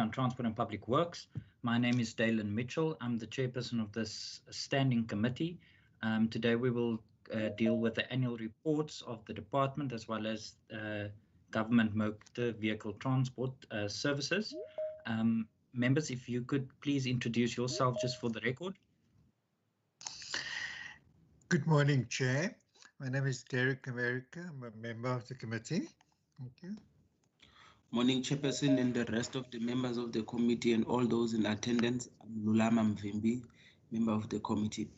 on Transport and Public Works. My name is Dalen Mitchell. I'm the chairperson of this standing committee. Today we will deal with the annual reports of the department as well as government motor vehicle transport services. Members, if you could please introduce yourself just for the record. Good morning, Chair. My name is Derek America. I'm a member of the committee. Thank you. Morning, Chairperson, and the rest of the members of the committee and all those in attendance. I'm Lulama Mvimbi, member of the committee.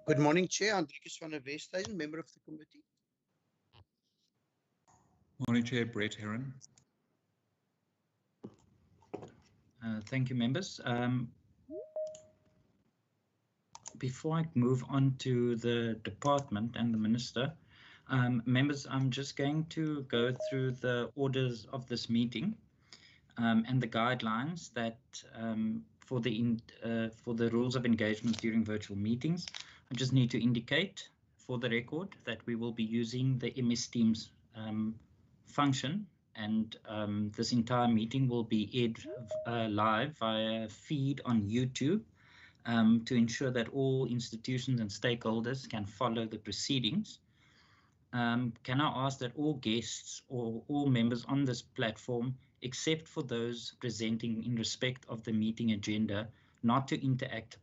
Good morning, Chair. Andrikus van der Westhuizen, member of the committee. Morning, Chair. Brett Heron. Thank you, members. Before I move on to the department and the minister, members, I'm just going to go through the orders of this meeting and the guidelines that for the rules of engagement during virtual meetings. I just need to indicate for the record that we will be using the MS Teams function, and this entire meeting will be aired live via feed on YouTube to ensure that all institutions and stakeholders can follow the proceedings. Can I ask that all guests or all members on this platform, except for those presenting in respect of the meeting agenda, not to interact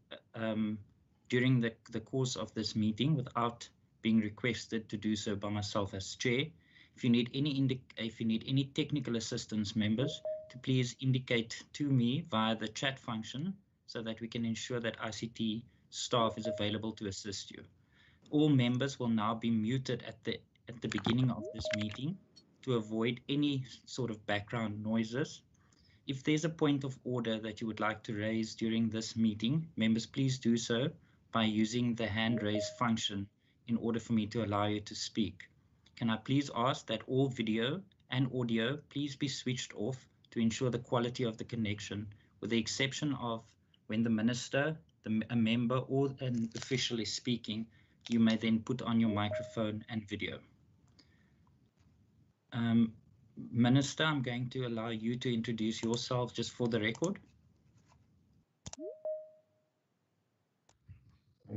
during the course of this meeting without being requested to do so by myself as chair. If you need any technical assistance, members, to please indicate to me via the chat function so that we can ensure that ICT staff is available to assist you. All members will now be muted at the beginning of this meeting to avoid any sort of background noises. If there's a point of order that you would like to raise during this meeting, members, please do so by using the hand raise function in order for me to allow you to speak. Can I please ask that all video and audio please be switched off to ensure the quality of the connection, with the exception of when the minister, a member or an official is speaking. You may then put on your microphone and video. Minister, I'm going to allow you to introduce yourself just for the record.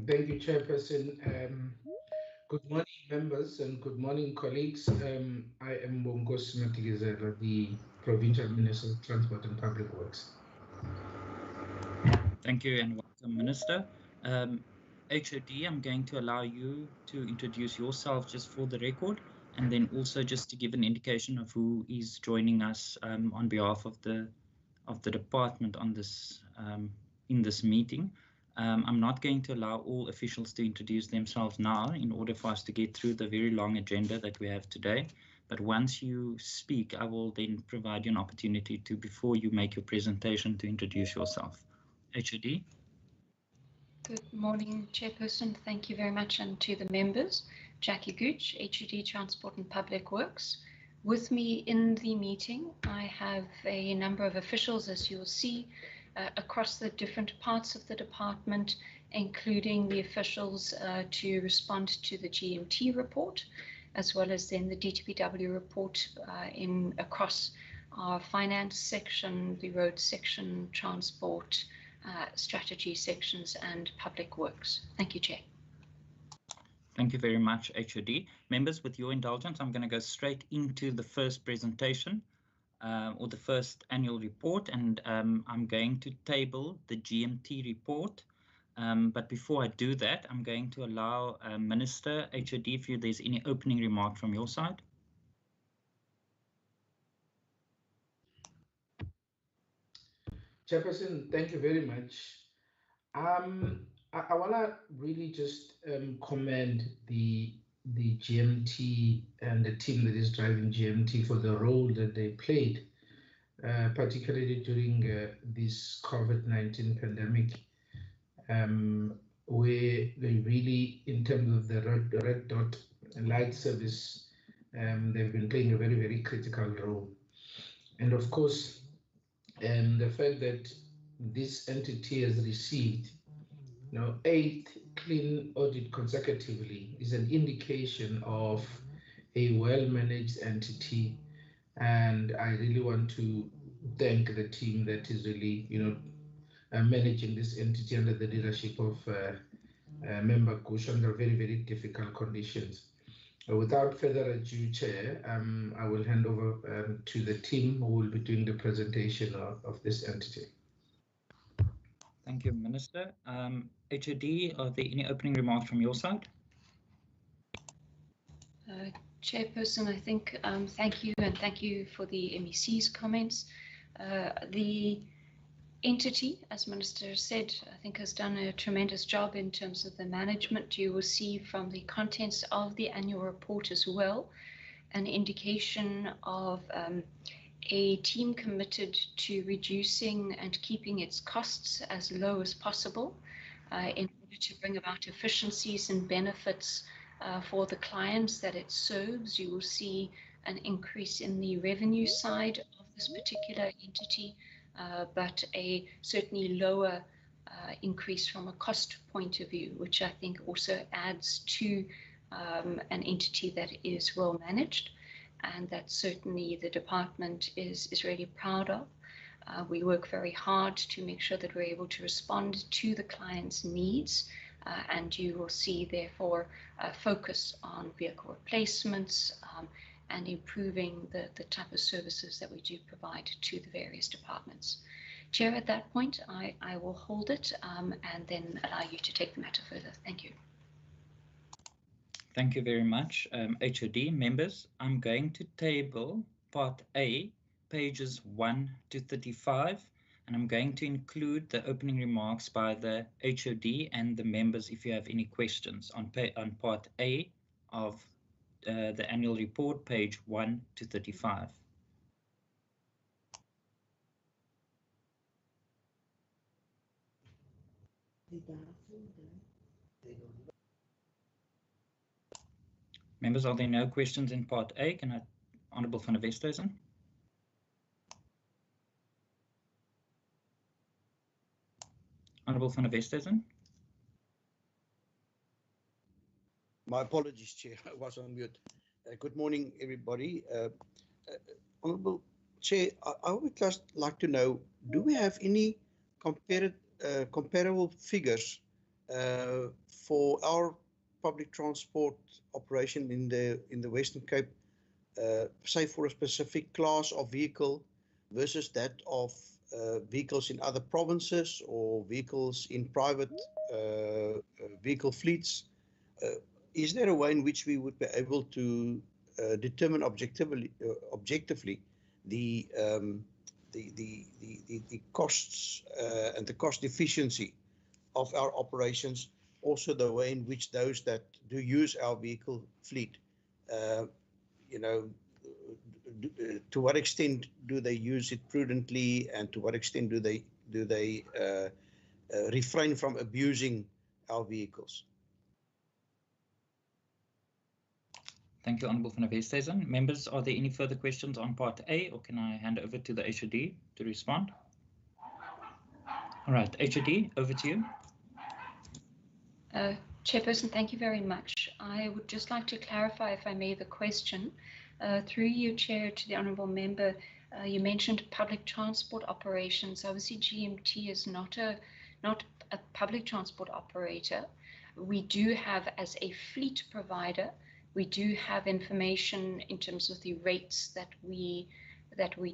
Thank you, Chairperson. Good morning, members, and good morning, colleagues. I am Bongos Matigizela, the Provincial Minister of Transport and Public Works. Thank you and welcome, Minister. HOD, I'm going to allow you to introduce yourself just for the record, and then also just to give an indication of who is joining us on behalf of the department on this in this meeting. I'm not going to allow all officials to introduce themselves now in order for us to get through the very long agenda that we have today. But once you speak, I will then provide you an opportunity to, before you make your presentation, to introduce yourself. HOD. Good morning, Chairperson. Thank you very much, and to the members. Jackie Gooch, HUD Transport and Public Works. With me in the meeting, I have a number of officials, as you'll see, across the different parts of the department, including the officials to respond to the GMT report, as well as then the DTPW report across our finance section, the road section, transport, strategy sections, and public works. Thank you, Chair. Thank you very much, HOD. Members, with your indulgence, I'm going to go straight into the first presentation or the first annual report, and I'm going to table the GMT report. But before I do that, I'm going to allow Minister HOD, if there's any opening remark from your side. Chairperson, thank you very much. I want to really just commend the GMT and the team that is driving GMT for the role that they played, particularly during this COVID-19 pandemic, where they really, in terms of the red dot light service, they've been playing a very, very critical role. And of course, the fact that this entity has received 8 clean audit consecutively is an indication of a well-managed entity And I really want to thank the team that is really, managing this entity under the leadership of Member Kush under very, very difficult conditions. Without further ado, Chair, I will hand over to the team who will be doing the presentation of this entity. Thank you, Minister. HOD, are there any opening remarks from your side? Chairperson, I think thank you, and thank you for the MEC's comments. The entity, as Minister said, I think has done a tremendous job in terms of the management. You will see from the contents of the annual report as well an indication of a team committed to reducing and keeping its costs as low as possible in order to bring about efficiencies and benefits for the clients that it serves. You will see an increase in the revenue side of this particular entity, but a certainly lower increase from a cost point of view, which I think also adds to an entity that is well managed, and that certainly the department is really proud of. We work very hard to make sure that we're able to respond to the client's needs, and you will see therefore a focus on vehicle replacements and improving the type of services that we do provide to the various departments. Chair, at that point, I will hold it and then allow you to take the matter further. Thank you. Thank you very much, HOD members. I'm going to table Part A, pages 1 to 35, and I'm going to include the opening remarks by the HOD and the members if you have any questions on Part A of the annual report, page 1 to 35. Members, are there no questions in Part A? Can I, Honourable van der Westhuizen? Honourable van der Westhuizen? My apologies, Chair. I was on mute. Good morning, everybody. Honourable Chair, I would just like to know, do we have any comparable figures for our public transport operation in the Western Cape, say for a specific class of vehicle versus that of vehicles in other provinces or vehicles in private vehicle fleets? Is there a way in which we would be able to determine objectively the costs and the cost efficiency of our operations, also the way in which those that do use our vehicle fleet, to what extent do they use it prudently, and to what extent do they refrain from abusing our vehicles? Thank you, Honourable van der Westhuizen. Members, are there any further questions on Part A, or can I hand over to the HOD to respond? All right, HOD, over to you. Chairperson, thank you very much. I would just like to clarify, if I may, the question. Through you, Chair, to the Honourable Member, you mentioned public transport operations. Obviously, GMT is not a public transport operator. We do have, as a fleet provider, we do have information in terms of the rates that we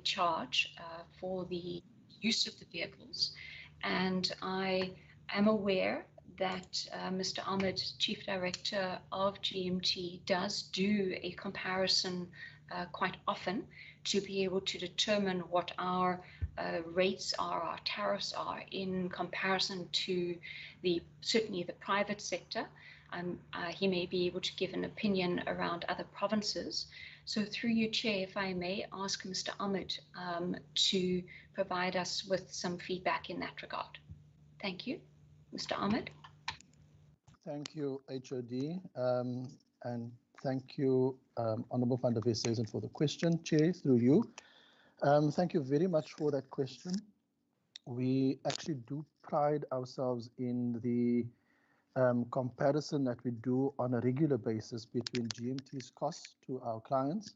charge for the use of the vehicles, and I am aware that Mr. Ahmed, Chief Director of GMT, does do a comparison quite often to be able to determine what our rates are, our tariffs are in comparison to certainly the private sector. He may be able to give an opinion around other provinces. So through you, Chair, if I may ask Mr. Ahmed to provide us with some feedback in that regard. Thank you. Mr. Ahmed. Thank you, HOD, and thank you, Honourable van der Westhuizen, for the question. Chair, through you. Thank you very much for that question. We actually do pride ourselves in the comparison that we do on a regular basis between GMT's costs to our clients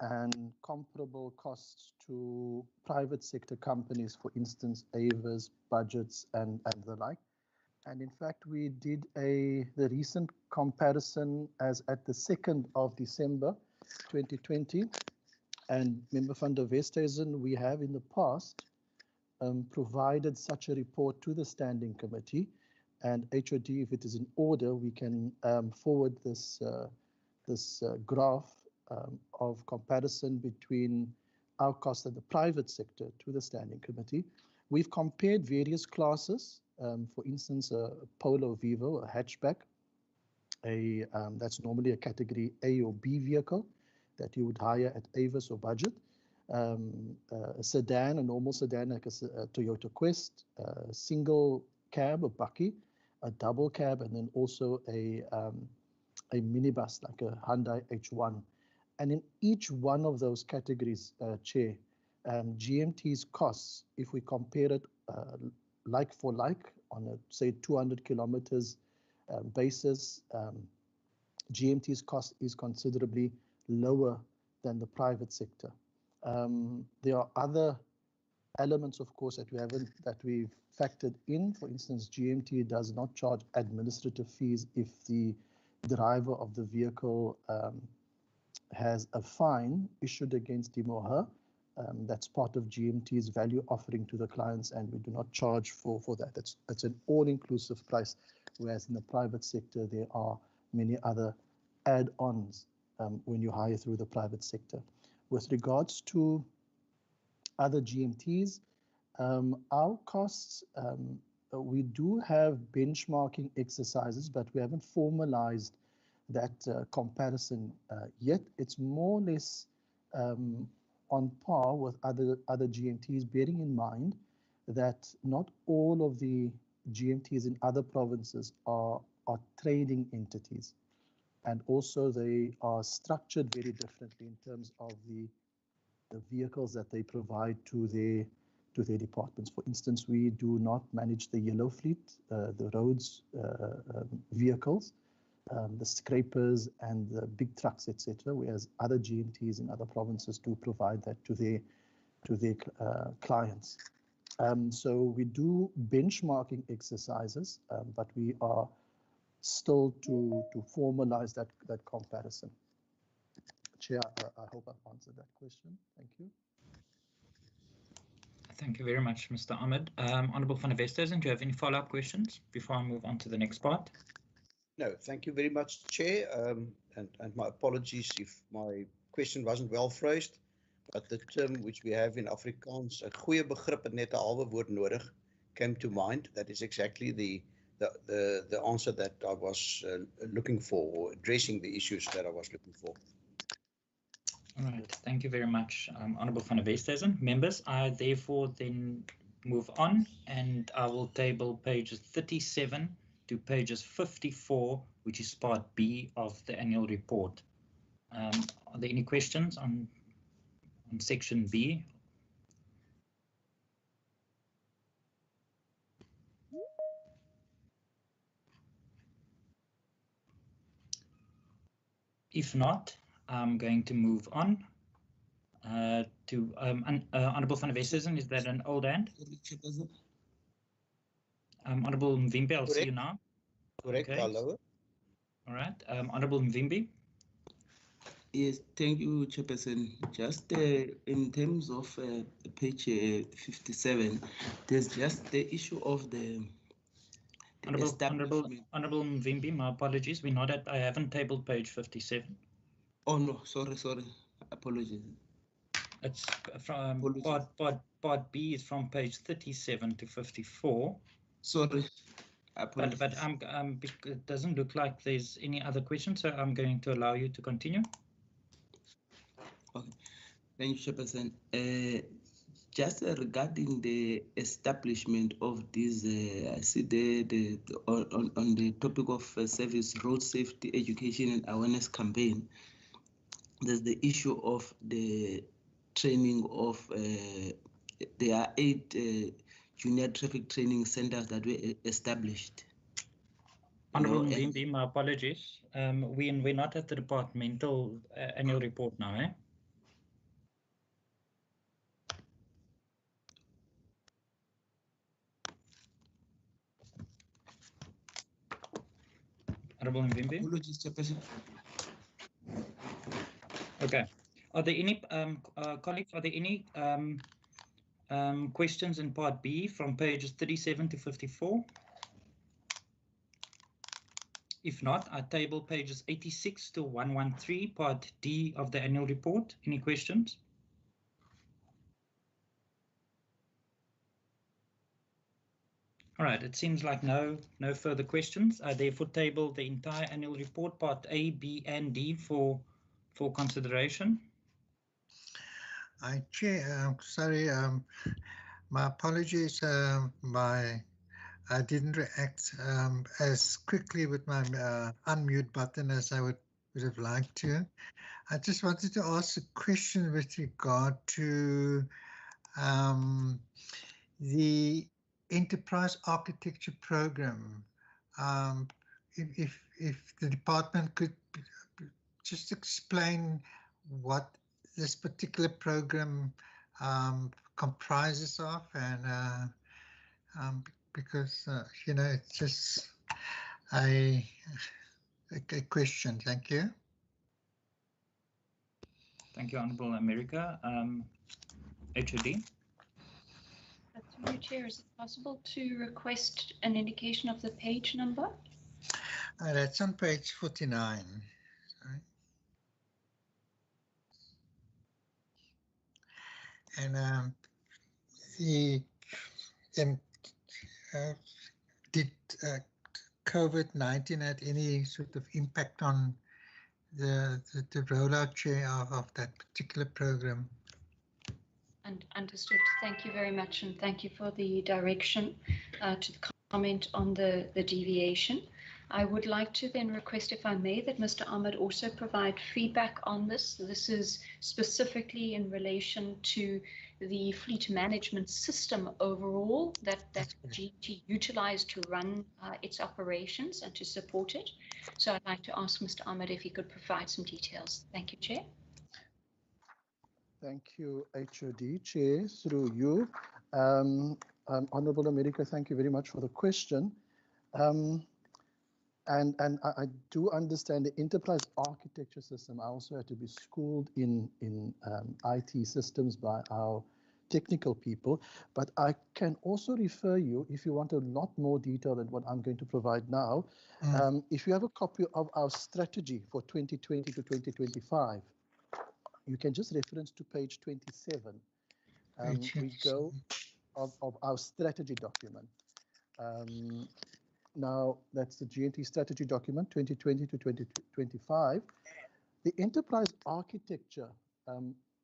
and comparable costs to private sector companies, for instance, Avers, budgets, and the like. And in fact, we did the recent comparison as at the 2nd of December 2020. And Member van der Westhuizen, we have in the past provided such a report to the Standing Committee. And HOD, if it is in order, we can forward this graph of comparison between our cost and the private sector to the Standing Committee. We've compared various classes, for instance, a Polo Vivo, a hatchback, that's normally a category A or B vehicle that you would hire at Avis or budget. A sedan, a normal sedan like a Toyota Quest, a single cab, a Bakkie, a double cab, and then also a minibus like a Hyundai H1. And in each one of those categories, Chair, GMT's costs, if we compare it like for like on a, say, 200 kilometers basis, GMT's cost is considerably lower than the private sector. There are other elements, of course, that we've factored in. For instance, GMT does not charge administrative fees if the driver of the vehicle has a fine issued against him or her. That's part of GMT's value offering to the clients, and we do not charge for that. It's an all-inclusive price, whereas in the private sector, there are many other add-ons when you hire through the private sector. With regards to other GMTs, our costs, we do have benchmarking exercises, but we haven't formalized that comparison yet. It's more or less on par with other GMTs, bearing in mind that not all of the GMTs in other provinces are trading entities. And also they are structured very differently in terms of the vehicles that they provide to their departments. For instance, we do not manage the yellow fleet, the roads vehicles, the scrapers and the big trucks, etc., whereas other GMTs in other provinces do provide that to their clients. So we do benchmarking exercises, but we are still to formalize that comparison. Chair, I hope I've answered that question. Thank you. Thank you very much, Mr. Ahmed. Honourable van der Westhuizen, do you have any follow-up questions before I move on to the next part? No, thank you very much, Chair. And my apologies if my question wasn't well phrased, but the term which we have in Afrikaans, 'n goeie begrip en net 'n halwe woord nodig, came to mind. That is exactly the answer that I was looking for, or addressing the issues that I was looking for. All right, thank you very much, Honourable van der Westhuizen. Members, I therefore then move on, and I will table pages 37 to pages 54, which is part B of the annual report. Are there any questions on section B? If not, I'm going to move on to Honourable van der Westhuizen. Is that an old hand? Honourable Mvimbi, I'll see you now. Correct, Okay. hello. All right, Honourable Mvimbi. Yes, thank you, Chairperson. Just in terms of page 57, there's just the issue of the Honourable Mvimbi, my apologies. We're not at. I haven't tabled page 57. Oh no, sorry, apologies. It's from part B is from page 37 to 54. Sorry, apologies. But it doesn't look like there's any other questions, so I'm going to allow you to continue. Okay, thank you, Chairperson. Just regarding the establishment of this, I see on the topic of service, road safety, education and awareness campaign, there's the issue of the training of, there are 8 junior traffic training centers that were established. Honourable Mvimbi, my apologies. We're not at the departmental annual report now, eh? Honorable Mvimbi. Apologies, Chairperson. Okay. Are there any colleagues? Are there any questions in Part B from pages 37 to 54? If not, I table pages 86 to 113, Part D of the annual report. Any questions? All right, it seems like no further questions. I therefore table the entire annual report, Part A, B, and D for consideration. Chair, sorry, my apologies. I didn't react as quickly with my unmute button as I would have liked to. I just wanted to ask a question with regard to the enterprise architecture program. If the department could just explain what this particular program comprises of, and because it's just a question. Thank you. Thank you, Honorable America. HOD. Through you, Chair, is it possible to request an indication of the page number? That's on page 49. Sorry. And did COVID-19 had any sort of impact on the rollout, Chair, of that particular program? And understood. Thank you very much, and thank you for the direction to the comment on the deviation. I would like to then request, if I may, that Mr. Ahmed also provide feedback on this. This is specifically in relation to the fleet management system overall that GT utilized to run its operations and to support it. So I'd like to ask Mr. Ahmed if he could provide some details. Thank you, Chair. Thank you, HOD. Chair, through you. Honorable America, thank you very much for the question. And I do understand the enterprise architecture system. I also had to be schooled in IT systems by our technical people, but I can also refer you, if you want a lot more detail than what I'm going to provide now, if you have a copy of our strategy for 2020 to 2025, you can just reference to page 27. We go of our strategy document. Now, that's the GNT strategy document, 2020 to 2025. The enterprise architecture,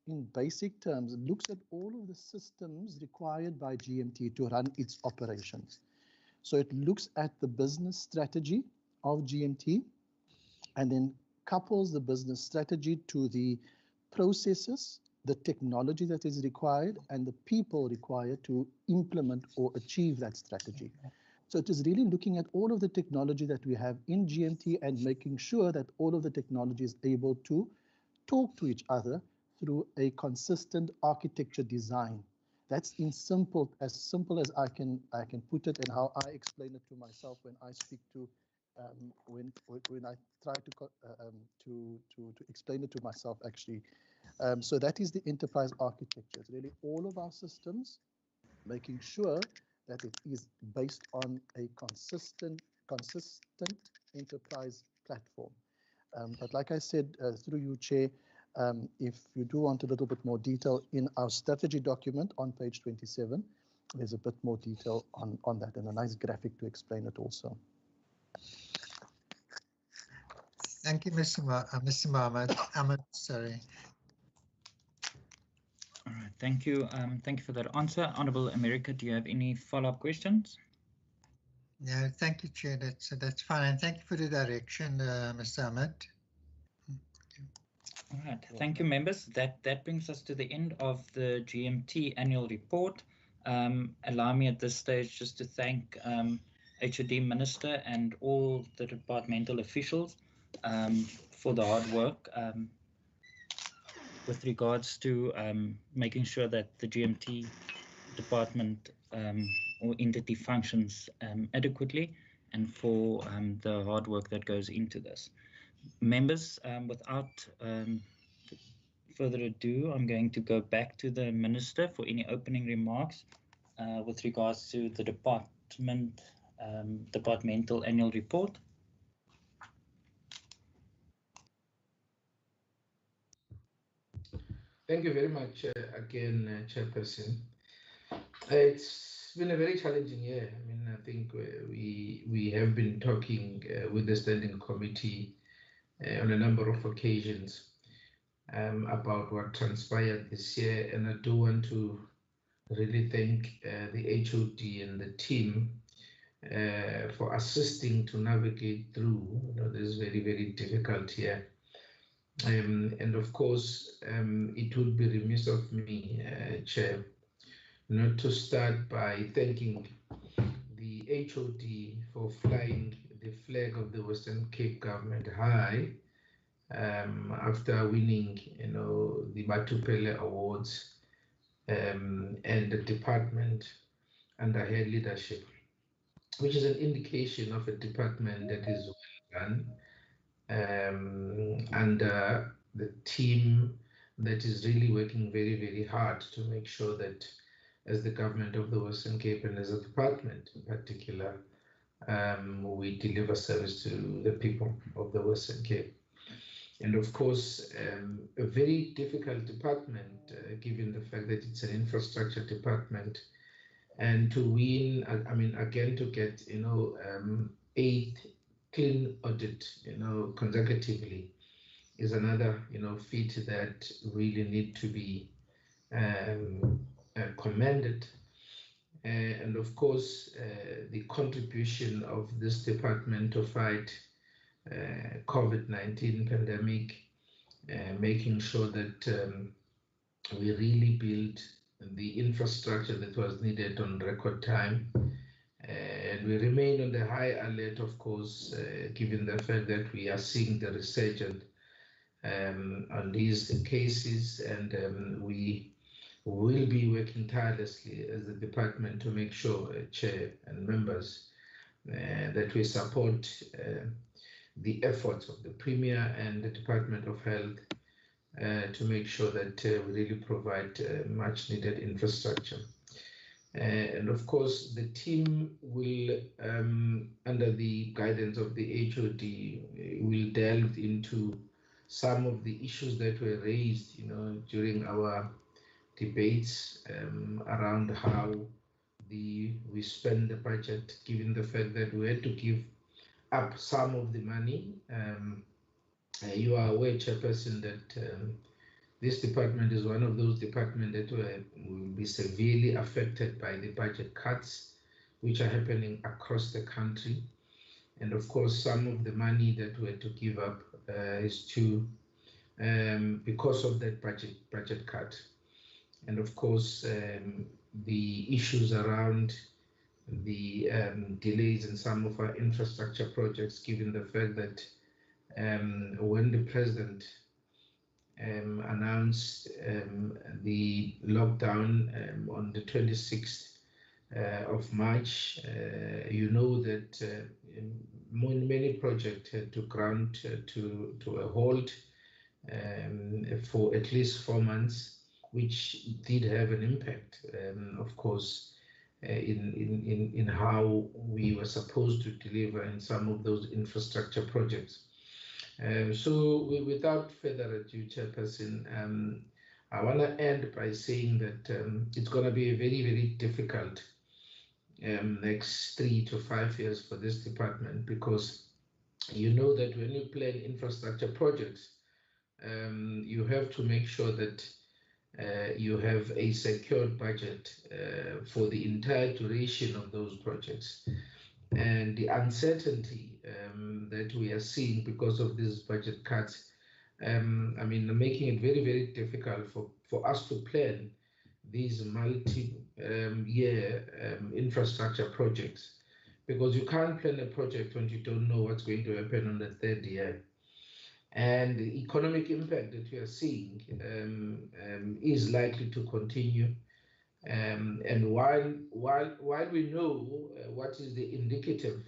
in basic terms, looks at all of the systems required by GMT to run its operations. So it looks at the business strategy of GMT and then couples the business strategy to the processes, the technology that is required, and the people required to implement or achieve that strategy. So it is really looking at all of the technology that we have in GMT and making sure that all of the technology is able to talk to each other through a consistent architecture design. That's as simple as I can put it, and how I explain it to myself when I speak to when I try to explain it to myself, actually. So that is the enterprise architecture. It's really all of our systems, making sure that it is based on a consistent enterprise platform. But like I said, through you, Chair, if you do want a little bit more detail in our strategy document on page 27, there's a bit more detail on that and a nice graphic to explain it also. Thank you, Mr. Mohammed. Ahmed, sorry. All right, thank you. Thank you for that answer. Honorable America, do you have any follow-up questions? No, thank you, Chair. That's fine. And thank you for the direction, Mr. Ahmed. All right, thank you, members. That brings us to the end of the GMT annual report. Allow me at this stage just to thank HOD Minister and all the departmental officials for the hard work with regards to making sure that the GMT department or entity functions adequately, and for the hard work that goes into this. Members, without further ado, I'm going to go back to the Minister for any opening remarks with regards to the departmental annual report. Thank you very much again, Chairperson. It's been a very challenging year. I mean, I think we have been talking with the Standing Committee on a number of occasions about what transpired this year, and I do want to really thank the HOD and the team for assisting to navigate through this very, very difficult year. And of course, it would be remiss of me, Chair, not to start by thanking the HOD for flying the flag of the Western Cape government high after winning, the Batupele Awards and the department under her leadership, which is an indication of a department that is well run under the team that is really working very, very hard to make sure that as the government of the Western Cape and as a department in particular, we deliver service to the people of the Western Cape. And of course, a very difficult department, given the fact that it's an infrastructure department, and to win, I mean, again, to get, 8 clean audit, consecutively is another, feat that really need to be commended. And of course, the contribution of this department to fight COVID-19 pandemic, making sure that we really build the infrastructure that was needed on record time. And we remain on the high alert, of course, given the fact that we are seeing the resurgence on these cases, and we will be working tirelessly as a department to make sure, Chair and members, that we support the efforts of the Premier and the Department of Health to make sure that we really provide much needed infrastructure. And of course, the team will, under the guidance of the HOD, will delve into some of the issues that were raised, during our debates around how we spend the budget, given the fact that we had to give up some of the money. You are aware, Chairperson, that this department is one of those departments that will be severely affected by the budget cuts, which are happening across the country. And of course, some of the money that we had to give up is because of that budget cut. And of course, the issues around the delays in some of our infrastructure projects, given the fact that when the president announced the lockdown on the 26th of March, that many projects had to ground to a halt for at least 4 months, which did have an impact, of course, in how we were supposed to deliver in some of those infrastructure projects. So without further ado, Chairperson, I want to end by saying that it's going to be a very, very difficult next 3 to 5 years for this department, because you know that when you plan infrastructure projects, you have to make sure that you have a secured budget for the entire duration of those projects. And the uncertainty that we are seeing because of these budget cuts, making it very, very difficult for us to plan these multi-year infrastructure projects, because you can't plan a project when you don't know what's going to happen on the 3rd year. And the economic impact that we are seeing is likely to continue. And while we know what is the indicative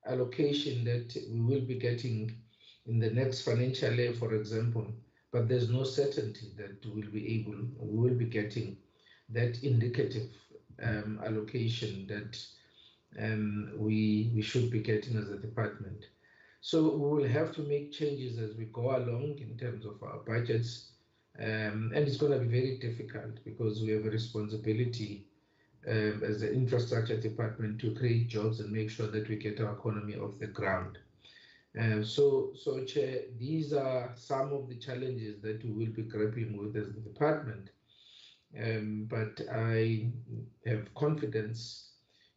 allocation that we will be getting in the next financial year, for example, but there's no certainty that we will be getting that indicative allocation that we should be getting as a department. So we will have to make changes as we go along in terms of our budgets, and it's going to be very difficult because we have a responsibility as the infrastructure department to create jobs and make sure that we get our economy off the ground. So Chair, these are some of the challenges that we will be grappling with as the department. But I have confidence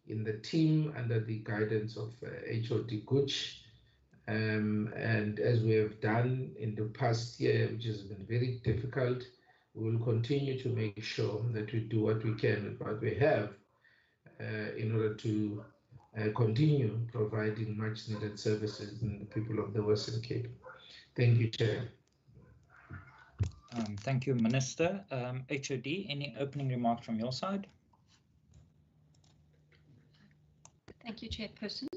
in the team under the guidance of HOD Gooch. And as we have done in the past year, which has been very difficult, we will continue to make sure that we do what we can with what we have in order to continue providing much needed services in the people of the Western Cape. Thank you, Chair. Thank you, Minister. HOD, any opening remarks from your side? Thank you, Chairperson.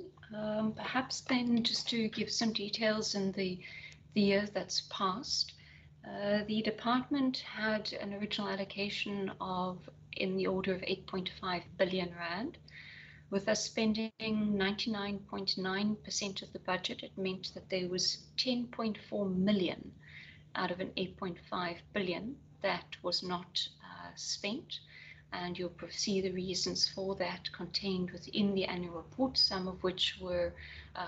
Perhaps then just to give some details in the year that's passed. The department had an original allocation of in the order of 8.5 billion rand. With us spending 99.9% of the budget, it meant that there was 10.4 million out of an 8.5 billion that was not spent. And you'll see the reasons for that contained within the annual report, some of which were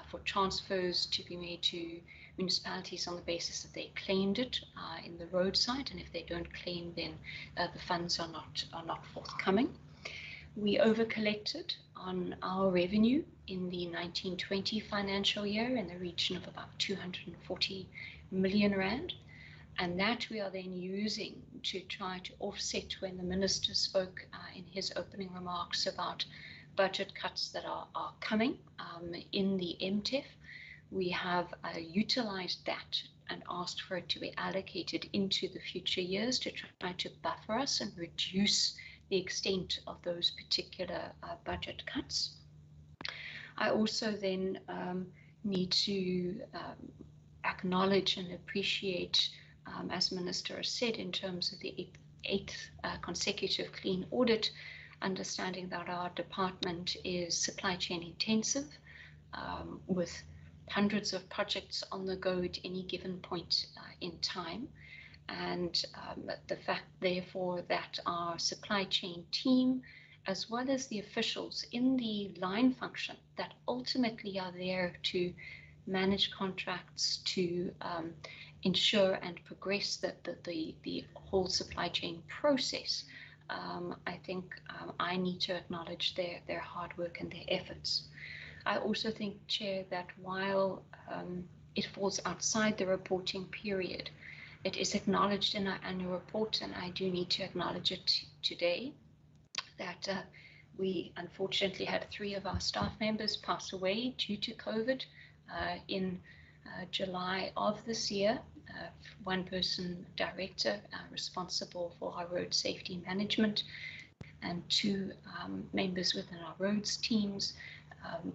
for transfers to be made to municipalities on the basis that they claimed it in the roadside, and if they don't claim, then the funds are not forthcoming. We over-collected on our revenue in the 1920 financial year in the region of about 240 million rand. And that we are then using to try to offset when the Minister spoke in his opening remarks about budget cuts that are coming in the MTEF. We have utilized that and asked for it to be allocated into the future years to try to buffer us and reduce the extent of those particular budget cuts. I also then need to acknowledge and appreciate as Minister has said, in terms of the eighth consecutive clean audit, understanding that our department is supply chain intensive with hundreds of projects on the go at any given point in time. And the fact, therefore, that our supply chain team, as well as the officials in the line function that ultimately are there to manage contracts, to ensure and progress the whole supply chain process, I think I need to acknowledge their hard work and their efforts. I also think, Chair, that while it falls outside the reporting period, it is acknowledged in our annual report, and I do need to acknowledge it today, that we unfortunately had 3 of our staff members pass away due to COVID in July of this year. One person, director, responsible for our road safety management, and 2 members within our roads teams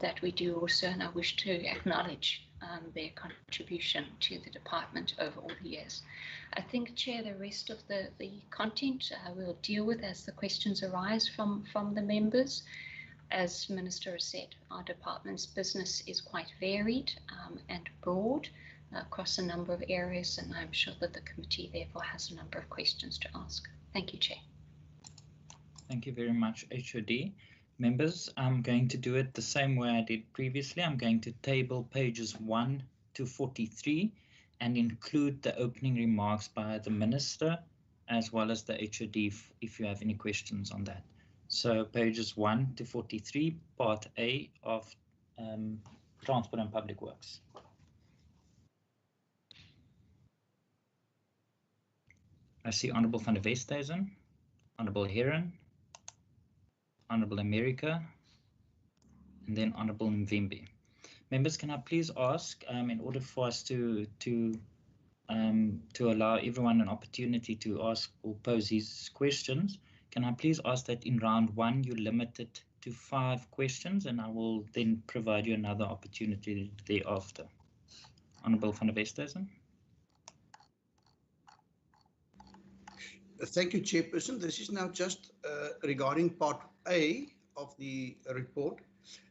that we do also, and I wish to acknowledge their contribution to the department over all the years. I think, Chair, the rest of the content we'll deal with as the questions arise from the members. As Minister has said, our department's business is quite varied and broad across a number of areas, and I'm sure that the committee therefore has a number of questions to ask. Thank you, Chair. Thank you very much, HOD. Members, I'm going to do it the same way I did previously. I'm going to table pages 1 to 43 and include the opening remarks by the Minister as well as the HOD if you have any questions on that. So pages 1 to 43, part A of Transport and Public Works. I see Honourable van der Westhuizen, Honourable Heron, Honourable America, and then Honourable Mvimbi. Members, can I please ask, in order for us to allow everyone an opportunity to ask or pose these questions, can I please ask that in round 1 you limit it to 5 questions, and I will then provide you another opportunity thereafter. Honourable van der Westhuizen. Thank you, Chairperson. This is now just regarding part A of the report.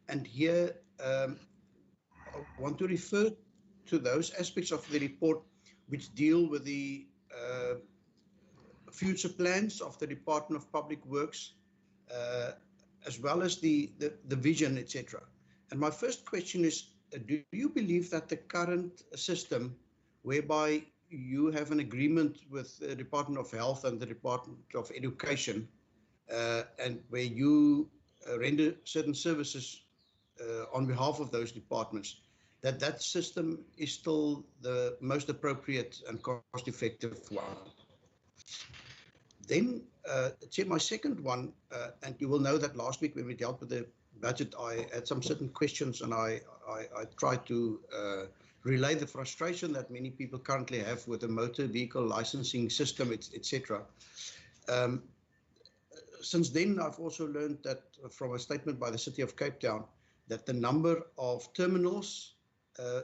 And here I want to refer to those aspects of the report which deal with the future plans of the Department of Public Works, as well as the vision, etc. And my first question is, do you believe that the current system whereby you have an agreement with the Department of Health and the Department of Education, and where you render certain services on behalf of those departments, that system is still the most appropriate and cost-effective one? Then, Chair, my second one, and you will know that last week when we dealt with the budget, I had some certain questions, and I tried to relay the frustration that many people currently have with the motor vehicle licensing system, etc. Since then, I've also learned that from a statement by the City of Cape Town that the number of terminals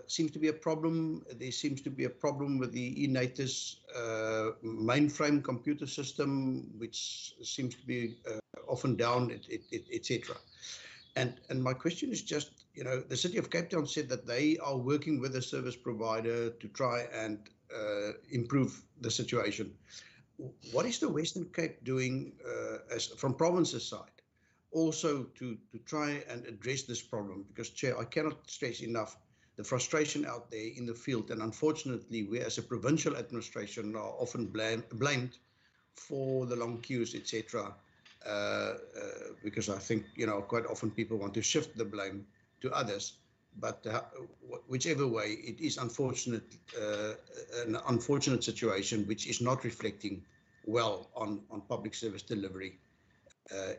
seems to be a problem. There seems to be a problem with the eNatus mainframe computer system, which seems to be often down, etc. And my question is just, you know, the City of Cape Town said that they are working with a service provider to try and improve the situation. What is the Western Cape doing as from province's side also to try and address this problem? Because, Chair, I cannot stress enough the frustration out there in the field, and unfortunately we as a provincial administration are often blamed for the long queues, etc. Because I think, you know, quite often people want to shift the blame to others, but whichever way, it is unfortunate, an unfortunate situation which is not reflecting well on public service delivery.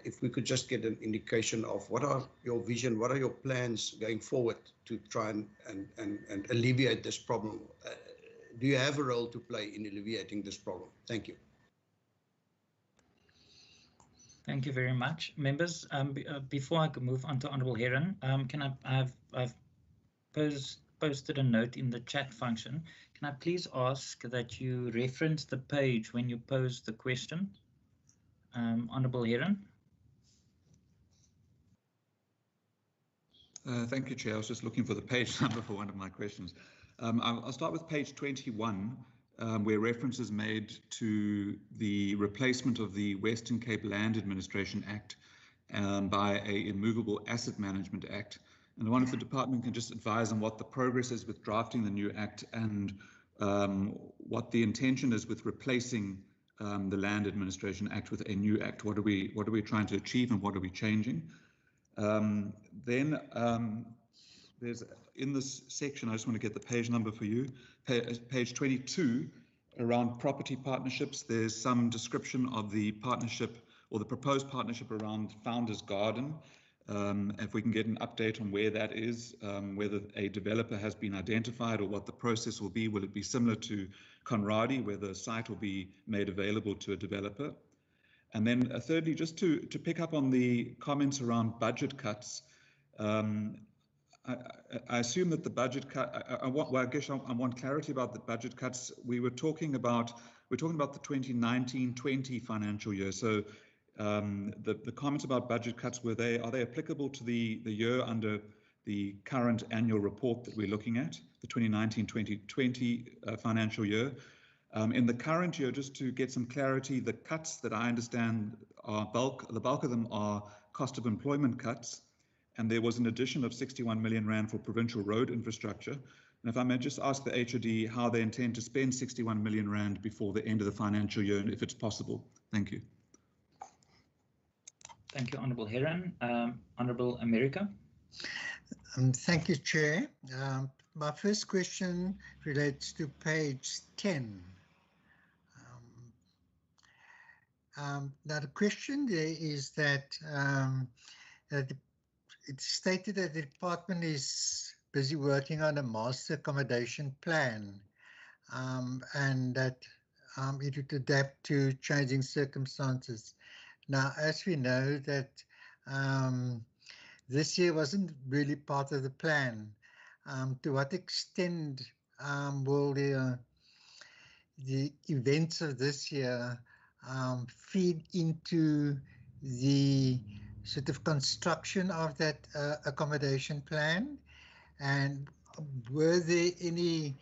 If we could just get an indication of what are your vision, what are your plans going forward to try and alleviate this problem? Do you have a role to play in alleviating this problem? Thank you. Thank you very much, members. Before I move on to Honourable Heron, I've posted a note in the chat function. Can I please ask that you reference the page when you pose the question? Honourable Heron. Thank you, Chair. I was just looking for the page number for one of my questions. I'll start with page 21, where reference is made to the replacement of the Western Cape Land Administration Act by a Immovable Asset Management Act. And I wonder if the department can just advise on what the progress is with drafting the new act and what the intention is with replacing the Land Administration Act with a new act. What are we trying to achieve and what are we changing? Then there's in this section, I just want to get the page number for you, page 22, around property partnerships. There's some description of the partnership or the proposed partnership around Founders Garden. If we can get an update on where that is, whether a developer has been identified or what the process will be. Will it be similar to Conradi, where the site will be made available to a developer? And then thirdly, just to pick up on the comments around budget cuts, I assume that the budget cut, I want clarity about the budget cuts. We're talking about the 2019-20 financial year. So the comments about budget cuts, are they applicable to the year under the current annual report that we're looking at, the 2019-2020 financial year? In the current year, just to get some clarity, the cuts that I understand are the bulk of them are cost of employment cuts, and there was an addition of 61 million rand for provincial road infrastructure. And if I may just ask the HOD how they intend to spend 61 million rand before the end of the financial year, and if it's possible. Thank you. Thank you, Honourable Heron. Honourable America. Thank you, Chair. My first question relates to page 10. Now the question there is that it's stated that the department is busy working on a master accommodation plan, and that it would adapt to changing circumstances. Now, as we know that this year wasn't really part of the plan. To what extent will the events of this year feed into the sort of construction of that accommodation plan? And were there any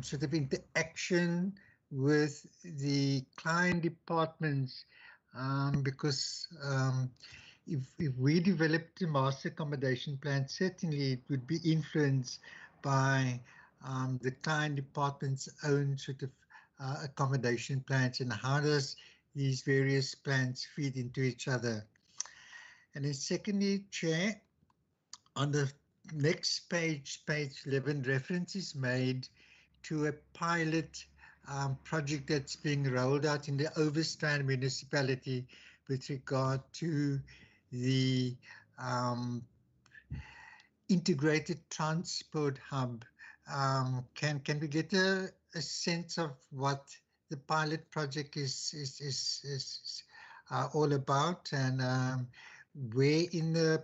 sort of interaction with the client departments? Because if we developed a master accommodation plan, certainly it would be influenced by the client department's own sort of accommodation plans, and how does these various plans feed into each other? And then secondly, Chair, on the next page, page 11, reference is made to a pilot project that's being rolled out in the Overstrand municipality with regard to the integrated transport hub. Can we get a sense of what the pilot project is all about, and where in the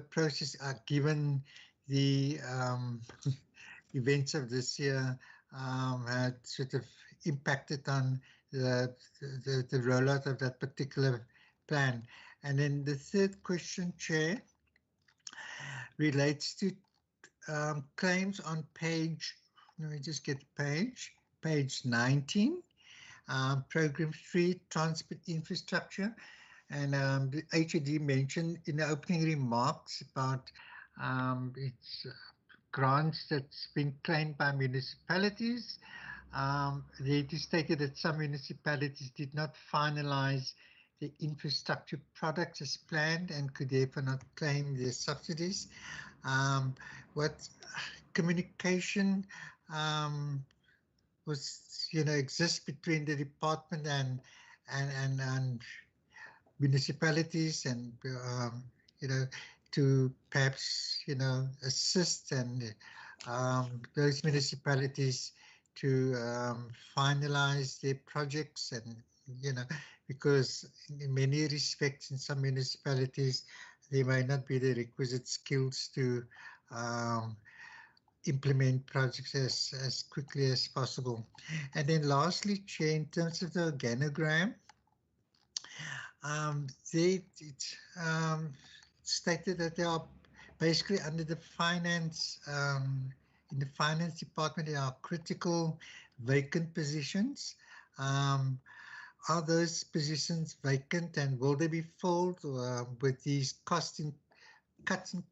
process, given the events of this year had sort of impacted on the rollout of that particular plan? And then the third question, Chair, relates to claims on page, let me just get the page 19, program 3, transport infrastructure. And the HOD mentioned in the opening remarks about its grants that's been claimed by municipalities. It is stated that some municipalities did not finalize the infrastructure products as planned and could therefore not claim their subsidies. What communication was exists between the department and municipalities, and to perhaps assist and those municipalities to finalize their projects, and because in many respects in some municipalities there may not be the requisite skills to implement projects as quickly as possible. And then lastly, Chair, in terms of the organogram, it's stated that they are basically under the finance, in the finance department, there are critical vacant positions. Are those positions vacant, and will they be filled with these cuts in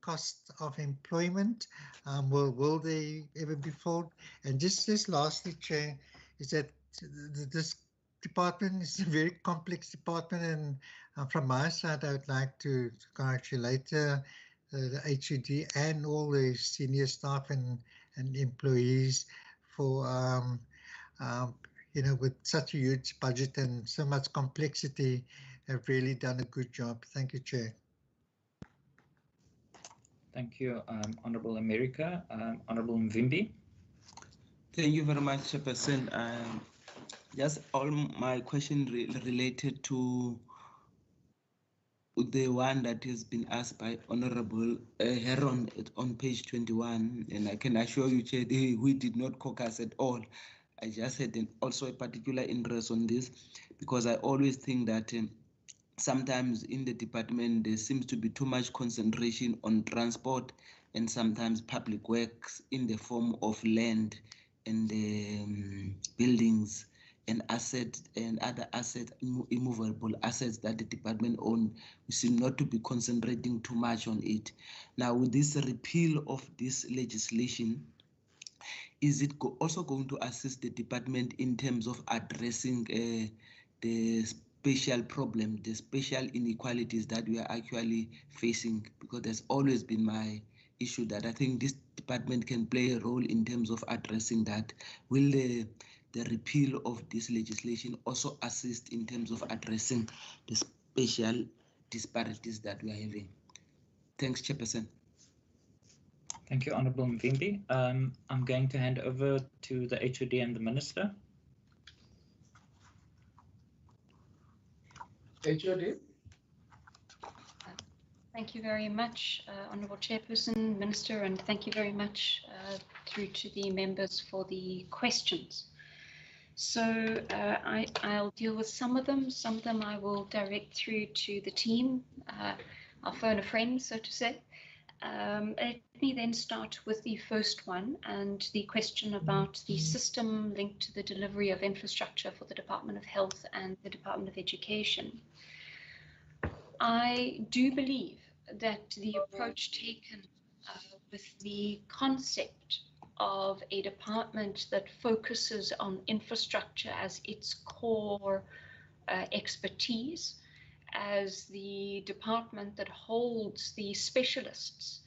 cost of employment? Will they ever be filled? And just lastly, Chair, is that this department is a very complex department, and from my side, I would like to congratulate the HUD and all the senior staff and employees for with such a huge budget and so much complexity, have really done a good job. Thank you, Chair. Thank you, Honourable America. Honourable Mvimbi. Thank you very much, Chairperson. Just all my question related to the one that has been asked by Honourable Heron on page 21, and I can assure you, Chair, we did not caucus at all. I just had also a particular interest on this, because I always think that sometimes in the department there seems to be too much concentration on transport and sometimes public works in the form of land and buildings and assets and other assets, immovable assets that the department owns. We seem not to be concentrating too much on it. Now, with this repeal of this legislation, is it also going to assist the department in terms of addressing the spatial problem, the spatial inequalities that we are actually facing? Because there's always been my issue that I think this department can play a role in terms of addressing that. Will the repeal of this legislation also assist in terms of addressing the spatial disparities that we are having? Thanks, Chairperson. Thank you, Honourable Mvimbi. I'm going to hand over to the HOD and the Minister. HOD. Thank you very much, Honourable Chairperson, Minister, and thank you very much through to the members for the questions. So I'll deal with some of them. Some of them I will direct through to the team. I'll phone a friend, so to say. Let me then start with the first one and the question about the system linked to the delivery of infrastructure for the Department of Health and the Department of Education. I do believe that the approach taken with the concept of a department that focuses on infrastructure as its core expertise, as the department that holds the specialists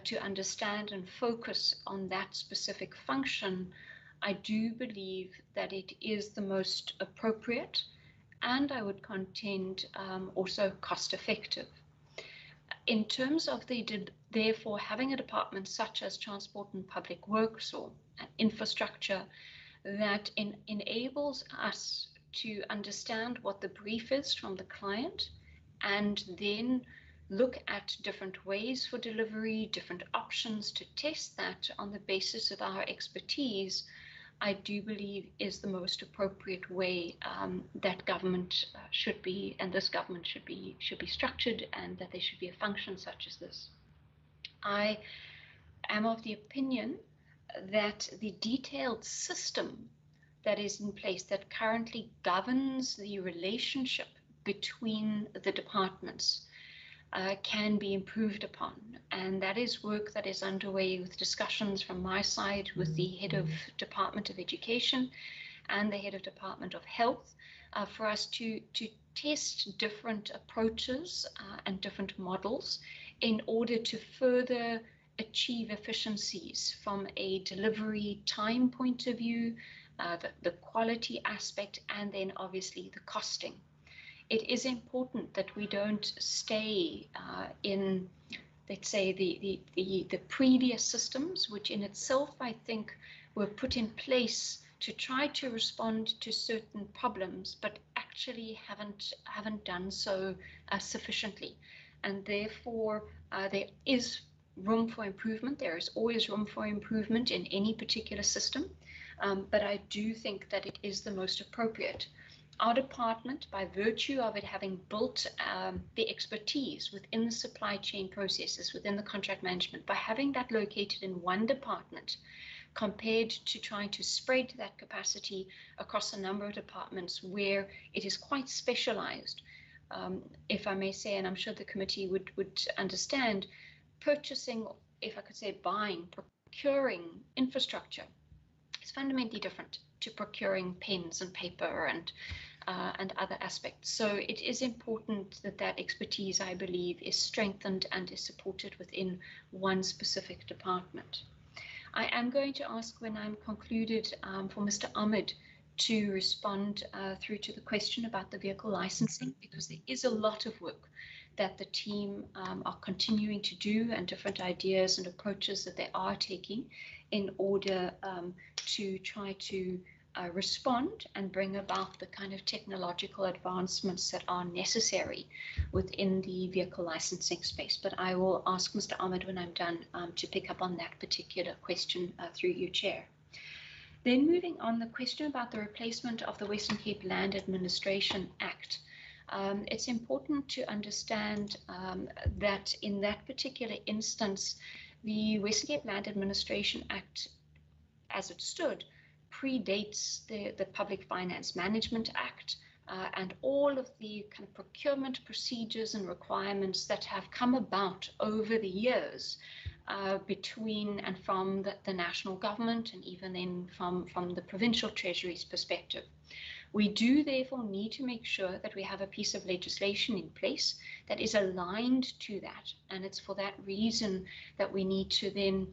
to understand and focus on that specific function, I do believe that it is the most appropriate and I would contend also cost effective. In terms of therefore having a department such as Transport and Public Works or infrastructure that enables us to understand what the brief is from the client and then look at different ways for delivery, different options to test that on the basis of our expertise, I do believe is the most appropriate way that government should be, and this government should be structured, and that there should be a function such as this. I am of the opinion that the detailed system that is in place that currently governs the relationship between the departments can be improved upon, and that is work that is underway with discussions from my side with the head of Department of Education and the head of Department of Health for us to test different approaches and different models in order to further achieve efficiencies from a delivery time point of view, the quality aspect, and then obviously the costing. It is important that we don't stay in, let's say, the previous systems, which in itself I think were put in place to try to respond to certain problems, but actually haven't done so sufficiently, and therefore there is room for improvement. There is always room for improvement in any particular system, but I do think that it is the most appropriate. Our department, by virtue of it having built the expertise within the supply chain processes, within the contract management, by having that located in one department, compared to trying to spread that capacity across a number of departments where it is quite specialized, if I may say, and I'm sure the committee would understand, purchasing, if I could say buying, procuring infrastructure is fundamentally different to procuring pens and paper and other aspects. So it is important that that expertise, I believe, is strengthened and is supported within one specific department. I am going to ask, when I'm concluded, for Mr. Ahmed to respond through to the question about the vehicle licensing, because there is a lot of work that the team are continuing to do and different ideas and approaches that they are taking in order to try to respond and bring about the kind of technological advancements that are necessary within the vehicle licensing space. But I will ask Mr. Ahmed when I'm done to pick up on that particular question through you, Chair. Then moving on, the question about the replacement of the Western Cape Land Administration Act. It's important to understand that in that particular instance, the Western Cape Land Administration Act, as it stood, predates the Public Finance Management Act and all of the kind of procurement procedures and requirements that have come about over the years between and from the national government, and even then from the provincial treasury's perspective. We do therefore need to make sure that we have a piece of legislation in place that is aligned to that, and it's for that reason that we need to then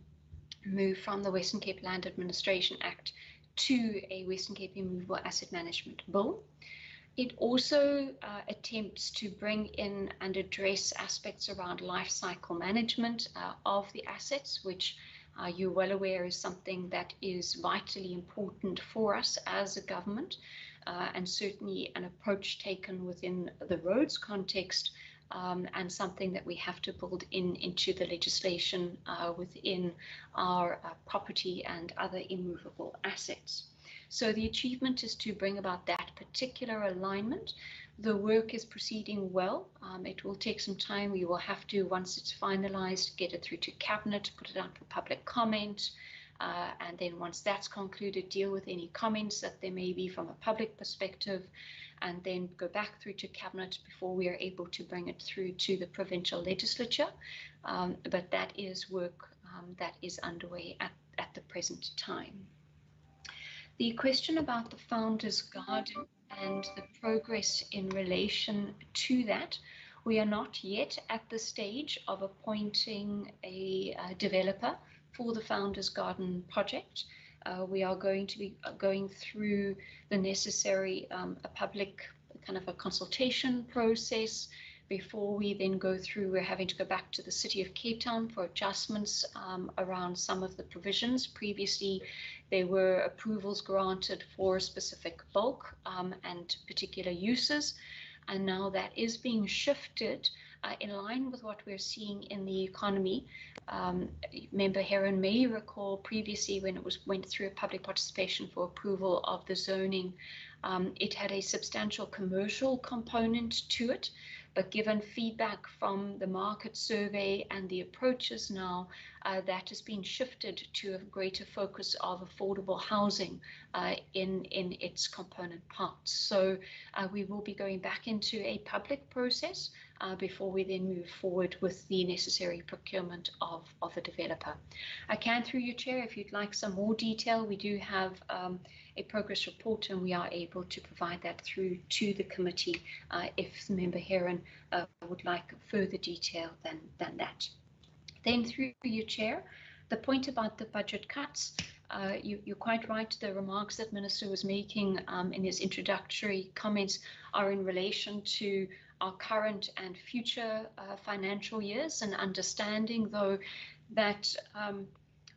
move from the Western Cape Land Administration Act to a Western Cape Immovable Asset Management Bill. It also attempts to bring in and address aspects around life cycle management of the assets, which you're well aware is something that is vitally important for us as a government, and certainly an approach taken within the roads context and something that we have to build into the legislation within our property and other immovable assets. So the achievement is to bring about that particular alignment. The work is proceeding well. It will take some time. We will have to, once it's finalized, get it through to Cabinet, put it out for public comment, and then once that's concluded, deal with any comments that there may be from a public perspective, and then go back through to Cabinet before we are able to bring it through to the provincial legislature. But that is work that is underway at the present time. The question about the Founders Garden and the progress in relation to that, we are not yet at the stage of appointing a developer for the Founders Garden project. We are going to be going through the necessary a public kind of a consultation process before we then go through. We're having to go back to the City of Cape Town for adjustments around some of the provisions. Previously, there were approvals granted for specific bulk and particular uses, and now that is being shifted in line with what we're seeing in the economy. Member Heron may recall previously when it went through a public participation for approval of the zoning, it had a substantial commercial component to it. But given feedback from the market survey and the approaches now, that has been shifted to a greater focus of affordable housing in its component parts. So we will be going back into a public process before we then move forward with the necessary procurement of a developer. I can, through you, Chair, if you'd like some more detail, we do have a progress report, and we are able to provide that through to the committee if Member Heron would like further detail than that. Then through you, Chair, the point about the budget cuts, you're quite right. The remarks that Minister was making in his introductory comments are in relation to our current and future financial years, and understanding, though, that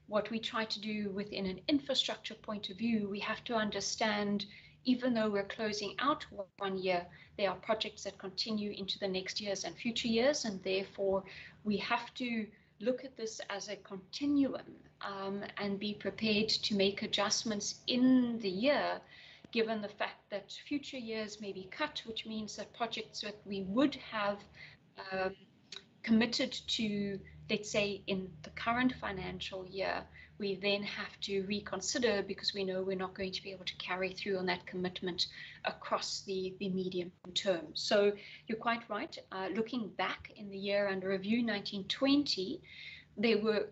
what we try to do within an infrastructure point of view, we have to understand, even though we're closing out one year, there are projects that continue into the next years and future years, and therefore we have to look at this as a continuum and be prepared to make adjustments in the year, given the fact that future years may be cut, which means that projects that we would have committed to, let's say, in the current financial year, we then have to reconsider because we know we're not going to be able to carry through on that commitment across the medium term. So you're quite right. Looking back in the year under review 1920, there were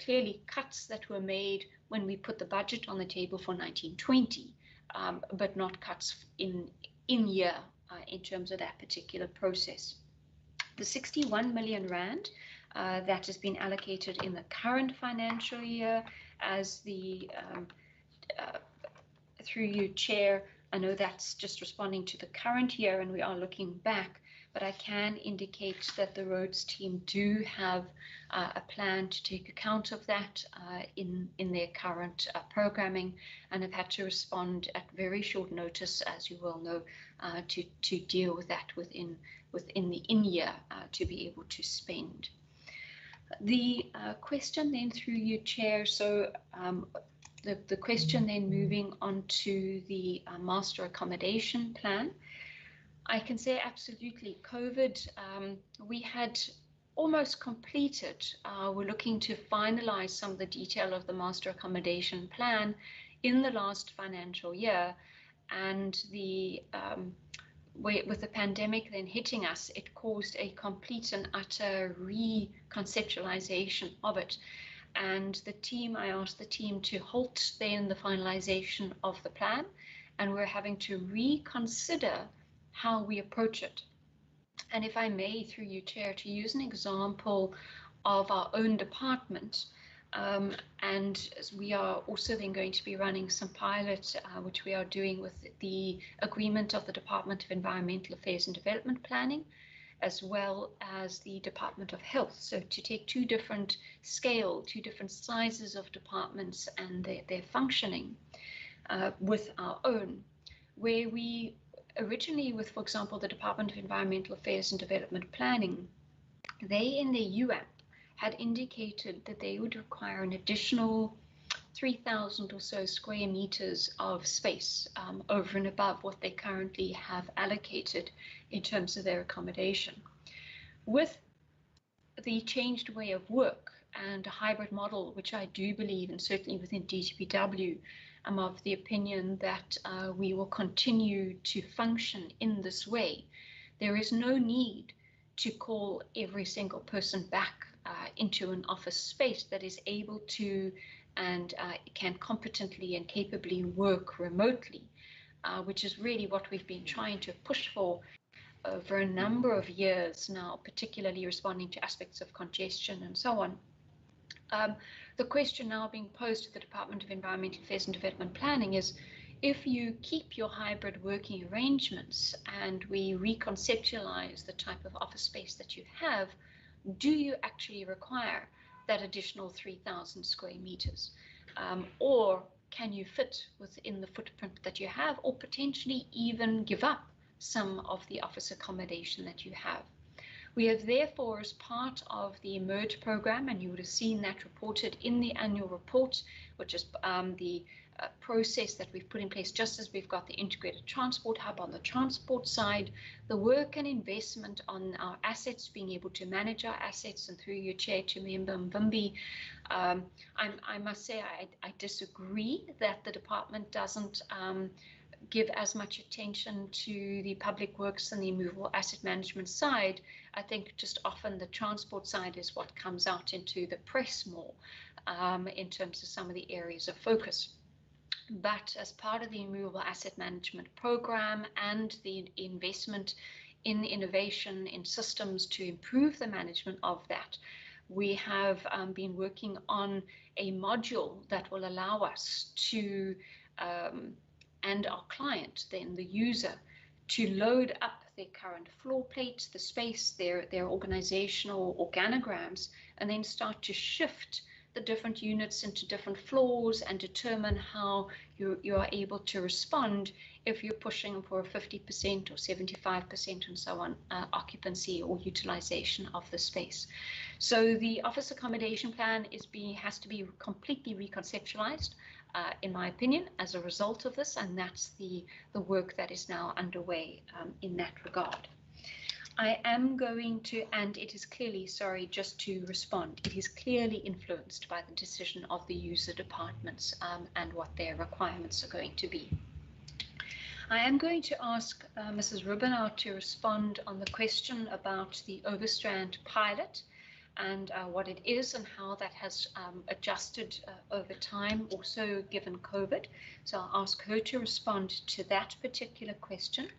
clearly cuts that were made when we put the budget on the table for 1920, but not cuts in year in terms of that particular process. The 61 million rand that has been allocated in the current financial year as the, through you, Chair, I know that's just responding to the current year and we are looking back, but I can indicate that the roads team do have a plan to take account of that in their current programming, and have had to respond at very short notice, as you well know, to deal with that within the in-year to be able to spend. The question then through you, Chair, so the question then moving on to the master accommodation plan, I can say absolutely COVID, we had almost completed. We're looking to finalize some of the detail of the master accommodation plan in the last financial year, and the with the pandemic then hitting us, it caused a complete and utter reconceptualization of it. And the team, I asked the team to halt then the finalization of the plan, and we're having to reconsider how we approach it. And if I may, through you, Chair, to use an example of our own department, and we are also then going to be running some pilots, which we are doing with the agreement of the Department of Environmental Affairs and Development Planning, as well as the Department of Health. So to take two different sizes of departments and their functioning with our own, where we originally with, for example, the Department of Environmental Affairs and Development Planning, they in their UAP had indicated that they would require an additional 3,000 or so square meters of space over and above what they currently have allocated in terms of their accommodation. With the changed way of work and a hybrid model, which I do believe, and certainly within DTPW, I'm of the opinion that we will continue to function in this way. There is no need to call every single person back into an office space that is able to and can competently and capably work remotely, which is really what we've been trying to push for over a number of years now, particularly responding to aspects of congestion and so on. The question now being posed to the Department of Environmental Affairs and Development Planning is, if you keep your hybrid working arrangements and we reconceptualize the type of office space that you have, do you actually require that additional 3,000 square meters? Or can you fit within the footprint that you have, or potentially even give up some of the office accommodation that you have? We have therefore, as part of the Emerge program, and you would have seen that reported in the annual report, which is the process that we've put in place, just as we've got the integrated transport hub on the transport side, the work and investment on our assets, being able to manage our assets, and through your chair to Member Mvimbi, I must say I disagree that the department doesn't give as much attention to the public works and the immovable asset management side. I think just often the transport side is what comes out into the press more in terms of some of the areas of focus. But as part of the immovable asset management program and the investment in innovation in systems to improve the management of that, we have been working on a module that will allow us to and our client, then the user, to load up their current floor plates, the space, their organizational organograms, and then start to shift the different units into different floors and determine how you are able to respond if you're pushing for a 50% or 75% and so on occupancy or utilization of the space. So the office accommodation plan has to be completely reconceptualized, in my opinion, as a result of this, and that's the work that is now underway in that regard. I am going to, and it is clearly, sorry, just to respond, it is clearly influenced by the decision of the user departments and what their requirements are going to be. I am going to ask Mrs. Rubinow to respond on the question about the Overstrand pilot and what it is and how that has adjusted over time, also given COVID. So I'll ask her to respond to that particular question.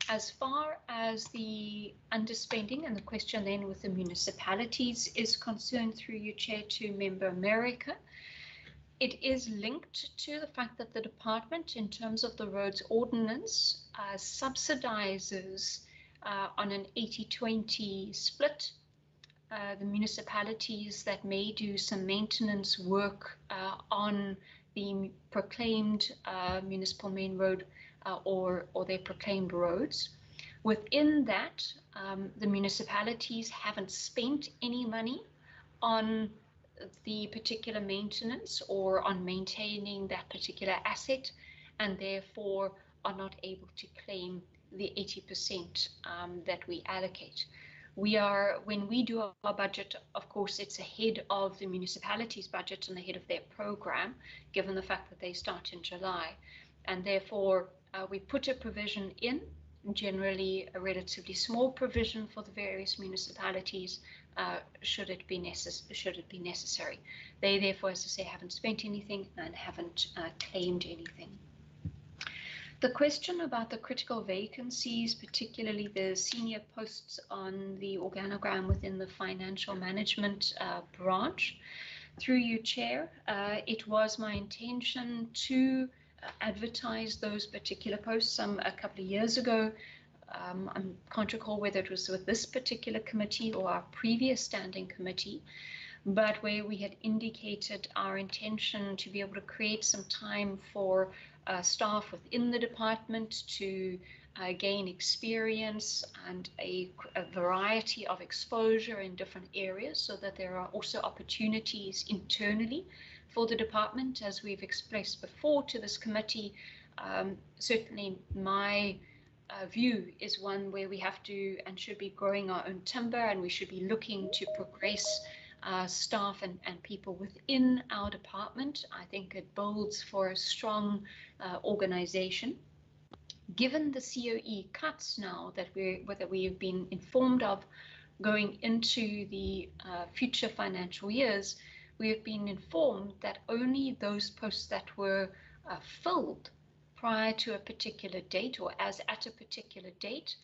As far as the underspending and the question then with the municipalities is concerned, through your chair to Member America, it is linked to the fact that the department, in terms of the roads ordinance, subsidizes on an 80-20 split the municipalities that may do some maintenance work on the proclaimed municipal main road or their proclaimed roads. Within that, the municipalities haven't spent any money on the particular maintenance or on maintaining that particular asset, and therefore are not able to claim the 80% that we allocate. When we do our budget, of course, it's ahead of the municipality's budget and ahead of their program, given the fact that they start in July. And therefore, we put a provision in, generally a relatively small provision for the various municipalities, should it be necessary. They therefore, as I say, haven't spent anything and haven't claimed anything. The question about the critical vacancies, particularly the senior posts on the organogram within the financial management branch, through you, Chair, it was my intention to advertise those particular posts a couple of years ago. I can't recall whether it was with this particular committee or our previous standing committee, but where we had indicated our intention to be able to create some time for staff within the department to gain experience and a variety of exposure in different areas, so that there are also opportunities internally for the department, as we've expressed before to this committee. Certainly my view is one where we have to and should be growing our own timber, and we should be looking to progress staff and people within our department. I think it builds for a strong organization. Given the COE cuts now that we have been informed of going into the future financial years, we have been informed that only those posts that were filled prior to a particular date or as at a particular date,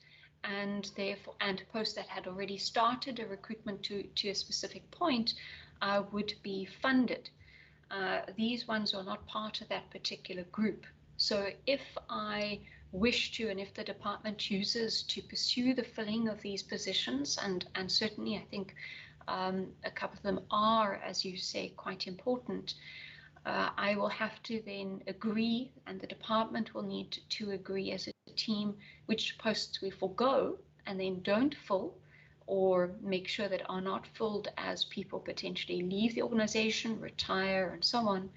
and therefore posts that had already started a recruitment to a specific point would be funded. These ones are not part of that particular group. So if I wish to, and if the department chooses to pursue the filling of these positions, and certainly I think a couple of them are, as you say, quite important, I will have to then agree, and the department will need to agree as a team, which posts we forego and then don't fill, or make sure that are not filled as people potentially leave the organization, retire, and so on,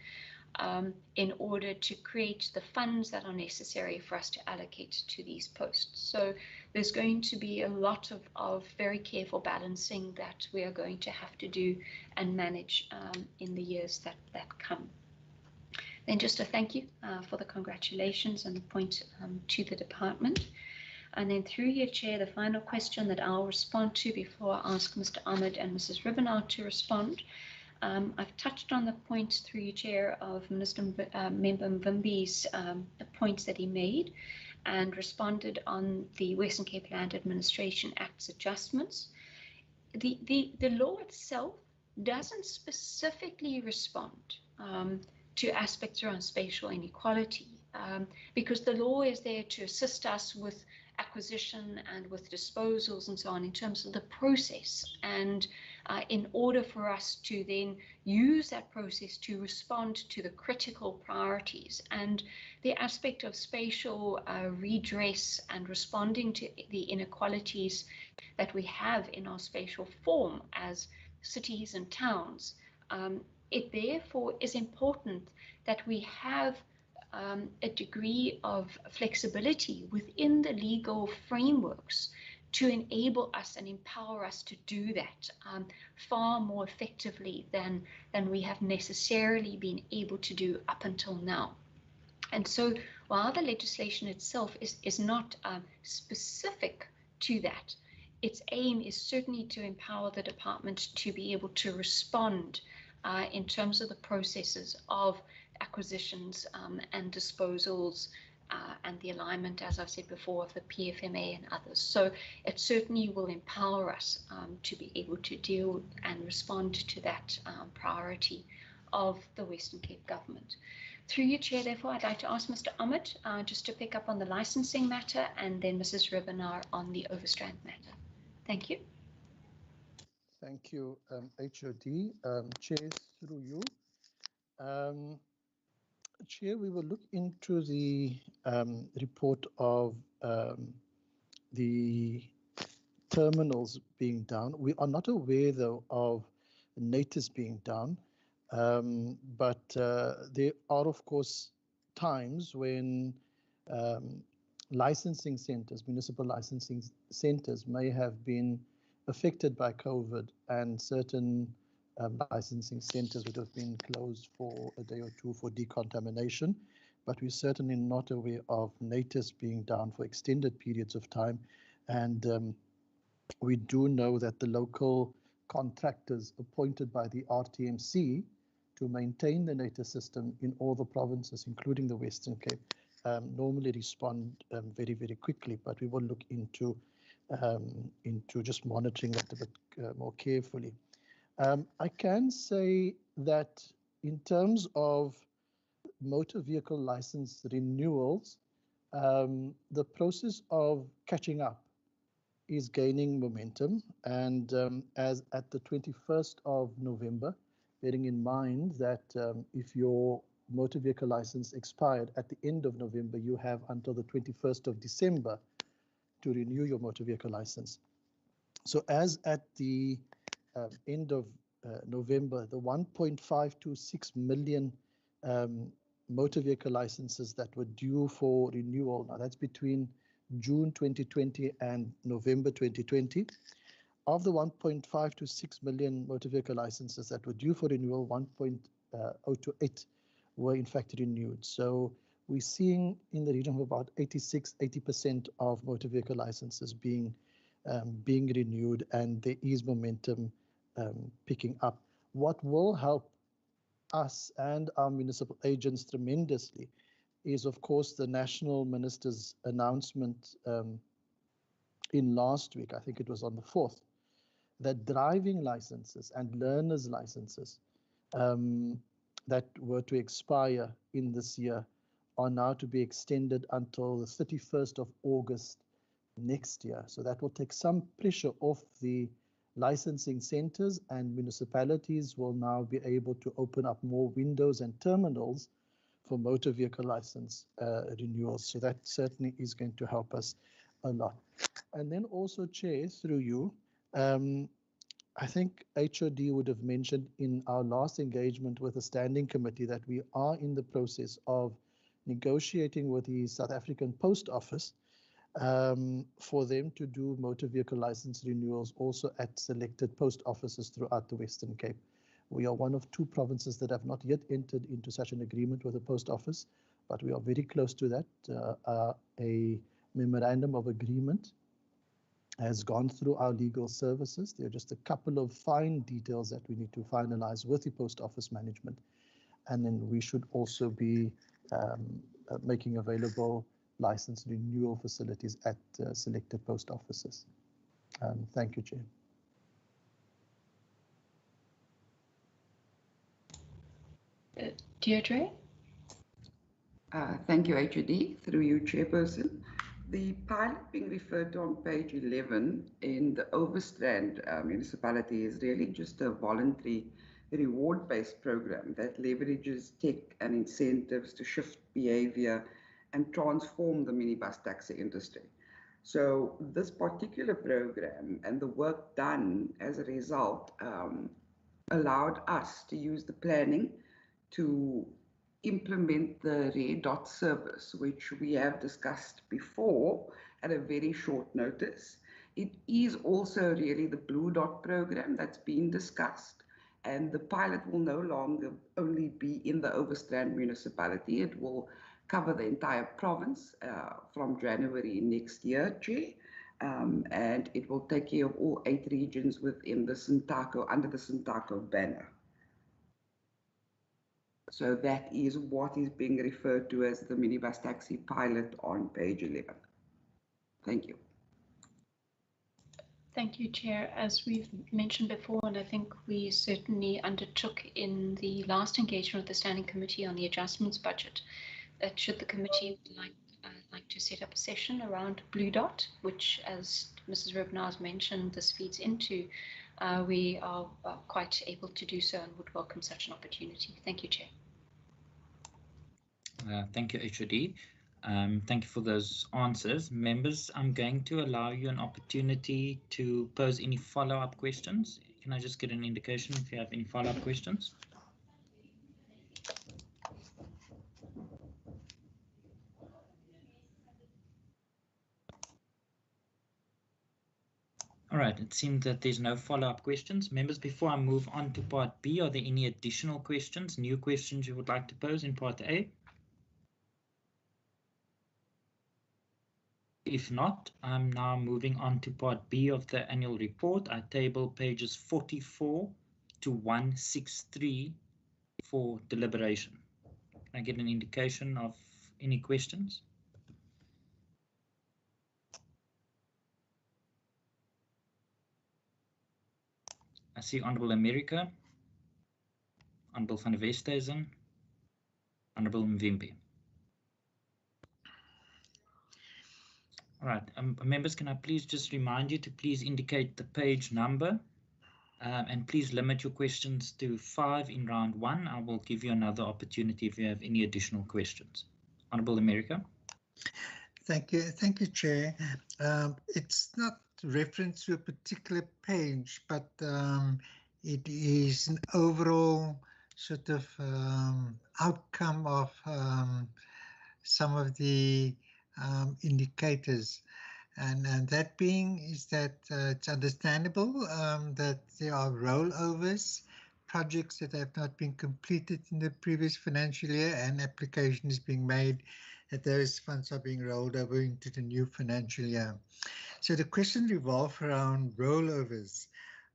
in order to create the funds that are necessary for us to allocate to these posts. So there's going to be a lot of very careful balancing that we are going to have to do and manage in the years that come. Then just a thank you for the congratulations and the point to the department. And then through your chair, the final question that I'll respond to before I ask Mr. Ahmed and Mrs. Ribbenau to respond. I've touched on the point through your chair of Minister Member Mvimbi's points that he made, and responded on the Western Cape Land Administration Act's adjustments. The law itself doesn't specifically respond to aspects around spatial inequality, because the law is there to assist us with acquisition and with disposals and so on in terms of the process, and in order for us to then use that process to respond to the critical priorities. And the aspect of spatial redress and responding to the inequalities that we have in our spatial form as cities and towns, it therefore is important that we have a degree of flexibility within the legal frameworks to enable us and empower us to do that far more effectively than we have necessarily been able to do up until now. And so while the legislation itself is not specific to that, its aim is certainly to empower the department to be able to respond in terms of the processes of acquisitions and disposals and the alignment, as I've said before, of the PFMA and others. So it certainly will empower us to be able to deal and respond to that priority of the Western Cape government. Through you, Chair, therefore, I'd like to ask Mr. Ahmed just to pick up on the licensing matter, and then Mrs. Ribbenau on the Overstrand matter. Thank you. Thank you, HOD. Chair, through you. Chair, we will look into the report of the terminals being down. We are not aware, though, of NATIS being down, but there are, of course, times when licensing centers, municipal licensing centers, may have been affected by COVID, and certain licensing centers would have been closed for a day or two for decontamination, but we're certainly not aware of NATIS being down for extended periods of time. And we do know that the local contractors appointed by the RTMC to maintain the NATIS system in all the provinces, including the Western Cape, normally respond very, very quickly, but we will look into just monitoring that a bit more carefully. I can say that in terms of motor vehicle license renewals, the process of catching up is gaining momentum, and as at the 21st of November, bearing in mind that if your motor vehicle license expired at the end of November, you have until the 21st of December to renew your motor vehicle license. So as at the end of November, the 1.526 million motor vehicle licenses that were due for renewal, now that's between June 2020 and November 2020. Of the 1.526 million motor vehicle licenses that were due for renewal, 1.028 were in fact renewed. So we're seeing in the region of about 80% of motor vehicle licenses being renewed, and there is momentum picking up. What will help us and our municipal agents tremendously is, of course, the national minister's announcement in last week, I think it was on the 4th, that driving licenses and learners licenses that were to expire in this year are now to be extended until the 31st of August next year. So that will take some pressure off the licensing centers, and municipalities will now be able to open up more windows and terminals for motor vehicle license renewals. So that certainly is going to help us a lot. And then also, Chair, through you, I think HOD would have mentioned in our last engagement with the standing committee that we are in the process of negotiating with the South African Post Office for them to do motor vehicle license renewals also at selected post offices throughout the Western Cape. We are one of 2 provinces that have not yet entered into such an agreement with the post office, but we are very close to that. A memorandum of agreement has gone through our legal services. There are just a couple of fine details that we need to finalize with the post office management. And then we should also be making available license renewal facilities at selected post offices. Thank you, Chair. Deirdre? Thank you, HOD. Through you, Chairperson. The pilot being referred to on page 11 in the Overstrand municipality is really just a voluntary reward-based program that leverages tech and incentives to shift behavior and transform the minibus taxi industry. So this particular program and the work done as a result allowed us to use the planning to implement the Red Dot service, which we have discussed before at a very short notice. It is also really the Blue Dot program that's been discussed, and the pilot will no longer only be in the Overstrand municipality. It will cover the entire province from January next year, Chair, and it will take care of all 8 regions within the Sintaco, under the Sintaco banner. So that is what is being referred to as the minibus taxi pilot on page 11. Thank you. Thank you, Chair. As we've mentioned before, and I think we certainly undertook in the last engagement of the Standing Committee on the Adjustments Budget, that should the committee like to set up a session around Blue Dot, which, as Mrs. Rubnaz mentioned, this feeds into, we are quite able to do so and would welcome such an opportunity. Thank you, Chair. Thank you, HOD. Thank you for those answers. Members, I'm going to allow you an opportunity to pose any follow-up questions. Can I just get an indication if you have any follow-up questions? All right, it seems that there's no follow-up questions. Members, before I move on to part B, are there any additional questions, new questions you would like to pose in part A? If not, I'm now moving on to part B of the annual report. I table pages 44 to 163 for deliberation. Can I get an indication of any questions? I see Honourable America, Honourable van der Westhuizen, Honourable Mvimbi. All right, members, can I please just remind you to please indicate the page number And please limit your questions to 5 in round 1. I will give you another opportunity if you have any additional questions. Honourable America. Thank you, Chair. It's not reference to a particular page, but it is an overall sort of outcome of some of the indicators. And that being is that it's understandable that there are rollovers, projects that have not been completed in the previous financial year, and application is being made that those funds are being rolled over into the new financial year. So the question revolves around rollovers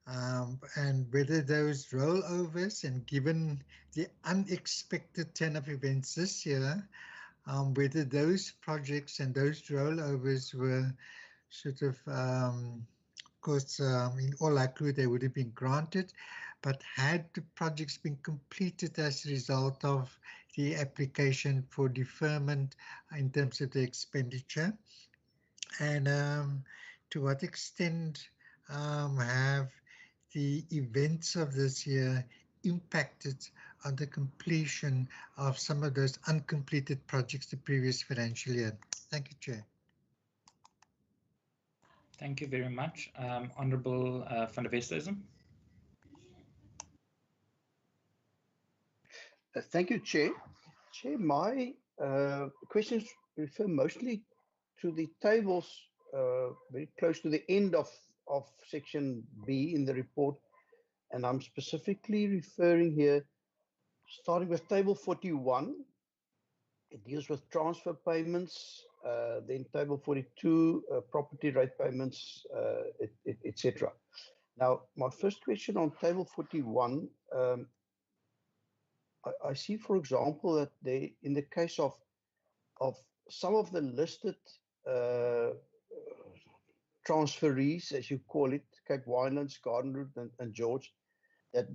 and whether those rollovers, and given the unexpected turn of events this year, whether those projects and those rollovers were sort of course, in all likelihood, they would have been granted, but had the projects been completed as a result of the application for deferment in terms of the expenditure, and to what extent have the events of this year impacted on the completion of some of those uncompleted projects the previous financial year? Thank you, Chair. Thank you very much. Honourable van der Westhuizen. Thank you, Chair. Chair, my questions refer mostly to the tables very close to the end of section B in the report, and I'm specifically referring here, starting with table 41. It deals with transfer payments, then table 42, property rate payments, etc. Now, my first question on table 41, I see, for example, that they, in the case of some of the listed transferees, as you call it, Cape Winelands, Gardenwood, and George, that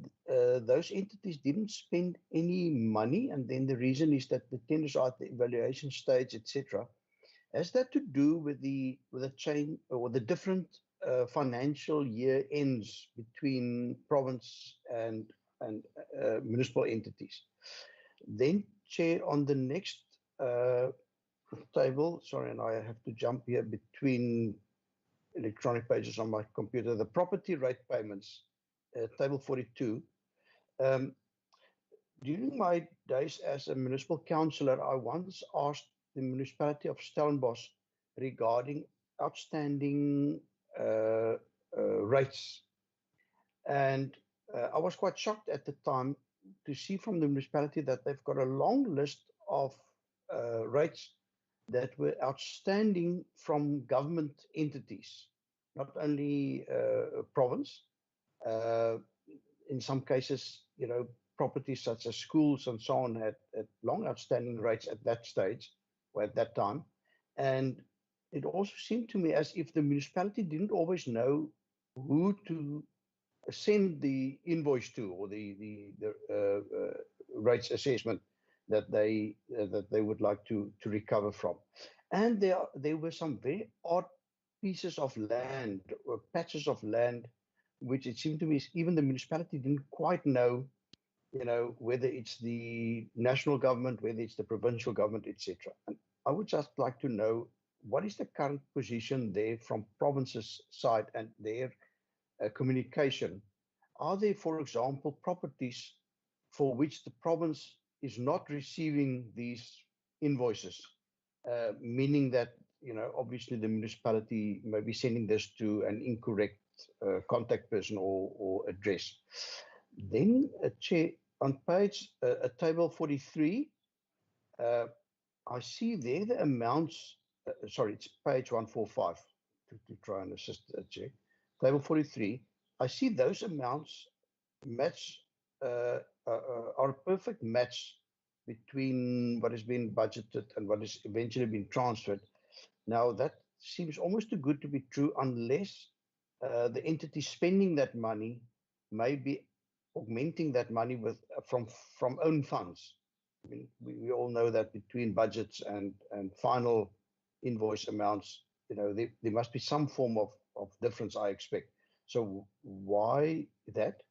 those entities didn't spend any money, and then the reason is that the tenders are at the evaluation stage, etc. Has that to do with the chain or the different financial year ends between province and municipal entities? Then, Chair, on the next table, sorry, and I have to jump here between electronic pages on my computer, the property rate payments, table 42. During my days as a municipal councillor, I once asked the municipality of Stellenbosch regarding outstanding rates. And I was quite shocked at the time to see from the municipality that they've got a long list of rates that were outstanding from government entities, not only province. In some cases, you know, properties such as schools and so on had long outstanding rates at that stage or at that time. And it also seemed to me as if the municipality didn't always know who to send the invoice to, or the rates assessment that they would like to recover from. And there were some very odd pieces of land or patches of land, which it seemed to me even the municipality didn't quite know, you know, whether it's the national government, whether it's the provincial government, etc. And I would just like to know, what is the current position there from provinces' side and their communication? Are there, for example, properties for which the province is not receiving these invoices, meaning that, you know, obviously the municipality may be sending this to an incorrect contact person or address? Then, Chair, on page table 43, I see there the amounts, sorry, it's page 145 to try and assist Chair. Table 43, I see those amounts match, are a perfect match between what has been budgeted and what has eventually been transferred. Now, that seems almost too good to be true unless the entity spending that money may be augmenting that money with from own funds. I mean, we all know that between budgets and final invoice amounts, you know, there must be some form of difference, I expect. So why that?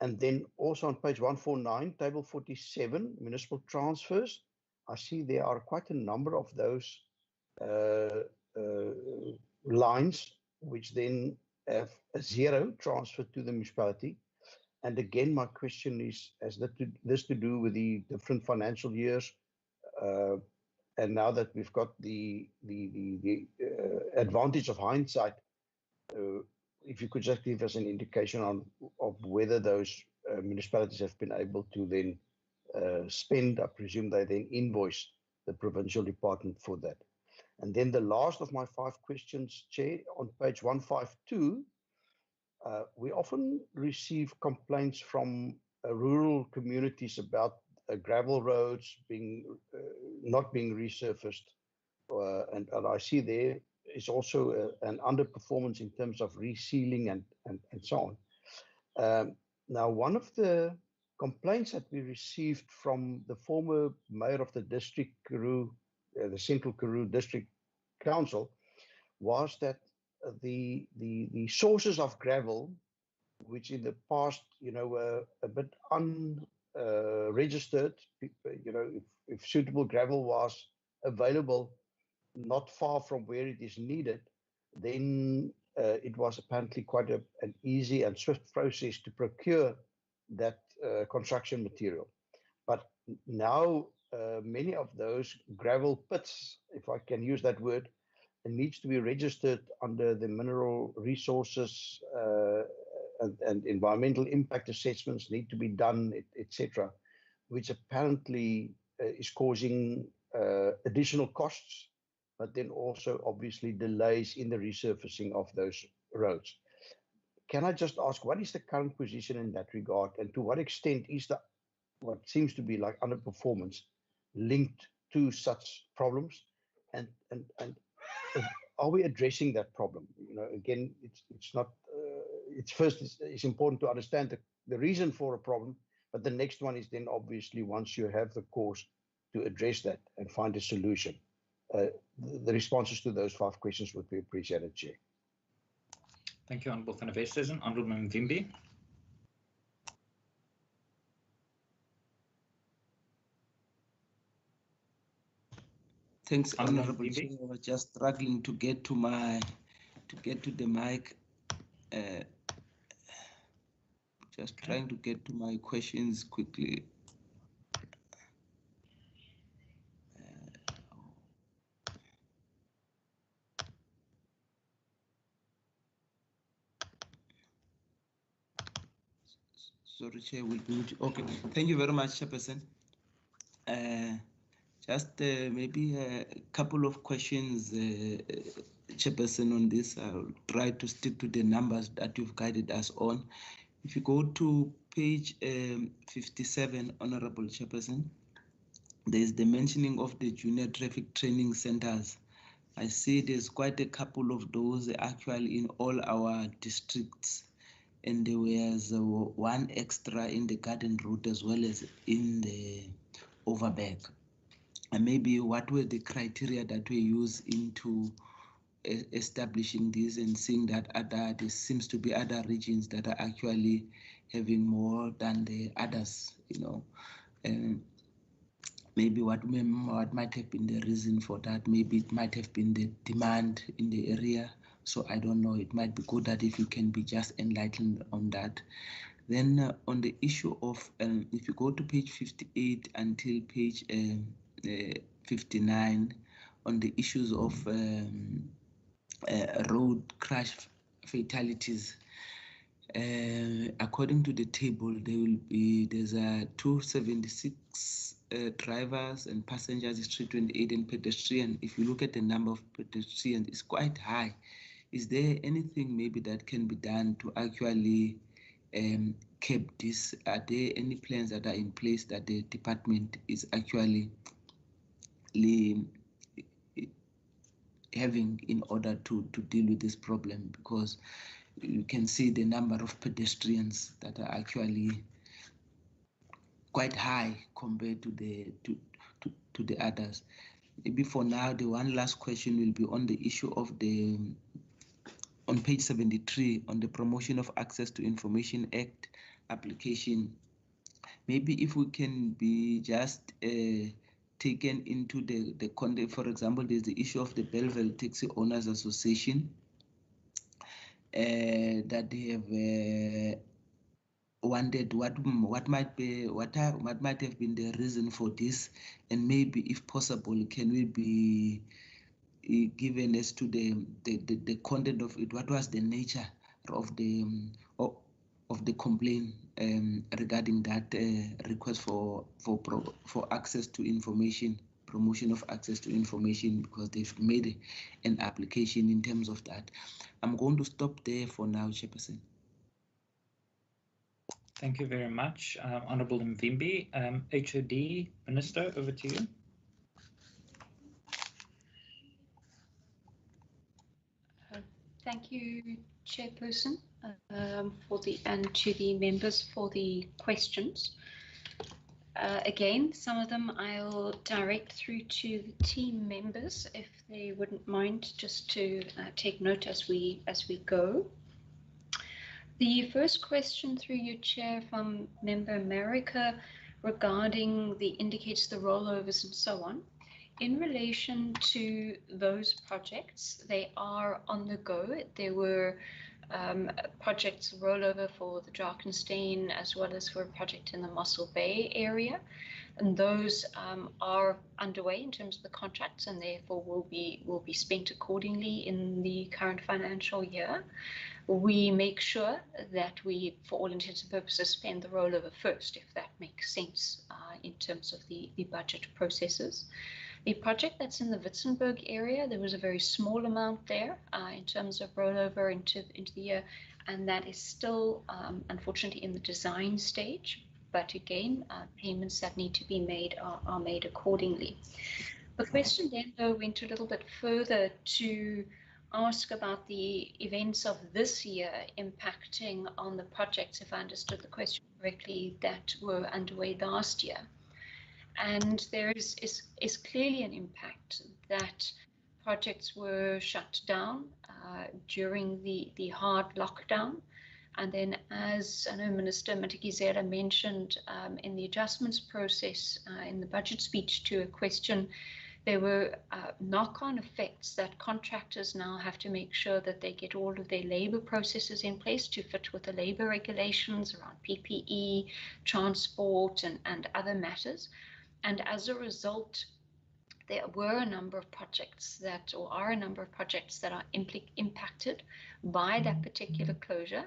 And then also on page 149, table 47, municipal transfers, I see there are quite a number of those lines which then have a zero transferred to the municipality. And again, my question is, has this to do with the different financial years? And now that we've got the advantage of hindsight, if you could just give us an indication of whether those municipalities have been able to then spend, I presume they then invoice the provincial department for that. And then the last of my 5 questions, Chair, on page 152, we often receive complaints from rural communities about gravel roads not being resurfaced. And I see there is also an underperformance in terms of resealing and so on. Now, one of the complaints that we received from the former mayor of the district, Karoo, the Central Karoo District Council, was that the sources of gravel, which in the past, were a bit unregistered, if suitable gravel was available not far from where it is needed, then it was apparently quite an easy and swift process to procure that construction material. But now many of those gravel pits, if I can use that word, needs to be registered under the mineral resources and environmental impact assessments need to be done, etc., which apparently is causing additional costs, but then also obviously delays in the resurfacing of those roads. Can I just ask, what is the current position in that regard, and to what extent is what seems to be like underperformance linked to such problems, and are we addressing that problem? Again, it's not. It's important to understand the reason for a problem, but the next one is then obviously once you have the cause to address that and find a solution. The responses to those 5 questions would be appreciated, Chair. Thank you, Honourable van der Westhuizen. Honourable Mvimbi. Thanks, Honourable Chair. I was just struggling to get to the mic. Just trying to get to my questions quickly. Sorry, Chair, will be okay. Thank you very much, Chairperson. Just maybe a couple of questions, Chairperson, on this. I'll try to stick to the numbers that you've guided us on. If you go to page 57, Honourable Chairperson, there's the mentioning of the junior traffic training centers. I see there's quite a couple of those actually in all our districts, and there was one extra in the Garden Route as well as in the Overberg. And maybe what were the criteria that we use into establishing this and seeing that there seems to be other regions that are actually having more than the others, and maybe what might have been the reason for that. Maybe it might have been the demand in the area. So I don't know, it might be good that if you can be just enlightened on that. Then on the issue of, if you go to page 58 until page 59, on the issues of road crash fatalities, according to the table, there's 276 drivers and passengers, is 328, and pedestrian. If you look at the number of pedestrians, it's quite high. Is there anything maybe that can be done to actually keep this? Are there any plans that are in place that the department is actually having in order to deal with this problem? Because you can see the number of pedestrians that are actually quite high compared to the others. Maybe for now, the one last question will be on the issue of the on page 73 on the Promotion of Access to Information Act application. Maybe if we can be just taken into the context, for example, there's the issue of the Belleville Taxi Owners Association that they have wanted what might have been the reason for this, and maybe if possible can we be given as to the content of it, what was the nature of the complaint regarding that request for access to information, promotion of access to information, because they've made an application in terms of that. I'm going to stop there for now, Chairperson. Thank you very much, Honourable Mvimbi. HOD Minister, over to you. Thank you, Chairperson, and to the members for the questions. Again, some of them I'll direct through to the team members, if they wouldn't mind, just to take note as we go. The first question through you, Chair, from Member America regarding indicates the rollovers and so on. In relation to those projects, they are on the go. There were projects rollover for the Drakenstein as well as for a project in the Mossel Bay area. And those are underway in terms of the contracts and therefore will be spent accordingly in the current financial year. We make sure that we, for all intents and purposes, spend the rollover first, if that makes sense in terms of the budget processes. The project that's in the Witzenberg area, there was a very small amount there in terms of rollover into the year, and that is still, unfortunately, in the design stage. But again, payments that need to be made are made accordingly. The question then, though, went a little bit further to ask about the events of this year impacting on the projects, if I understood the question correctly, that were underway last year. And there is clearly an impact that projects were shut down during the hard lockdown. And then, as I know Minister Matikizela mentioned in the adjustments process in the budget speech to a question, there were knock-on effects that contractors now have to make sure that they get all of their labour processes in place to fit with the labour regulations around PPE, transport and other matters. And as a result, there were a number of projects are a number of projects that are impacted by that particular closure.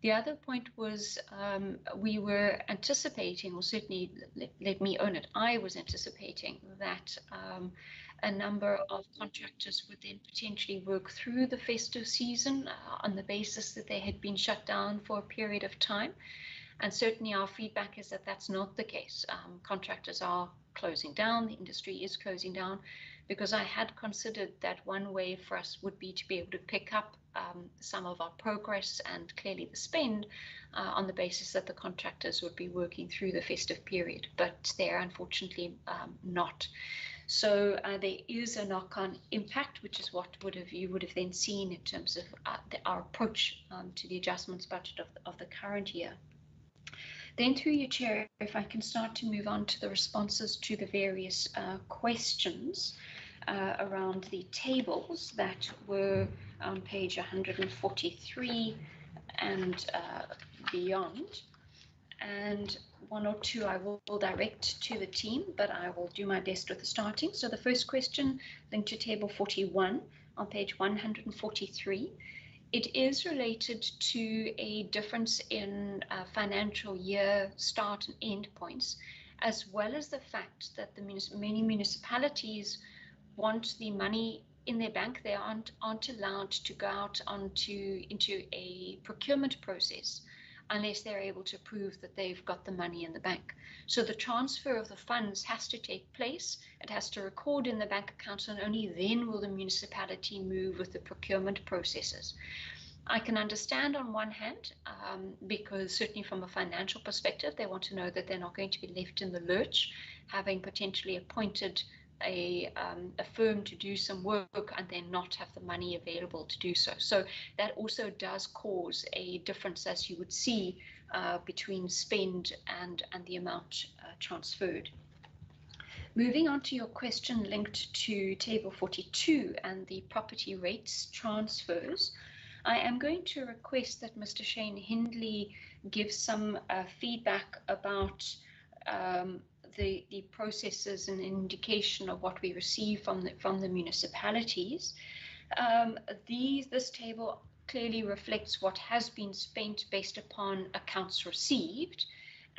The other point was we were anticipating, or certainly let me own it, I was anticipating that a number of contractors would then potentially work through the festive season on the basis that they had been shut down for a period of time. And certainly our feedback is that that's not the case. Contractors are closing down, the industry is closing down, because I had considered that one way for us would be to be able to pick up some of our progress and clearly the spend on the basis that the contractors would be working through the festive period, but they're unfortunately not. So there is a knock-on impact, which is what you would have then seen in terms of our approach to the adjustments budget of the current year. Then through your chair, if I can start to move on to the responses to the various questions around the tables that were on page 143 and beyond. And one or two I will direct to the team, but I will do my best with the starting. So the first question linked to table 41 on page 143. It is related to a difference in financial year start and end points, as well as the fact that many municipalities want the money in their bank. They aren't allowed to go out into a procurement process unless they're able to prove that they've got the money in the bank. So the transfer of the funds has to take place. It has to record in the bank account, and only then will the municipality move with the procurement processes. I can understand on one hand, because certainly from a financial perspective, they want to know that they're not going to be left in the lurch, having potentially appointed a firm to do some work and then not have the money available to do so. So that also does cause a difference, as you would see, between spend and the amount transferred. Moving on to your question linked to table 42 and the property rates transfers, I am going to request that Mr. Shane Hindley give some feedback about the processes and indication of what we receive from the municipalities. This table clearly reflects what has been spent based upon accounts received.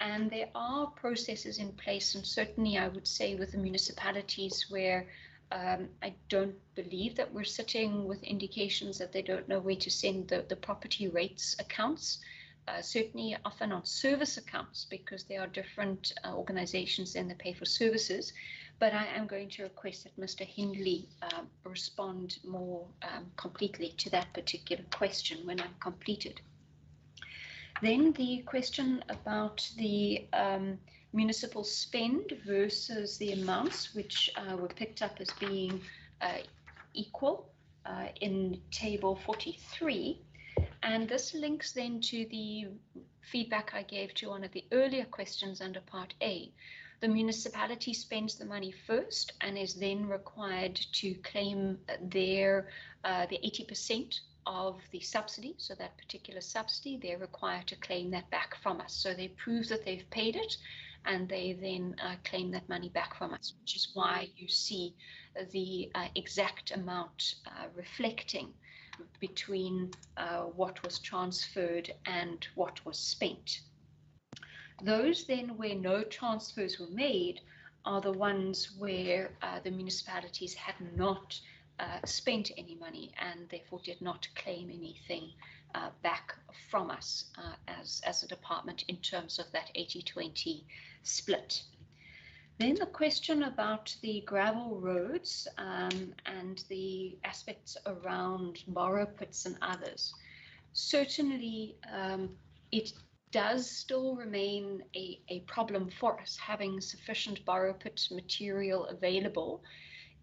And there are processes in place, and certainly I would say with the municipalities where I don't believe that we're sitting with indications that they don't know where to send the property rates accounts, certainly often on service accounts, because there are different organizations then that pay for services. But I am going to request that Mr. Hindley respond more completely to that particular question when I'm completed. Then the question about the municipal spend versus the amounts which were picked up as being equal in table 43. And this links then to the feedback I gave to one of the earlier questions under part A. The municipality spends the money first and is then required to claim the 80% of the subsidy. So that particular subsidy, they're required to claim that back from us. So they prove that they've paid it, and they then claim that money back from us, which is why you see the exact amount reflecting between what was transferred and what was spent. Those then where no transfers were made are the ones where the municipalities had not spent any money and therefore did not claim anything back from us as a department in terms of that 80-20 split. Then the question about the gravel roads and the aspects around borrow pits and others. Certainly it does still remain a problem for us, having sufficient borrow pit material available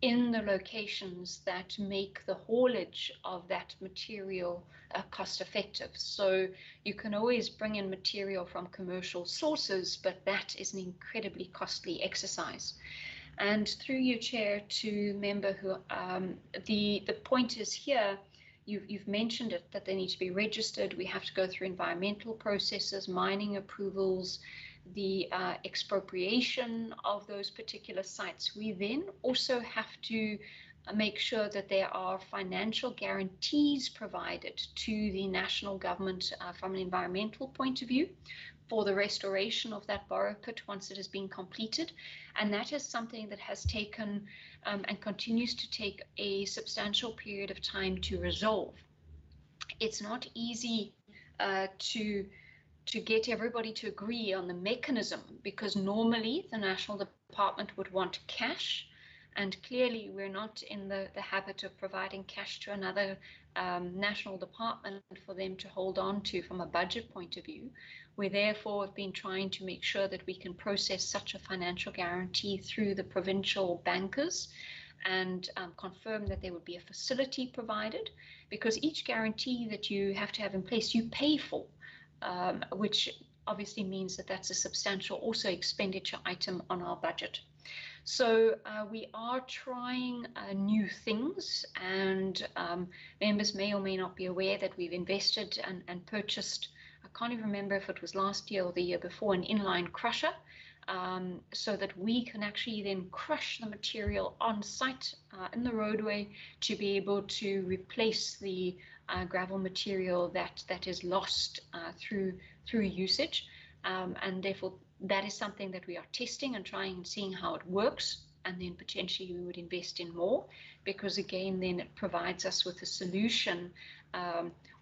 in the locations that make the haulage of that material cost effective. So you can always bring in material from commercial sources, but that is an incredibly costly exercise. And through you, Chair, to member who the point is here, you've mentioned it, that they need to be registered. We have to go through environmental processes, mining approvals, the expropriation of those particular sites. We then also have to make sure that there are financial guarantees provided to the national government from an environmental point of view for the restoration of that borrow pit once it has been completed. And that is something that has taken and continues to take a substantial period of time to resolve. It's not easy to get everybody to agree on the mechanism, because normally the National Department would want cash, and clearly we're not in the habit of providing cash to another national department for them to hold on to from a budget point of view. We therefore have been trying to make sure that we can process such a financial guarantee through the provincial bankers and confirm that there would be a facility provided, because each guarantee that you have to have in place you pay for. Which obviously means that that's a substantial also expenditure item on our budget. So we are trying new things, and members may or may not be aware that we've invested and purchased, I can't even remember if it was last year or the year before, an inline crusher, so that we can actually then crush the material on site in the roadway to be able to replace the gravel material that is lost through usage, and therefore that is something that we are testing and trying and seeing how it works, and then potentially we would invest in more, because again then it provides us with a solution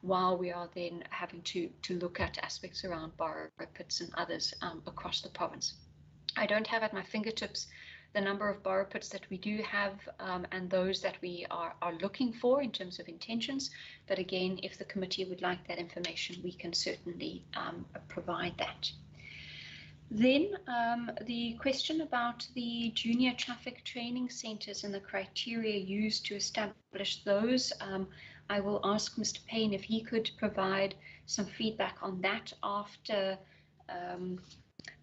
while we are then having to look at aspects around borrow pits and others across the province. I don't have at my fingertips the number of borrow pits that we do have and those that we are looking for in terms of intentions. But again, if the committee would like that information, we can certainly provide that. Then the question about the junior traffic training centres and the criteria used to establish those, I will ask Mr. Payne if he could provide some feedback on that after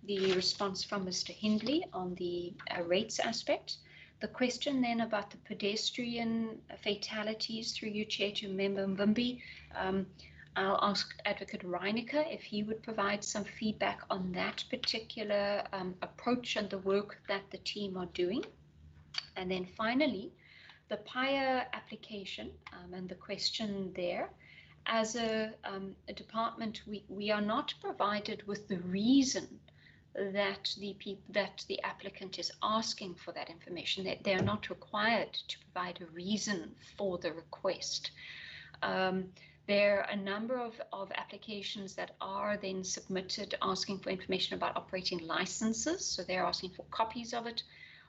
the response from Mr. Hindley on the rates aspect. The question then about the pedestrian fatalities through you, Chair, to Member Mvimbi. I'll ask Advocate Reinecker if he would provide some feedback on that particular approach and the work that the team are doing. And then finally, the PIA application and the question there. As a department, we are not provided with the reason that the applicant is asking for that information. They are not required to provide a reason for the request. There are a number of applications that are then submitted asking for information about operating licenses. So they're asking for copies of it,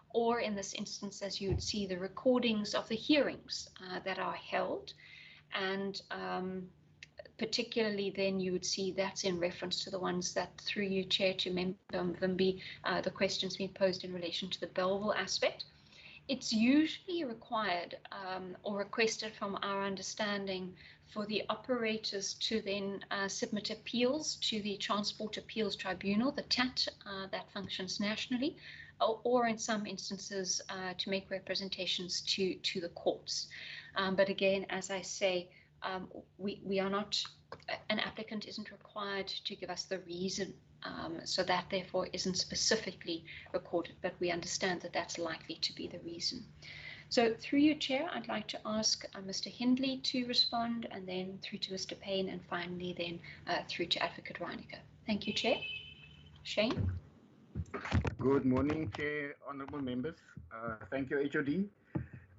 or in this instance, as you would see, the recordings of the hearings that are held. And particularly then you would see that's in reference to the ones that, through you, Chair, to Member Mvimbi, the questions being posed in relation to the Belleville aspect. It's usually required or requested from our understanding for the operators to then submit appeals to the Transport Appeals Tribunal, the TAT, that functions nationally, or in some instances to make representations to the courts. But again, as I say, we are not, an applicant isn't required to give us the reason, so that therefore isn't specifically recorded, but we understand that that's likely to be the reason. So through you, Chair, I'd like to ask Mr. Hindley to respond, and then through to Mr. Payne, and finally then through to Advocate Reinecker. Thank you, Chair. Shane. Good morning, Chair, honourable members. Thank you, HOD.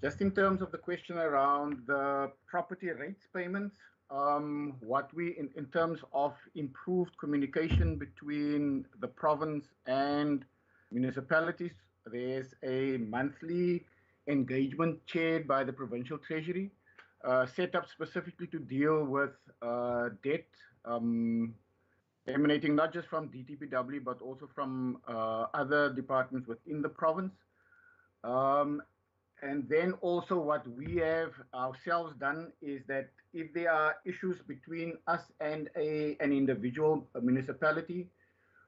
Just in terms of the question around the property rates payments, what we, in terms of improved communication between the province and municipalities, there's a monthly engagement chaired by the Provincial Treasury, set up specifically to deal with debt emanating not just from DTPW, but also from other departments within the province. And then also what we have ourselves done is that if there are issues between us and an individual municipality,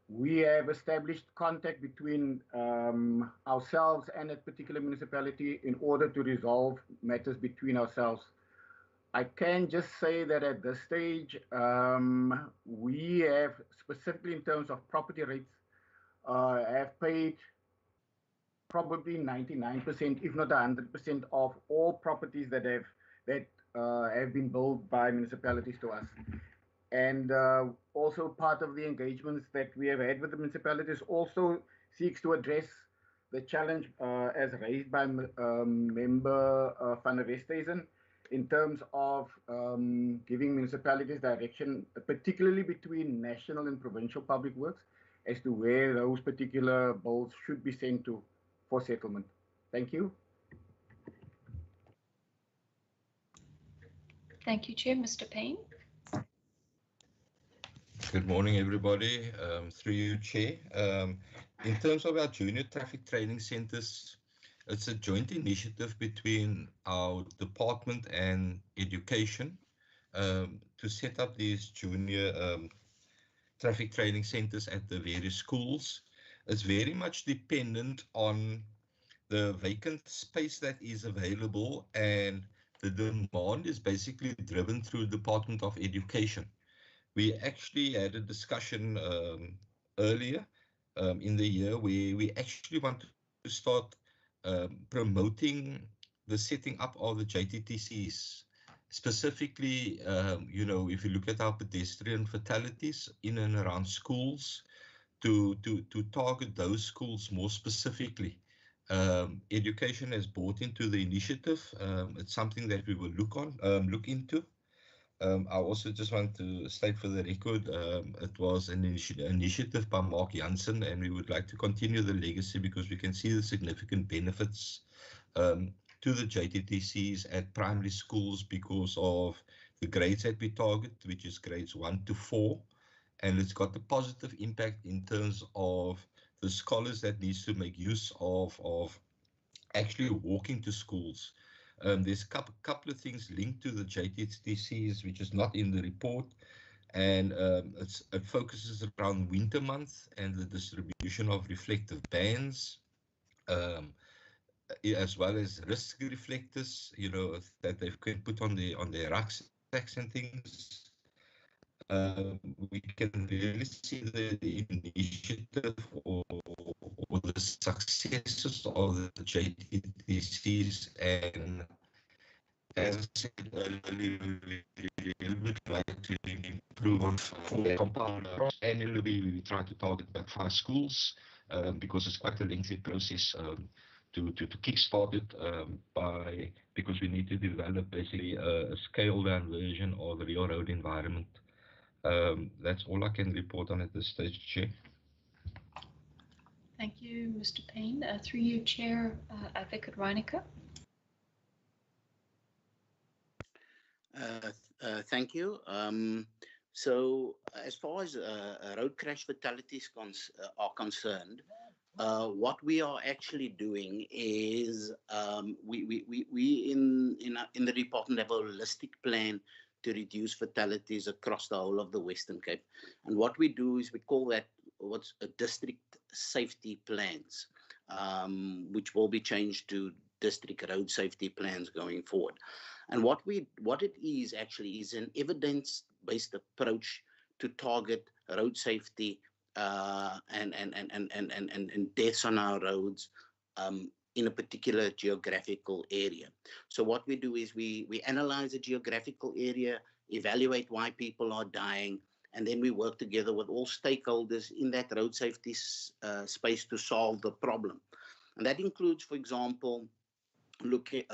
we have established contact between ourselves and a particular municipality in order to resolve matters between ourselves. I can just say that at this stage, we have, specifically in terms of property rates, have paid probably 99%, if not 100%, of all properties that have been billed by municipalities to us. And also part of the engagements that we have had with the municipalities also seeks to address the challenge as raised by Member van der Westhuizen in terms of giving municipalities direction, particularly between national and provincial public works, as to where those particular bills should be sent to for settlement. Thank you. Thank you, Chair. Mr. Payne. Good morning, everybody. Through you, Chair. In terms of our junior traffic training centres, it's a joint initiative between our department and education to set up these junior traffic training centres at the various schools. It's very much dependent on the vacant space that is available, and the demand is basically driven through the Department of Education. We actually had a discussion earlier in the year where we actually want to start promoting the setting up of the JTTCs. Specifically, if you look at our pedestrian fatalities in and around schools, to target those schools more specifically. Education has bought into the initiative. It's something that we will look into. I also just want to state for the record, it was an initiative by Mark Jansen, and we would like to continue the legacy because we can see the significant benefits to the JTTCs at primary schools because of the grades that we target, which is grades 1 to 4. and it's got a positive impact in terms of the scholars that needs to make use of actually walking to schools. There's a couple of things linked to the JTTCs, which is not in the report, and it focuses around winter months and the distribution of reflective bands, as well as risk reflectors, you know, that they can put on their rucksacks and things. We can really see the initiative or the successes of the JTTCs, and as I said earlier, we would like to improve on for compound annually. We try to target about 5 schools because it's quite a lengthy process to kickstart it because we need to develop basically a scaled down version of the real road environment. That's all I can report on at this stage, Chair. Thank you, Mr. Payne. Through you, Chair, Advocate Reinecker. Thank you. So as far as road crash fatalities are concerned, what we are actually doing is we in the department have a holistic plan to reduce fatalities across the whole of the Western Cape. And what we do is we call that what's a district safety plans, which will be changed to district road safety plans going forward. And what it is actually is an evidence-based approach to target road safety and deaths on our roads in a particular geographical area. So what we do is we analyze the geographical area, evaluate why people are dying, and then we work together with all stakeholders in that road safety space to solve the problem. And that includes, for example, look at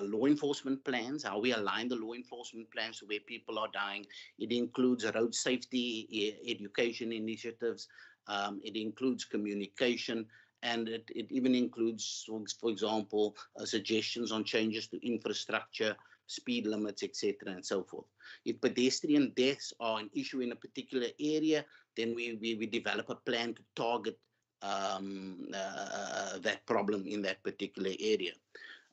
law enforcement plans, how we align the law enforcement plans to where people are dying. It includes road safety education initiatives. It includes communication, and it even includes, for example, suggestions on changes to infrastructure, speed limits, etc., and so forth. If pedestrian deaths are an issue in a particular area, then we develop a plan to target that problem in that particular area.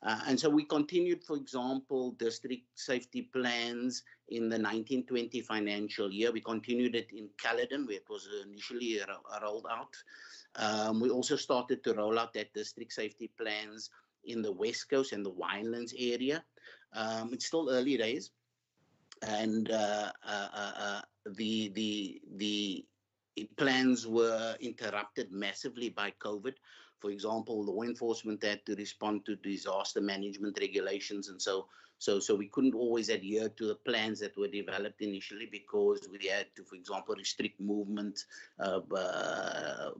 And so we continued, for example, district safety plans in the 1920 financial year. We continued it in Caledon, where it was initially rolled out. We also started to roll out that district safety plans in the West Coast and the Winelands area. It's still early days, and the plans were interrupted massively by COVID. For example, law enforcement had to respond to disaster management regulations, and so we couldn't always adhere to the plans that were developed initially because we had to, for example, restrict movement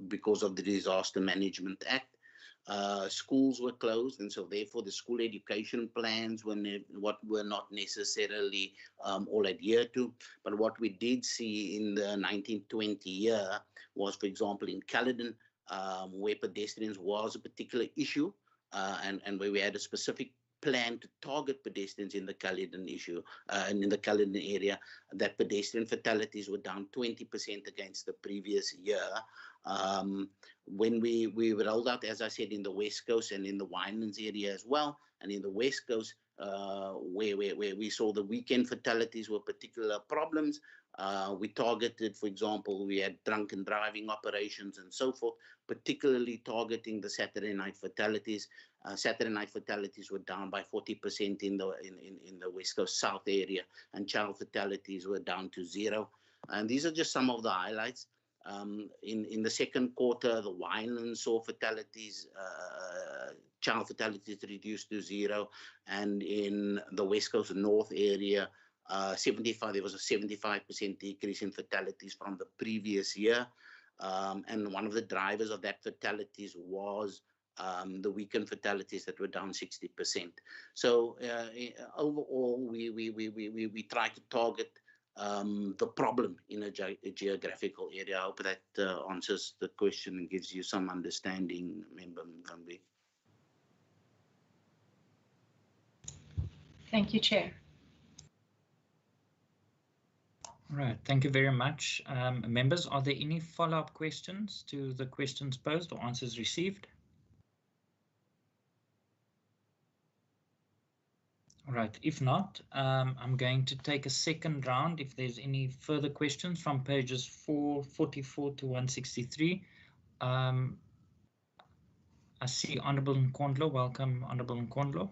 because of the Disaster Management Act. Schools were closed, and so therefore the school education plans were not necessarily all adhered to. But what we did see in the 1920 year was, for example, in Caledon, where pedestrians was a particular issue, and where we had a specific plan to target pedestrians in the Caledon issue and in the Caledon area, that pedestrian fatalities were down 20% against the previous year. When we rolled out, as I said, in the West Coast and in the Winelands area as well, and in the West Coast, where we saw the weekend fatalities were particular problems, we targeted, for example, we had drunken driving operations and so forth, particularly targeting the Saturday night fatalities. Saturday night fatalities were down by 40% in the West Coast South area, and child fatalities were down to 0. And these are just some of the highlights. In the second quarter, the Winelands saw fatalities, child fatalities reduced to 0, and in the West Coast North area, there was a 75% decrease in fatalities from the previous year, and one of the drivers of that fatalities was the weekend fatalities that were down 60%. So overall, we try to target the problem in a geographical area. I hope that answers the question and gives you some understanding, Member Mvambi. Thank you, Chair. All right, thank you very much. Members, are there any follow-up questions to the questions posed or answers received? All right, if not, I'm going to take a second round if there's any further questions from pages 444 to 163. I see Honourable Nkondlo. Welcome, Honourable Nkondlo.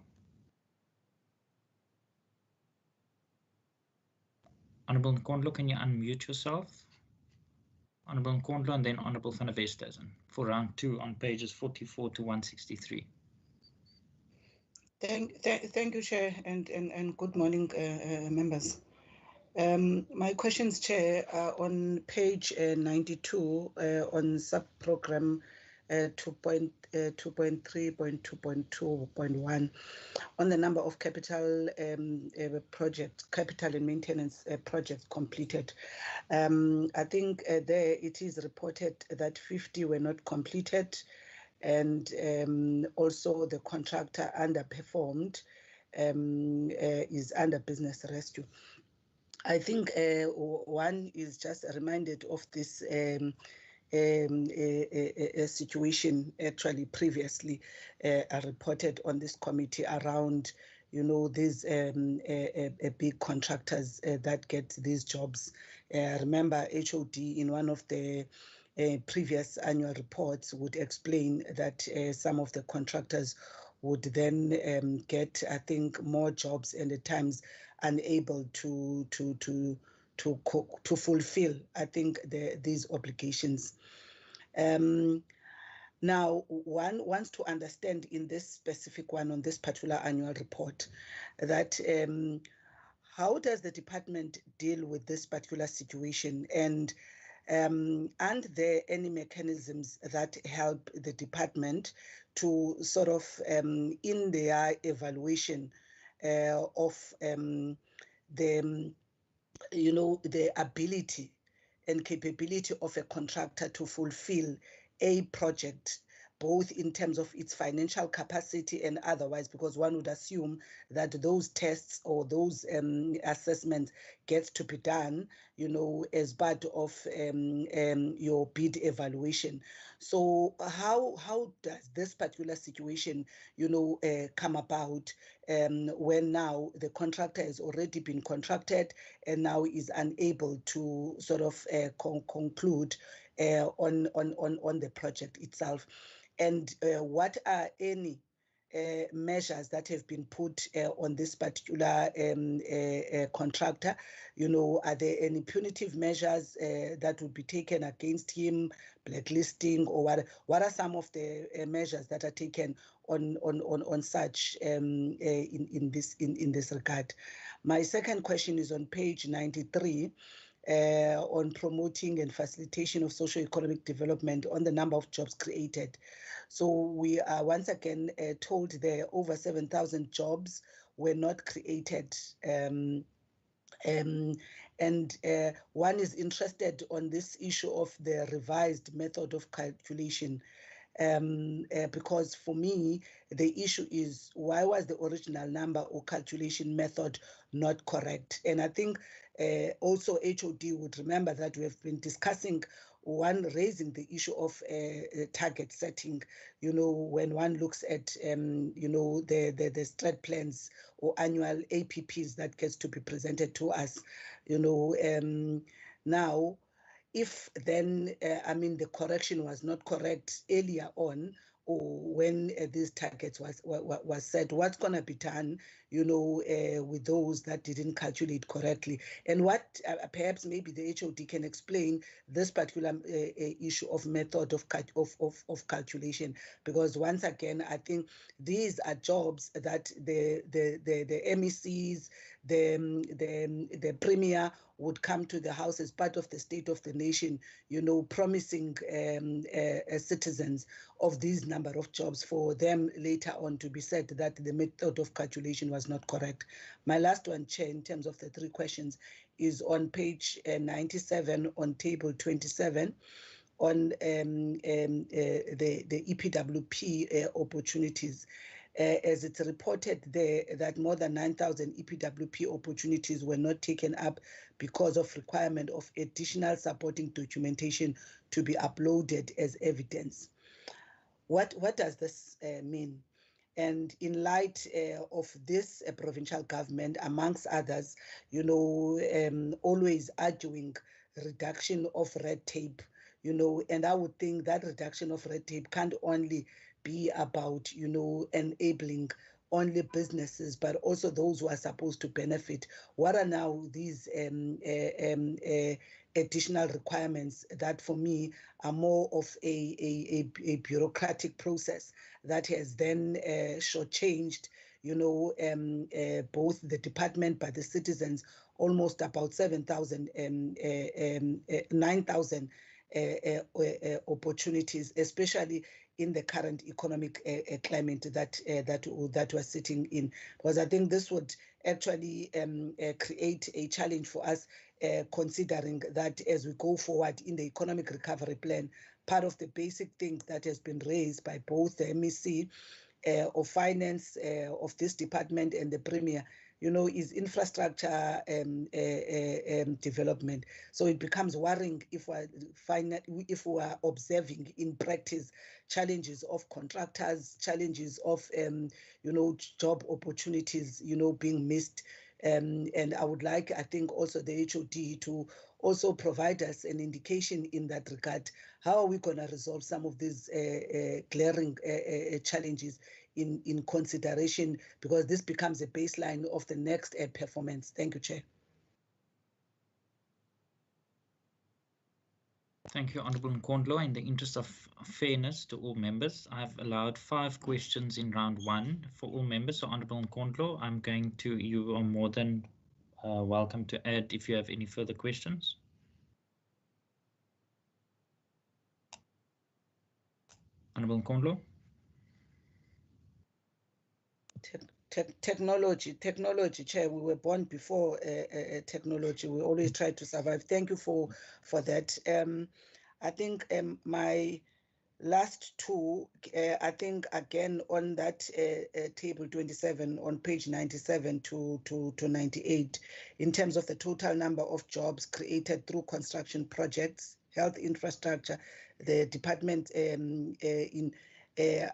Honourable Nkondlo, can you unmute yourself? Honourable Nkondlo and then Honourable van der Westhuizen for round 2 on pages 44 to 163. Thank you, Chair, and good morning, members. My questions, Chair, are on page 92 on sub-program 2.3.2.2.1 on the number of capital capital and maintenance projects completed. I think there it is reported that 50 were not completed, and also the contractor underperformed, is under business rescue. I think one is just reminded of this a situation actually previously reported on this committee around, you know, these big contractors that get these jobs. Remember, HOD in one of the previous annual reports would explain that some of the contractors would then get, I think, more jobs and at times unable to fulfill, I think, these obligations. Now, one wants to understand in this specific one, on this particular annual report, that how does the department deal with this particular situation, and aren't there any mechanisms that help the department to sort of, in their evaluation of the, you know, the ability and capability of a contractor to fulfill a project, both in terms of its financial capacity and otherwise, because one would assume that those tests or those assessments get to be done, you know, as part of your bid evaluation. So how does this particular situation, you know, come about when now the contractor has already been contracted and now is unable to sort of conclude on the project itself? And what are any measures that have been put on this particular contractor? You know, are there any punitive measures that would be taken against him, blacklisting, or what are some of the measures that are taken on such in this regard? My second question is on page 93. On promoting and facilitation of socio-economic development on the number of jobs created. So we are once again told there over 7,000 jobs were not created. And one is interested on this issue of the revised method of calculation. Because for me, the issue is, why was the original number or calculation method not correct? And I think also HOD would remember that we have been discussing one raising the issue of target setting, you know, when one looks at, you know, the strat plans or annual APPs that gets to be presented to us, you know. Now, if then, I mean, the correction was not correct earlier on, or when these targets was set, what's going to be done, you know, with those that didn't calculate correctly? And what perhaps maybe the HOD can explain this particular issue of method of calculation, because once again, I think these are jobs that the MECs, the Premier would come to the House as part of the State of the Nation, you know, promising citizens of these number of jobs, for them later on to be said that the method of calculation was not correct. My last one, Chair, in terms of the 3 questions, is on page 97 on table 27 on the EPWP opportunities. as it's reported there that more than 9,000 EPWP opportunities were not taken up because of requirement of additional supporting documentation to be uploaded as evidence. What does this mean? And in light of this provincial government, amongst others, always arguing reduction of red tape, and I would think that reduction of red tape can't only be about, enabling only businesses, but also those who are supposed to benefit. What are now these additional requirements that for me are more of a bureaucratic process that has then shortchanged, both the department, but the citizens, almost about 7,000, 9,000 opportunities, especially in the current economic climate that we're sitting in. Because I think this would actually create a challenge for us, considering that as we go forward in the economic recovery plan, part of the basic thing that has been raised by both the MEC of Finance of this department and the Premier, is infrastructure development. So it becomes worrying if we are observing in practice challenges of contractors, challenges of job opportunities, being missed. And I would like, I think, also the HOD to also provide us an indication in that regard. How are we going to resolve some of these glaring challenges in consideration, because this becomes a baseline of the next performance. Thank you, Chair. Thank you, Honourable Nkondlo. In the interest of fairness to all members, I've allowed 5 questions in round 1 for all members. So, Honourable Nkondlo, you are more than welcome to add if you have any further questions. Honourable Nkondlo. Technology, Chair. We were born before technology. We always try to survive. Thank you for that. I think my last 2, I think again on that table 27 on page 97 to 98, in terms of the total number of jobs created through construction projects, health infrastructure, the department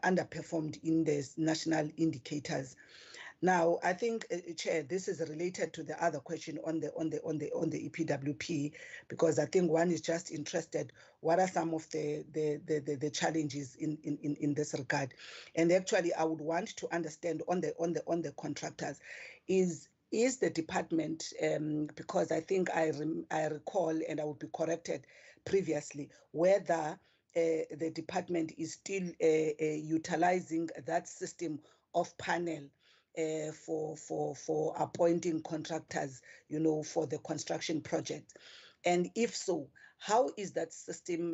underperformed in the national indicators. Now, I think, Chair, this is related to the other question on the EPWP, because I think one is just interested, what are some of the challenges in this regard? And actually, I would want to understand on the contractors, is the department, because I think I recall, and I would be corrected previously, whether the department is still utilizing that system of panel for appointing contractors, for the construction project. And if so, how is that system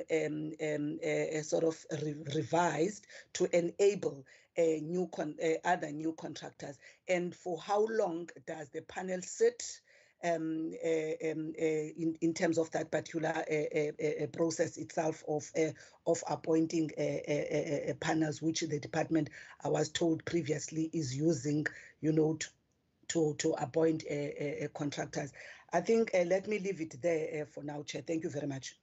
sort of revised to enable other new contractors? And for how long does the panel sit in terms of that particular process itself of appointing panels, which the department, I was told previously, is using, to appoint contractors. I think let me leave it there for now, Chair. Thank you very much.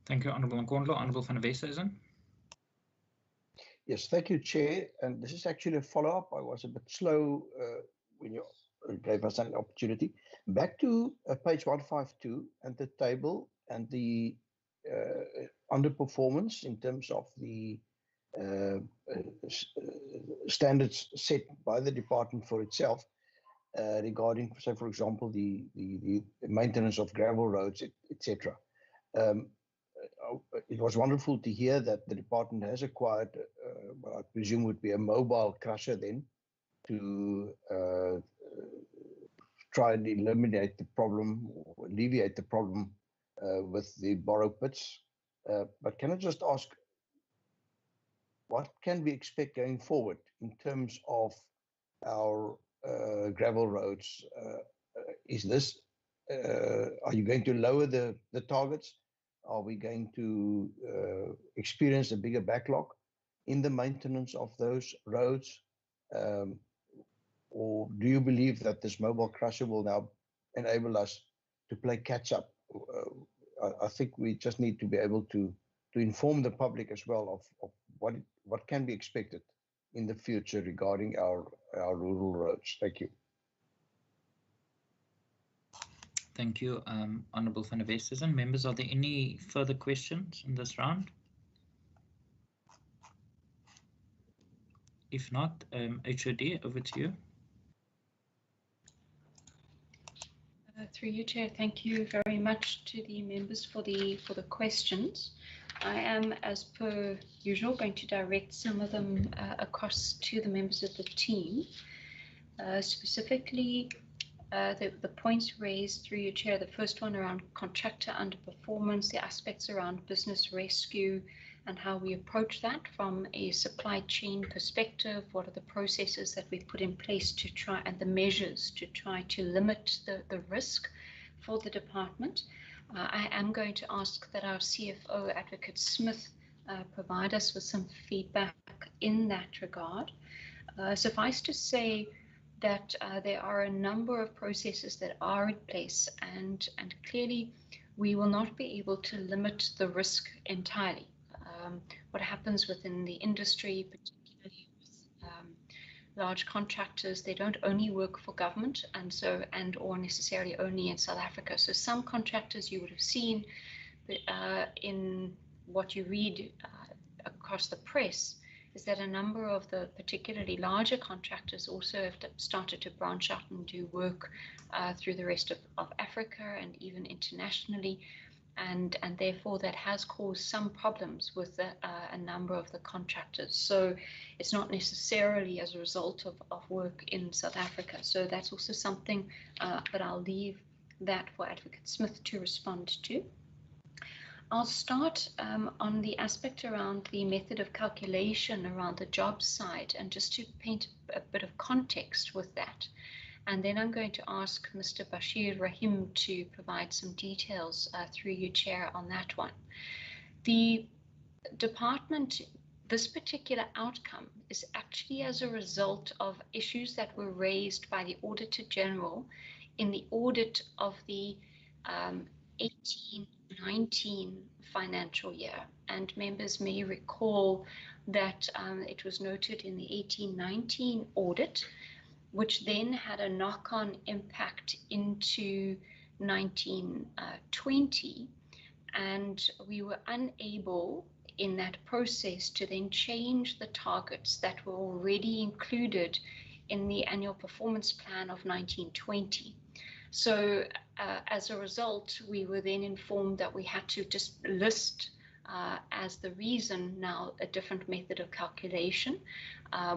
Thank you, Honourable Nkondlo. Honourable van der Westhuizen. Yes, thank you, Chair. And this is actually a follow-up. I was a bit slow when you gave us an opportunity. Back to page 152 and the table and the underperformance in terms of the standards set by the department for itself regarding, say, for example, the maintenance of gravel roads, etc. It was wonderful to hear that the department has acquired what I presume would be a mobile crusher then to try and eliminate the problem, or alleviate the problem with the borrow pits. But can I just ask, what can we expect going forward in terms of our gravel roads? Are you going to lower the targets? Are we going to experience a bigger backlog? in the maintenance of those roads? Or do you believe that this mobile crusher will now enable us to play catch up? I think we just need to be able to inform the public as well of what can be expected in the future regarding our rural roads. Thank you. Thank you, Honourable van der Westhuizen. Members, are there any further questions in this round? If not, HOD, over to you. Through you, Chair, thank you very much to the members for the questions. I am, as per usual, going to direct some of them across to the members of the team. Specifically, the points raised through your Chair, the first one around contractor underperformance, the aspects around business rescue and how we approach that from a supply chain perspective. What are the processes that we've put in place to try, and the measures to try to limit the risk for the department. I am going to ask that our CFO, Advocate Smith, provide us with some feedback in that regard. Suffice to say that there are a number of processes that are in place, and clearly we will not be able to limit the risk entirely. What happens within the industry, particularly with large contractors, they don't only work for government and or necessarily only in South Africa. So some contractors you would have seen in what you read across the press is that a number of the particularly larger contractors also have started to branch out and do work through the rest of Africa and even internationally. And therefore that has caused some problems with a number of the contractors. So it's not necessarily as a result of work in South Africa. So that's also something, but I'll leave that for Advocate Smith to respond to. I'll start on the aspect around the method of calculation around the job side, and just to paint a bit of context with that. And then I'm going to ask Mr. Bashir Rahim to provide some details through you, Chair, on that one. The department, this particular outcome is actually as a result of issues that were raised by the Auditor General in the audit of the 18-19 financial year. And members may recall that it was noted in the 18-19 audit, which then had a knock-on impact into 1920, and we were unable in that process to then change the targets that were already included in the annual performance plan of 1920. So as a result, we were then informed that we had to just list as the reason now a different method of calculation,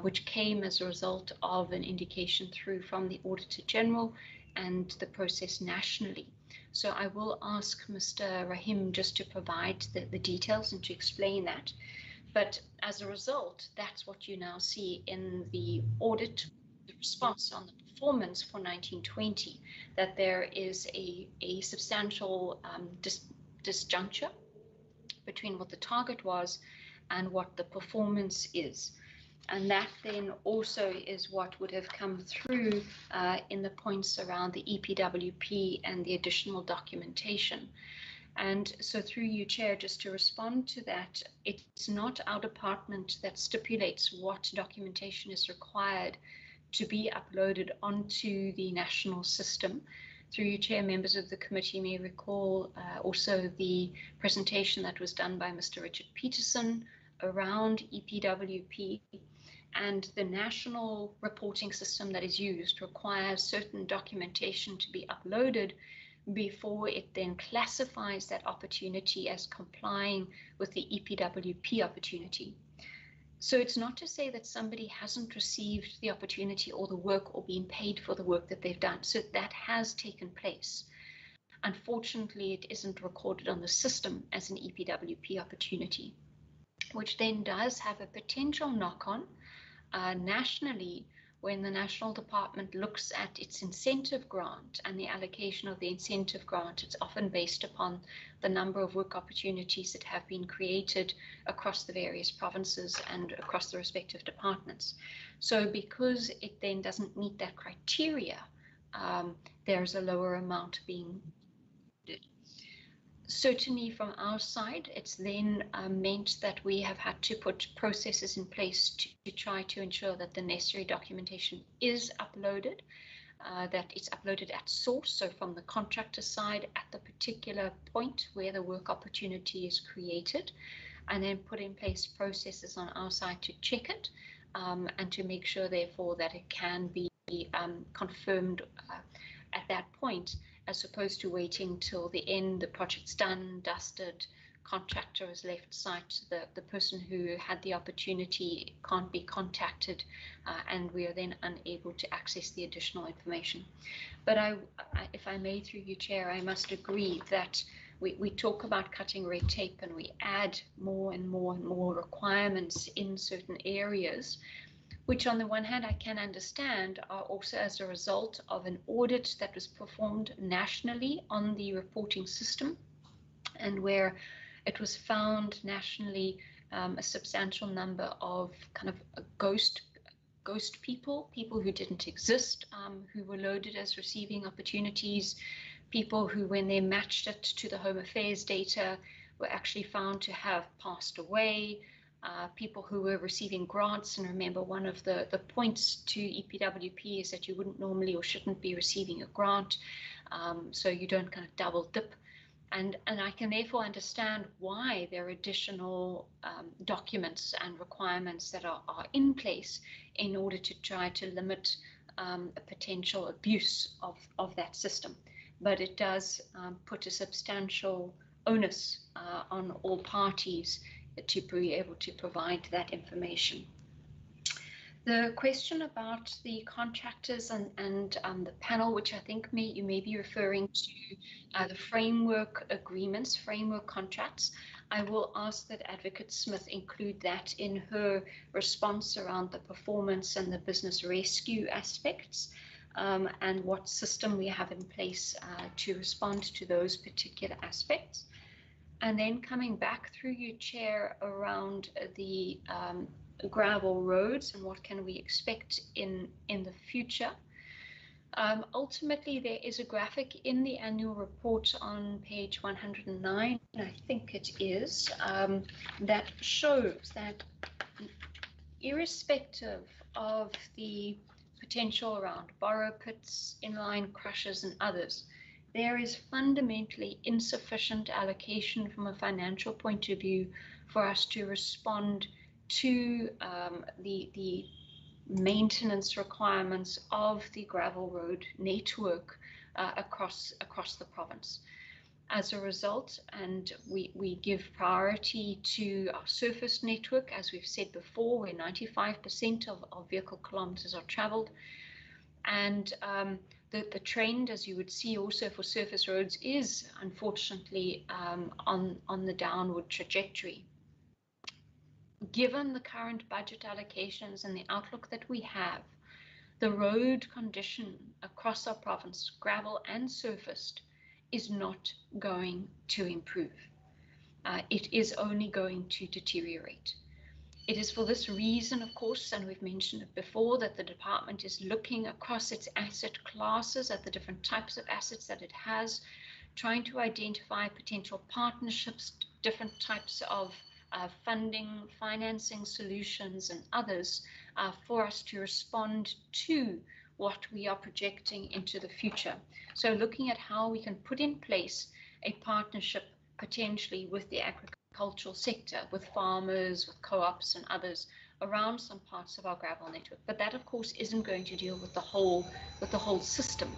which came as a result of an indication through from the Auditor General and the process nationally. So I will ask Mr. Rahim just to provide the details and to explain that. But as a result, that's what you now see in the audit, the response on the performance for 1920, that there is a substantial disjuncture between what the target was and what the performance is. And that then also is what would have come through in the points around the EPWP and the additional documentation. And so through you, Chair, just to respond to that, it's not our department that stipulates what documentation is required to be uploaded onto the national system. Through you, Chair, members of the committee may recall also the presentation that was done by Mr. Richard Peterson around EPWP, and the national reporting system that is used requires certain documentation to be uploaded before it then classifies that opportunity as complying with the EPWP opportunity. So it's not to say that somebody hasn't received the opportunity or the work or been paid for the work that they've done. So that has taken place. Unfortunately, it isn't recorded on the system as an EPWP opportunity, which then does have a potential knock-on nationally when the National Department looks at its incentive grant and the allocation of the incentive grant, it's often based upon the number of work opportunities that have been created across the various provinces and across the respective departments. So because it then doesn't meet that criteria, there's a lower amount being needed. Certainly from our side, it's then meant that we have had to put processes in place to try to ensure that the necessary documentation is uploaded, that it's uploaded at source, so from the contractor side at the particular point where the work opportunity is created, and then put in place processes on our side to check it and to make sure, therefore, that it can be confirmed at that point, as opposed to waiting till the end, the project's done, dusted, contractor has left site, the person who had the opportunity can't be contacted, and we are then unable to access the additional information. But if I may, through you, Chair, I must agree that we talk about cutting red tape and we add more and more and more requirements in certain areas, which on the one hand I can understand are also as a result of an audit that was performed nationally on the reporting system, and where it was found nationally a substantial number of kind of ghost people who didn't exist, who were loaded as receiving opportunities, people who, when they matched it to the Home Affairs data, were actually found to have passed away, people who were receiving grants. And remember, one of the points to EPWP is that you wouldn't normally or shouldn't be receiving a grant, so you don't kind of double dip. And I can therefore understand why there are additional documents and requirements that are in place in order to try to limit a potential abuse of that system. But it does put a substantial onus on all parties to be able to provide that information. The question about the contractors and the panel, which I think you may be referring to the framework agreements, framework contracts, I will ask that Advocate Smith include that in her response around the performance and the business rescue aspects, and what system we have in place to respond to those particular aspects. And then coming back through you, Chair, around the gravel roads and what can we expect in the future. Ultimately, there is a graphic in the annual report on page 109, I think it is, that shows that irrespective of the potential around borrow pits, inline crushers and others, there is fundamentally insufficient allocation from a financial point of view for us to respond to the maintenance requirements of the gravel road network across the province. As a result, and we give priority to our surface network, as we've said before, where 95% of vehicle kilometers are traveled. And the trend, as you would see also for surface roads, is unfortunately on the downward trajectory. Given the current budget allocations and the outlook that we have, the road condition across our province, gravel and surfaced, is not going to improve. It is only going to deteriorate. It is for this reason, of course, and we've mentioned it before, that the department is looking across its asset classes at the different types of assets that it has, trying to identify potential partnerships, different types of funding, financing solutions and others for us to respond to what we are projecting into the future. So looking at how we can put in place a partnership potentially with the agricultural sector, with farmers, with co-ops and others around some parts of our gravel network. But that, of course, isn't going to deal with the whole system.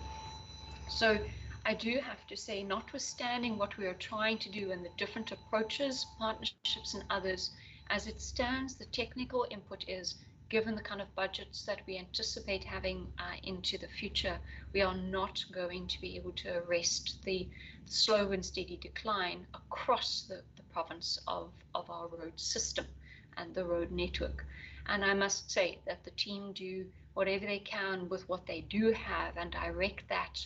So I do have to say, notwithstanding what we are trying to do and the different approaches, partnerships and others, as it stands, the technical input is, given the kind of budgets that we anticipate having into the future, we are not going to be able to arrest the slow and steady decline across the province of our road system and the road network. And I must say that the team do whatever they can with what they do have and direct that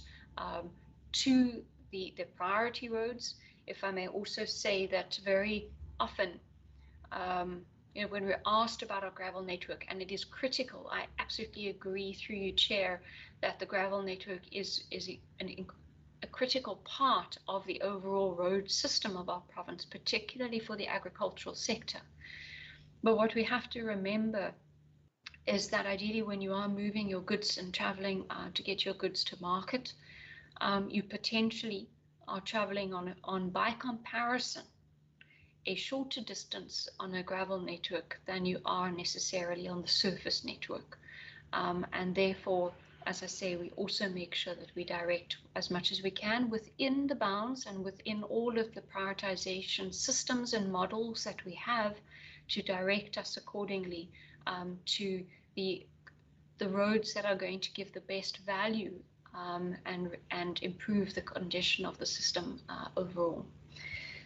to the priority roads. If I may also say that very often, when we're asked about our gravel network, and it is critical, I absolutely agree through you, Chair, that the gravel network is a critical part of the overall road system of our province, particularly for the agricultural sector. But what we have to remember is that ideally when you are moving your goods and traveling to get your goods to market, you potentially are traveling on by comparison a shorter distance on a gravel network than you are necessarily on the surface network. And therefore, as I say, we also make sure that we direct as much as we can within the bounds and within all of the prioritization systems and models that we have to direct us accordingly to the roads that are going to give the best value and improve the condition of the system overall.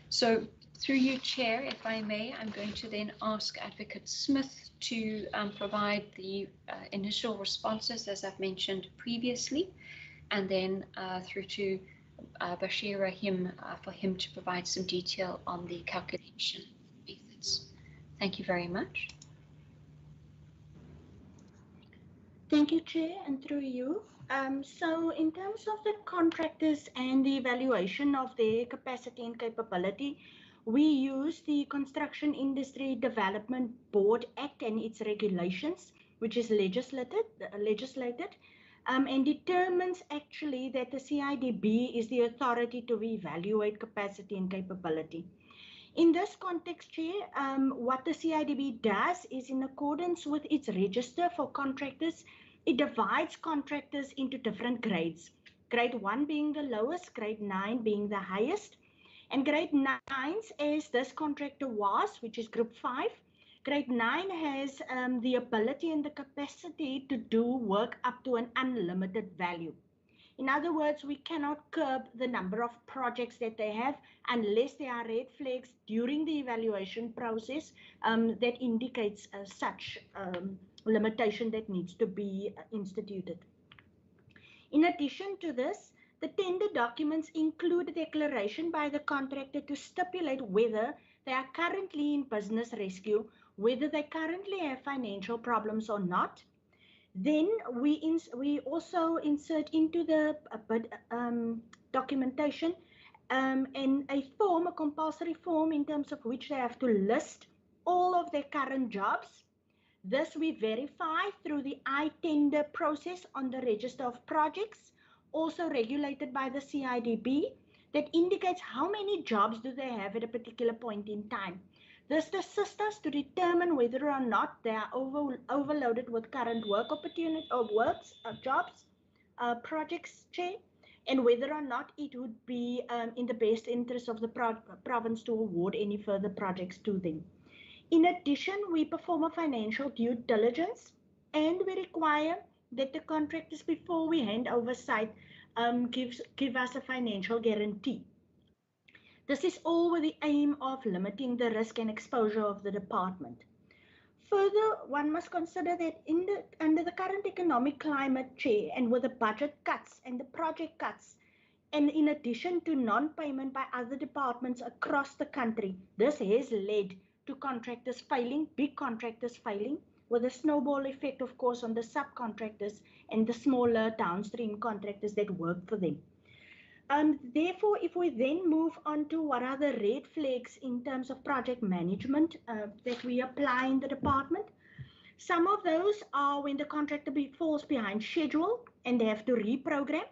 So through you, Chair, if I may, I'm going to then ask Advocate Smith to provide the initial responses, as I've mentioned previously, and then through to Bashir Rahim for him to provide some detail on the calculation methods. Thank you very much. Thank you, Chair, and through you. So in terms of the contractors and the evaluation of their capacity and capability, we use the Construction Industry Development Board Act and its regulations, which is legislated, and determines actually that the CIDB is the authority to evaluate capacity and capability. In this context, Chair, what the CIDB does is, in accordance with its register for contractors, it divides contractors into different grades. Grade 1 being the lowest, grade 9 being the highest. And grade 9s, as this contractor was, which is group 5, grade 9 has the ability and the capacity to do work up to an unlimited value. In other words, we cannot curb the number of projects that they have unless there are red flags during the evaluation process that indicates such limitation that needs to be instituted. In addition to this, the tender documents include a declaration by the contractor to stipulate whether they are currently in business rescue, whether they currently have financial problems or not. Then we also insert into the documentation and a form, a compulsory form in terms of which they have to list all of their current jobs. This we verify through the I-tender process on the register of projects, also regulated by the CIDB, that indicates how many jobs do they have at a particular point in time. This assists us to determine whether or not they are overloaded with current work opportunity or jobs, projects, Chair, and whether or not it would be in the best interest of the province to award any further projects to them. In addition, we perform a financial due diligence, and we require that the contractors, before we hand over site, give us a financial guarantee. This is all with the aim of limiting the risk and exposure of the department. Further, one must consider that under the current economic climate, Chair, and with the budget cuts and the project cuts, and in addition to non-payment by other departments across the country, this has led to contractors failing, big contractors failing, with a snowball effect, of course, on the subcontractors and the smaller downstream contractors that work for them. Therefore, if we then move on to what are the red flags in terms of project management that we apply in the department, some of those are when the contractor falls behind schedule and they have to reprogram,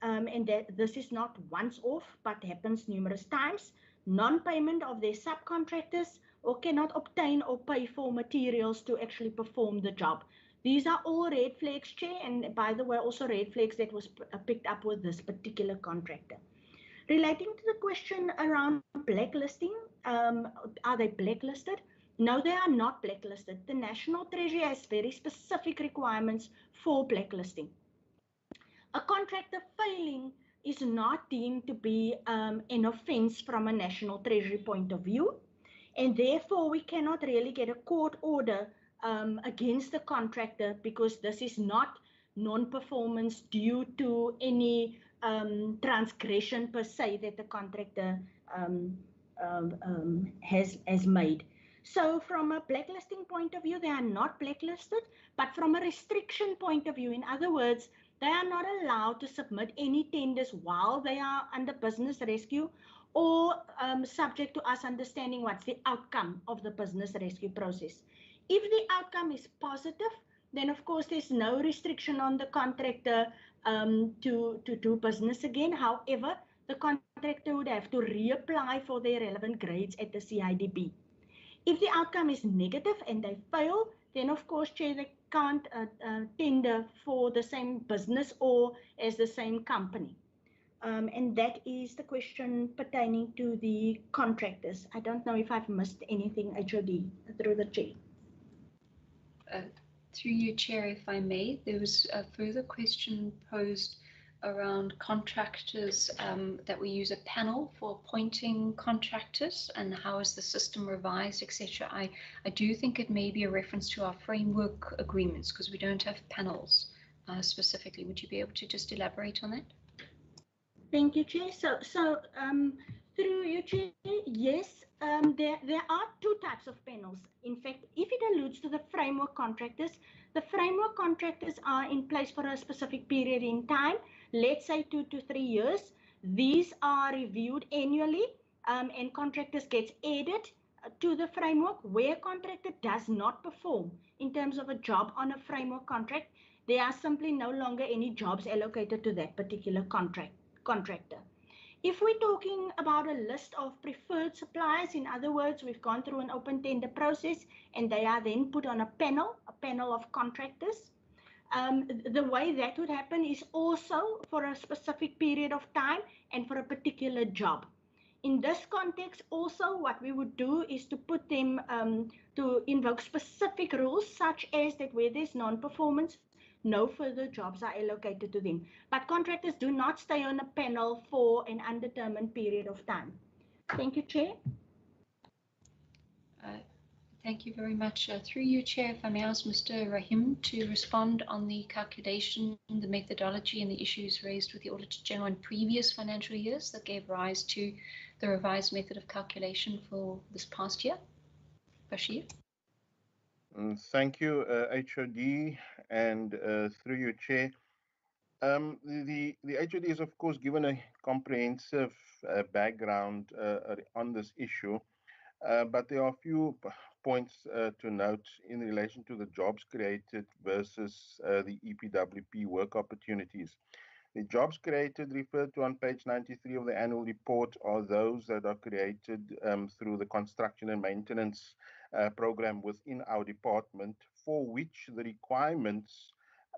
and that this is not once off, but happens numerous times. Non-payment of their subcontractors, or cannot obtain or pay for materials to actually perform the job. These are all red flags, Chair, and by the way, also red flags that was picked up with this particular contractor. Relating to the question around blacklisting, are they blacklisted? No, they are not blacklisted. The National Treasury has very specific requirements for blacklisting. A contractor failing is not deemed to be an offence from a National Treasury point of view, and therefore we cannot really get a court order against the contractor, because this is not non-performance due to any transgression per se that the contractor has made. So from a blacklisting point of view, they are not blacklisted, but from a restriction point of view, in other words, they are not allowed to submit any tenders while they are under business rescue, or subject to us understanding what's the outcome of the business rescue process. If the outcome is positive, then of course there's no restriction on the contractor to do business again. However, the contractor would have to reapply for their relevant grades at the CIDB. If the outcome is negative and they fail, then of course, Chair, they can't tender for the same business or as the same company. And that is the question pertaining to the contractors. I don't know if I've missed anything, HOD, through the Chair. Through you, Chair, if I may, there was a further question posed around contractors, that we use a panel for appointing contractors and how is the system revised, etc. I do think it may be a reference to our framework agreements, because we don't have panels specifically. Would you be able to just elaborate on that? Thank you, Chair. So through you, Chair, yes, there are two types of panels. In fact, if it alludes to the framework contractors, the framework contractors are in place for a specific period in time, let's say 2 to 3 years. These are reviewed annually, and contractors gets added to the framework. Where contractor does not perform in terms of a job on a framework contract, there are simply no longer any jobs allocated to that particular contractor. If we're talking about a list of preferred suppliers, in other words, we've gone through an open tender process and they are then put on a panel of contractors. The way that would happen is also for a specific period of time and for a particular job. In this context, also what we would do is to put them to invoke specific rules, such as that where there's non-performance, no further jobs are allocated to them. But contractors do not stay on a panel for an undetermined period of time. Thank you, Chair. Thank you very much. Through you, Chair, if I may ask Mr. Rahim to respond on the calculation, the methodology and the issues raised with the Auditor General in previous financial years that gave rise to the revised method of calculation for this past year. Bashir. Thank you, HOD, and through you, Chair. The HOD is, of course, given a comprehensive background on this issue, but there are a few points to note in relation to the jobs created versus the EPWP work opportunities. The jobs created referred to on page 93 of the annual report are those that are created through the construction and maintenance program within our department, for which the requirements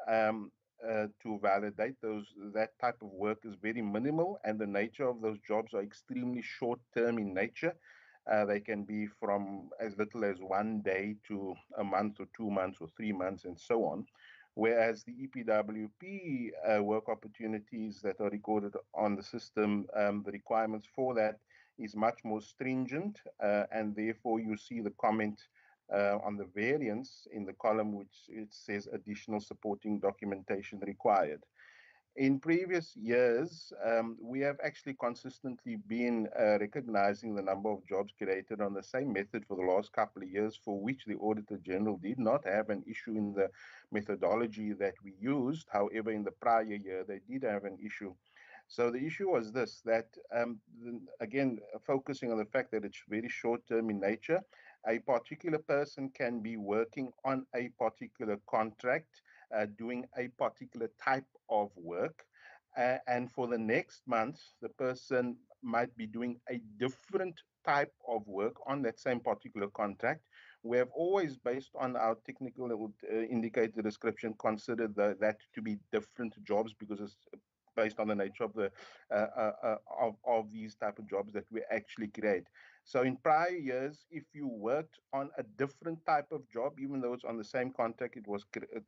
to validate that type of work is very minimal, and the nature of those jobs are extremely short-term in nature. They can be from as little as 1 day to a month or 2 months or 3 months and so on. Whereas the EPWP work opportunities that are recorded on the system, the requirements for that is much more stringent, and therefore you see the comment on the variance in the column which it says additional supporting documentation required. In previous years, we have actually consistently been recognizing the number of jobs created on the same method for the last couple of years, for which the Auditor General did not have an issue in the methodology that we used. However, in the prior year, they did have an issue. So the issue was this, that again, focusing on the fact that it's very short-term in nature, a particular person can be working on a particular contract, doing a particular type of work, and for the next month, the person might be doing a different type of work on that same particular contract. We have always, based on our technical indicator description, considered that to be different jobs, because it's based on the nature of the of these type of jobs that we actually create. So in prior years, if you worked on a different type of job, even though it's on the same contract, it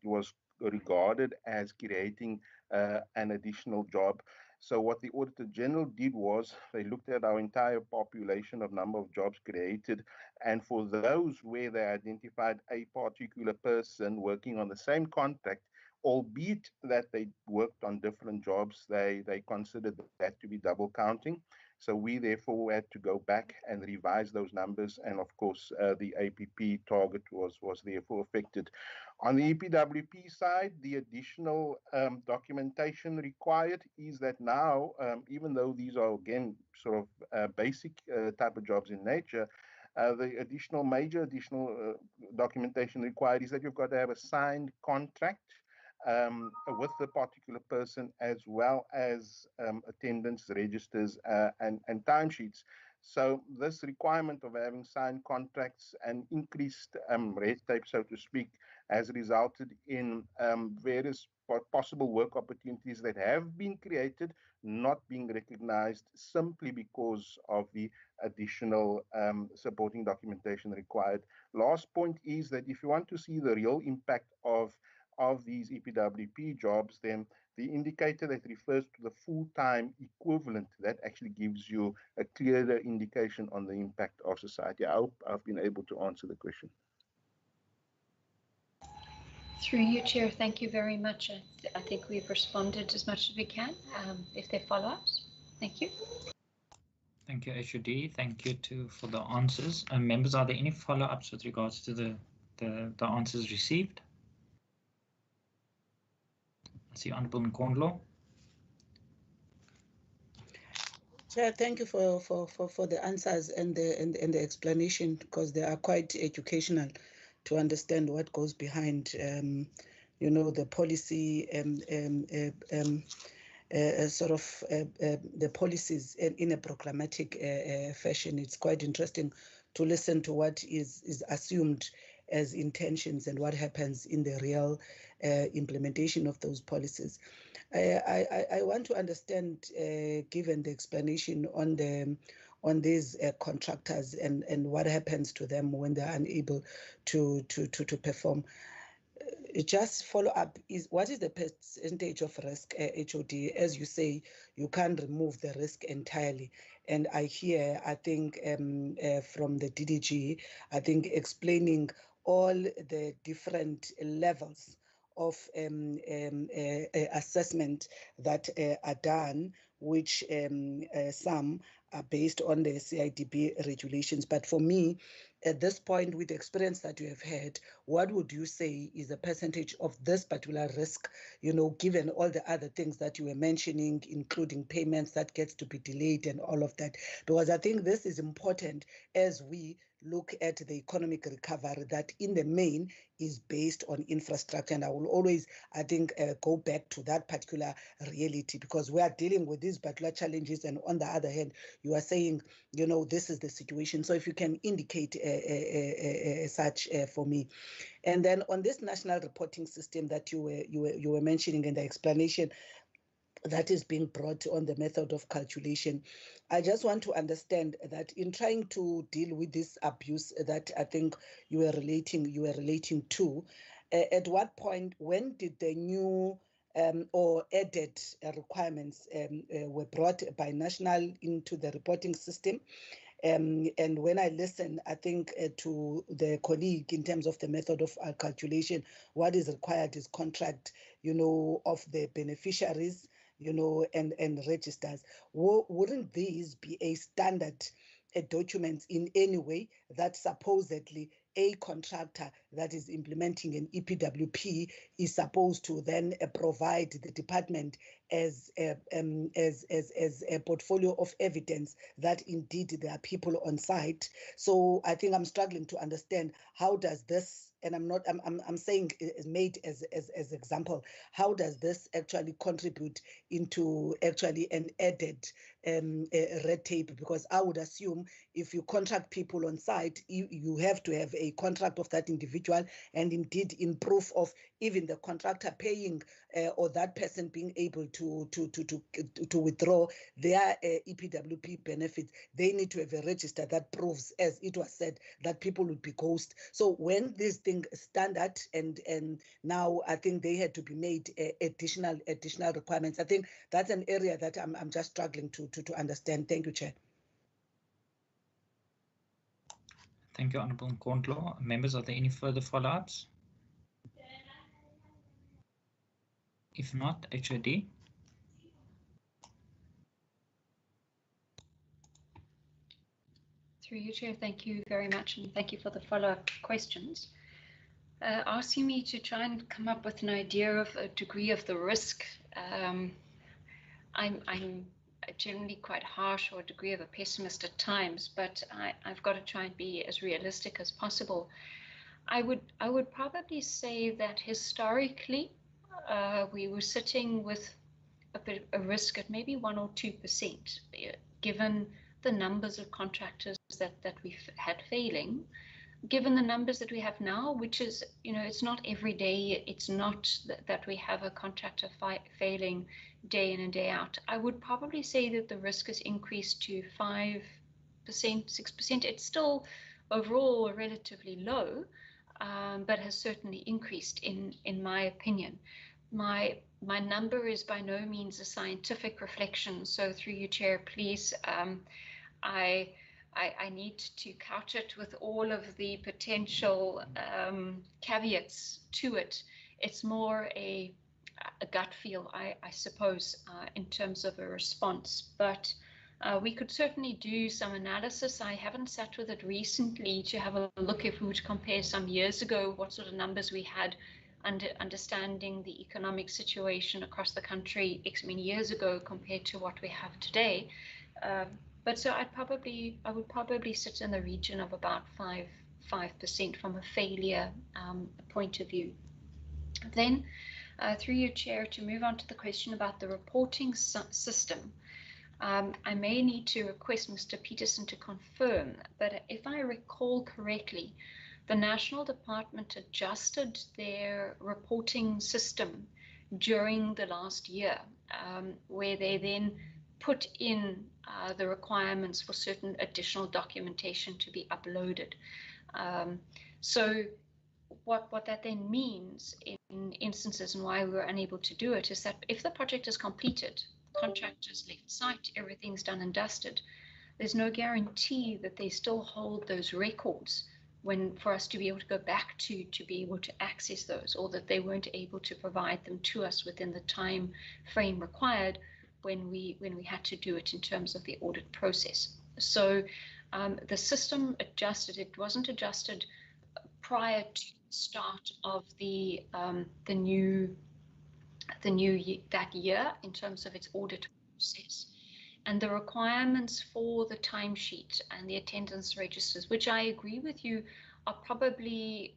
was regarded as creating an additional job. So what the Auditor General did was they looked at our entire population of number of jobs created, and for those where they identified a particular person working on the same contract, albeit that they worked on different jobs, they considered that to be double counting. So we therefore had to go back and revise those numbers, and of course the APP target was therefore affected. On the EPWP side, the additional documentation required is that now, even though these are again sort of basic type of jobs in nature, the major additional documentation required is that you've got to have a signed contract with the particular person, as well as attendance registers and timesheets. So this requirement of having signed contracts and increased red tape, so to speak, has resulted in various possible work opportunities that have been created not being recognized simply because of the additional supporting documentation required. Last point is that if you want to see the real impact of these EPWP jobs, then the indicator that refers to the full-time equivalent, that actually gives you a clearer indication on the impact of society. I hope I've been able to answer the question. Through you, Chair, thank you very much. I think we've responded as much as we can. If there are follow-ups, thank you. Thank you, HOD. Thank you for the answers. Members, are there any follow-ups with regards to the answers received? I see Honourable Nkondlo. Chair, thank you for the answers and the explanation, because they are quite educational to understand what goes behind, the policy the policies in a programmatic fashion. It's quite interesting to listen to what is assumed as intentions and what happens in the real implementation of those policies. I want to understand, given the explanation on these contractors and what happens to them when they're unable to perform. Just follow up, what is the percentage of risk, HOD? As you say, you can't remove the risk entirely. And I hear, I think, from the DDG, I think explaining all the different levels of assessment that are done, which some are based on the CIDB regulations. But for me, at this point, with the experience that you have had, what would you say is the percentage of this particular risk, given all the other things that you were mentioning, including payments that gets to be delayed and all of that? Because I think this is important as we look at the economic recovery that in the main is based on infrastructure. And I will always, I think, go back to that particular reality, because we are dealing with these particular challenges. And on the other hand, you are saying, this is the situation. So if you can indicate such for me. And then on this national reporting system that you were mentioning in the explanation that is being brought on the method of calculation, I just want to understand that in trying to deal with this abuse that I think you were relating to, at what point, when did the new or added requirements were brought by national into the reporting system? And when I listen, I think to the colleague in terms of the method of calculation, what is required is contract, of the beneficiaries, and registers. Wouldn't these be a standard documents in any way that supposedly a contractor that is implementing an EPWP is supposed to then provide the department as a portfolio of evidence that indeed there are people on site? So I think I'm struggling to understand, how does this, and I'm saying is made as example, how does this actually contribute into actually an added red tape? Because I would assume if you contract people on site, you have to have a contract of that individual, and indeed in proof of even the contractor paying or that person being able to withdraw their EPWP benefits, they need to have a register that proves, as it was said, that people would be ghost. So when these things think, standard, and now I think they had to be made additional requirements. I think that's an area that I'm just struggling to understand. Thank you, Chair. Thank you, Honourable Nkondlo. Members, are there any further follow-ups? If not, HOD. Through you, Chair, thank you very much, and thank you for the follow-up questions. Asking me to try and come up with an idea of a degree of the risk. I'm generally quite harsh, or a degree of a pessimist at times, but I've got to try and be as realistic as possible. I would probably say that historically we were sitting with a risk at maybe 1 or 2%, given the numbers of contractors that we've had failing, given the numbers that we have now, which is, it's not every day, it's not that we have a contractor failing day in and day out. I would probably say that the risk has increased to 5%, 6%. It's still overall relatively low, but has certainly increased in my opinion. My number is by no means a scientific reflection, so through you, Chair, please, I need to couch it with all of the potential caveats to it. It's more a gut feel, I suppose, in terms of a response. But we could certainly do some analysis. I haven't sat with it recently to have a look if we were to compare some years ago what sort of numbers we had, understanding the economic situation across the country X many years ago compared to what we have today. But so I would probably sit in the region of about 5% from a failure point of view. Then, through your Chair, to move on to the question about the reporting system, I may need to request Mr. Peterson to confirm, but if I recall correctly, the National Department adjusted their reporting system during the last year, where they then put in the requirements for certain additional documentation to be uploaded. So what that then means in instances and why we were unable to do it is that if the project is completed, contractors left site, everything's done and dusted, there's no guarantee that they still hold those records for us to be able to go back to be able to access those, or that they weren't able to provide them to us within the time frame required when we had to do it in terms of the audit process. So the system adjusted. It wasn't adjusted prior to the start of the new that year in terms of its audit process. And the requirements for the timesheet and the attendance registers, which I agree with you, are probably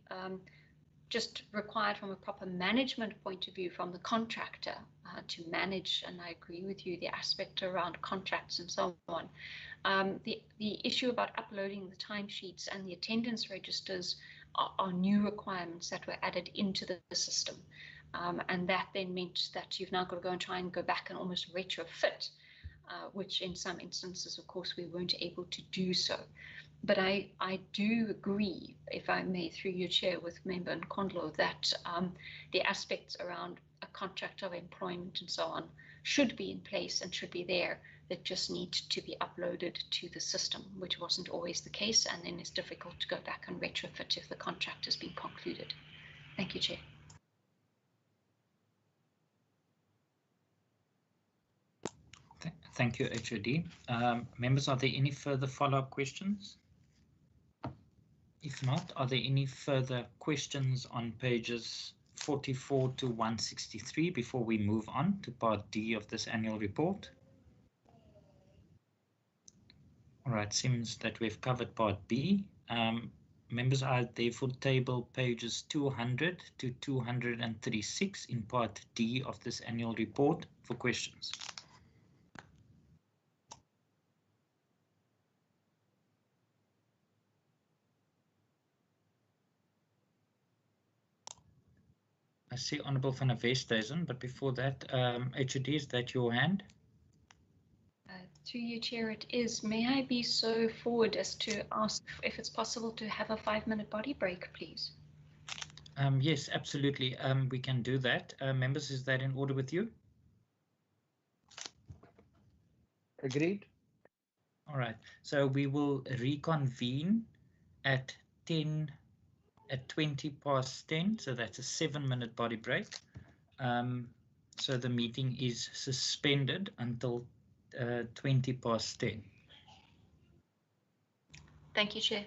just required from a proper management point of view from the contractor to manage, and I agree with you, the aspect around contracts and so on. The issue about uploading the timesheets and the attendance registers are new requirements that were added into the system. And that then meant that you've now got to go and try and go back and almost retrofit, which in some instances, of course, we weren't able to do so. But I do agree, if I may, through your Chair, with Member Nkondlo, that the aspects around a contract of employment and so on should be in place and should be there. That just need to be uploaded to the system, which wasn't always the case, and then it's difficult to go back and retrofit if the contract has been concluded. Thank you, Chair. Thank you, HOD. Members, are there any further follow-up questions? If not, are there any further questions on pages 44 to 163 before we move on to part D of this annual report? All right, seems that we've covered part B. Members, I therefore table pages 200 to 236 in part D of this annual report for questions. I see Honourable van der Westhuizen, but before that, HOD, is that your hand? Through you, Chair, it is. May I be so forward as to ask if it's possible to have a 5-minute body break, please? Yes, absolutely. We can do that. Members, is that in order with you? Agreed. All right. So we will reconvene at 20 past 10. So that's a 7-minute body break. So the meeting is suspended until 20 past 10. Thank you, Chair.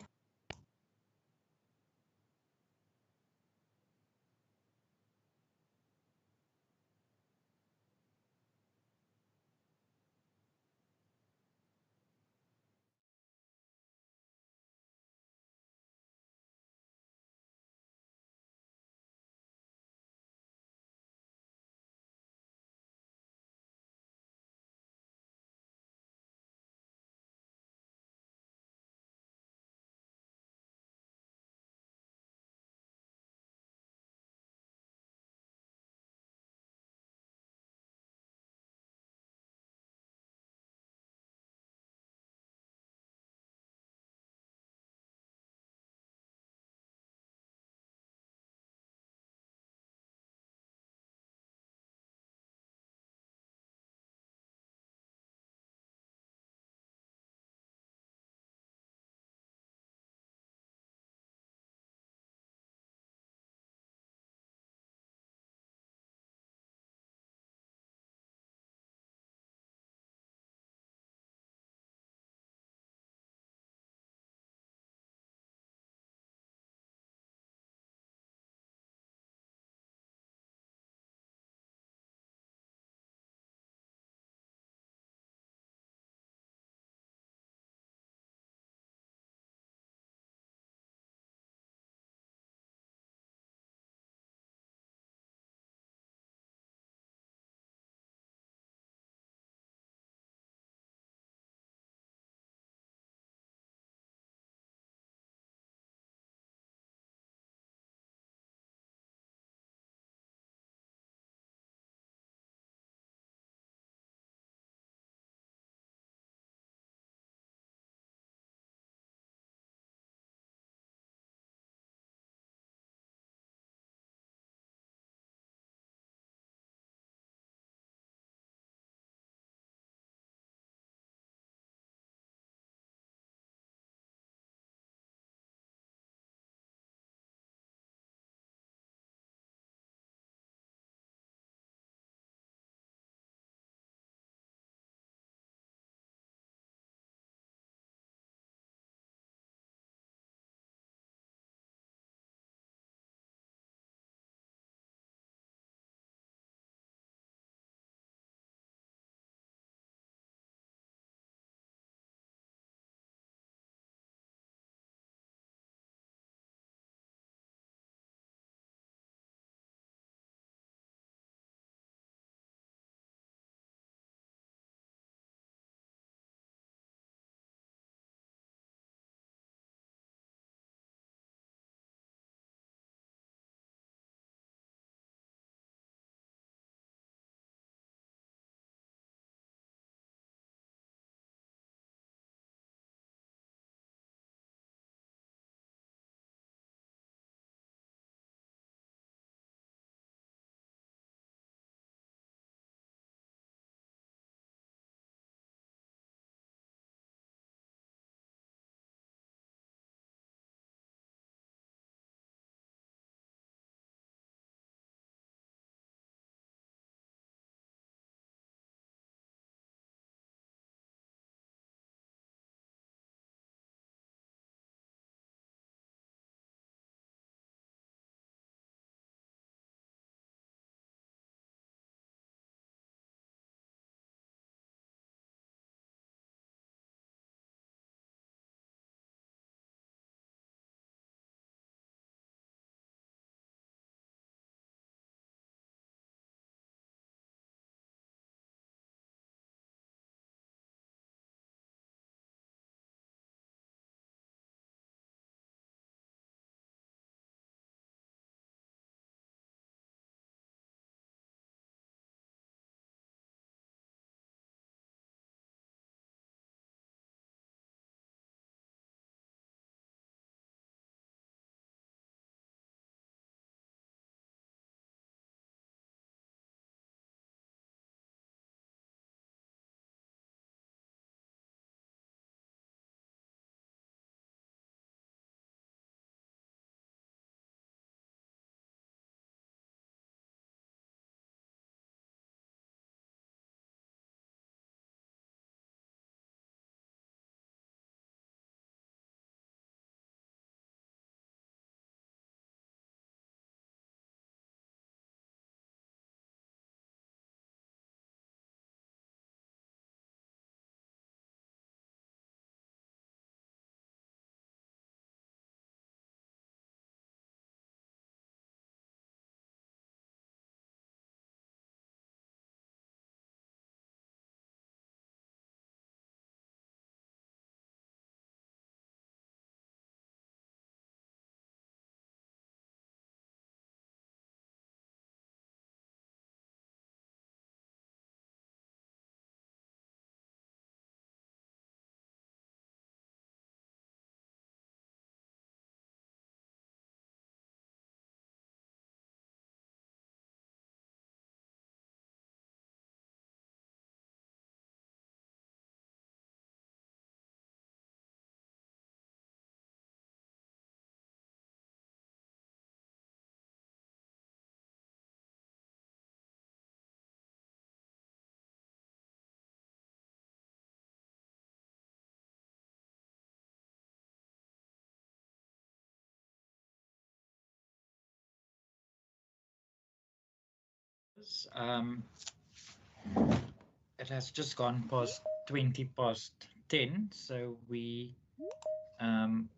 It has just gone past 20 past 10, so we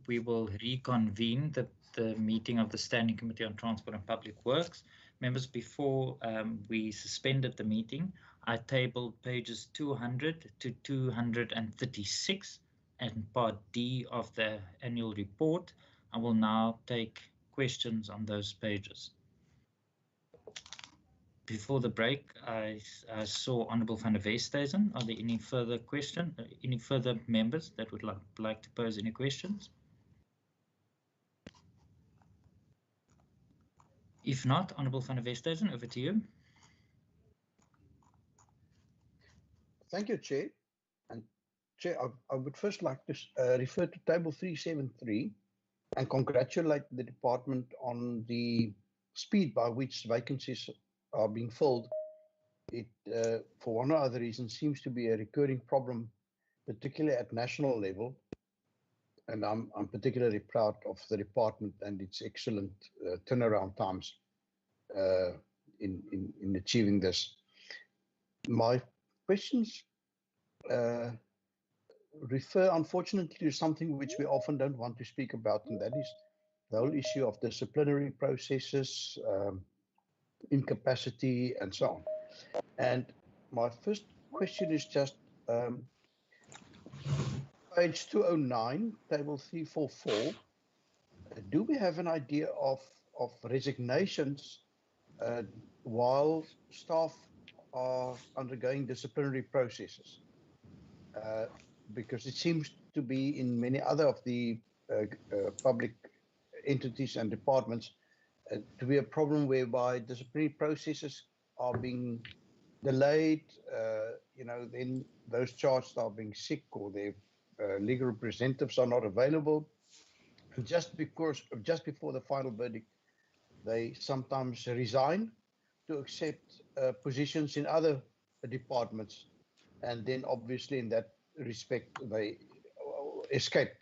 will reconvene the meeting of the Standing Committee on Transport and Public Works. Members, before we suspended the meeting, I tabled pages 200 to 236 and part D of the annual report. I will now take questions on those pages. Before the break, I saw Honourable van der Westhuizen. Are there any further any further members that would like to pose any questions? If not, Honourable van der Westhuizen, over to you. Thank you, Chair. And Chair, I would first like to refer to table 373 and congratulate the department on the speed by which vacancies are being filled. It, for one or other reason, seems to be a recurring problem, particularly at national level. And I'm particularly proud of the department and its excellent turnaround times in achieving this. My questions refer, unfortunately, to something which we often don't want to speak about, and that is the whole issue of disciplinary processes, incapacity, and so on. And my first question is just page 209, table 344. Do we have an idea of resignations while staff are undergoing disciplinary processes? Because it seems to be in many other of the public entities and departments to be a problem whereby disciplinary processes are being delayed, then those charged are being sick or their legal representatives are not available. And just before the final verdict, they sometimes resign to accept positions in other departments. And then obviously in that respect, they escape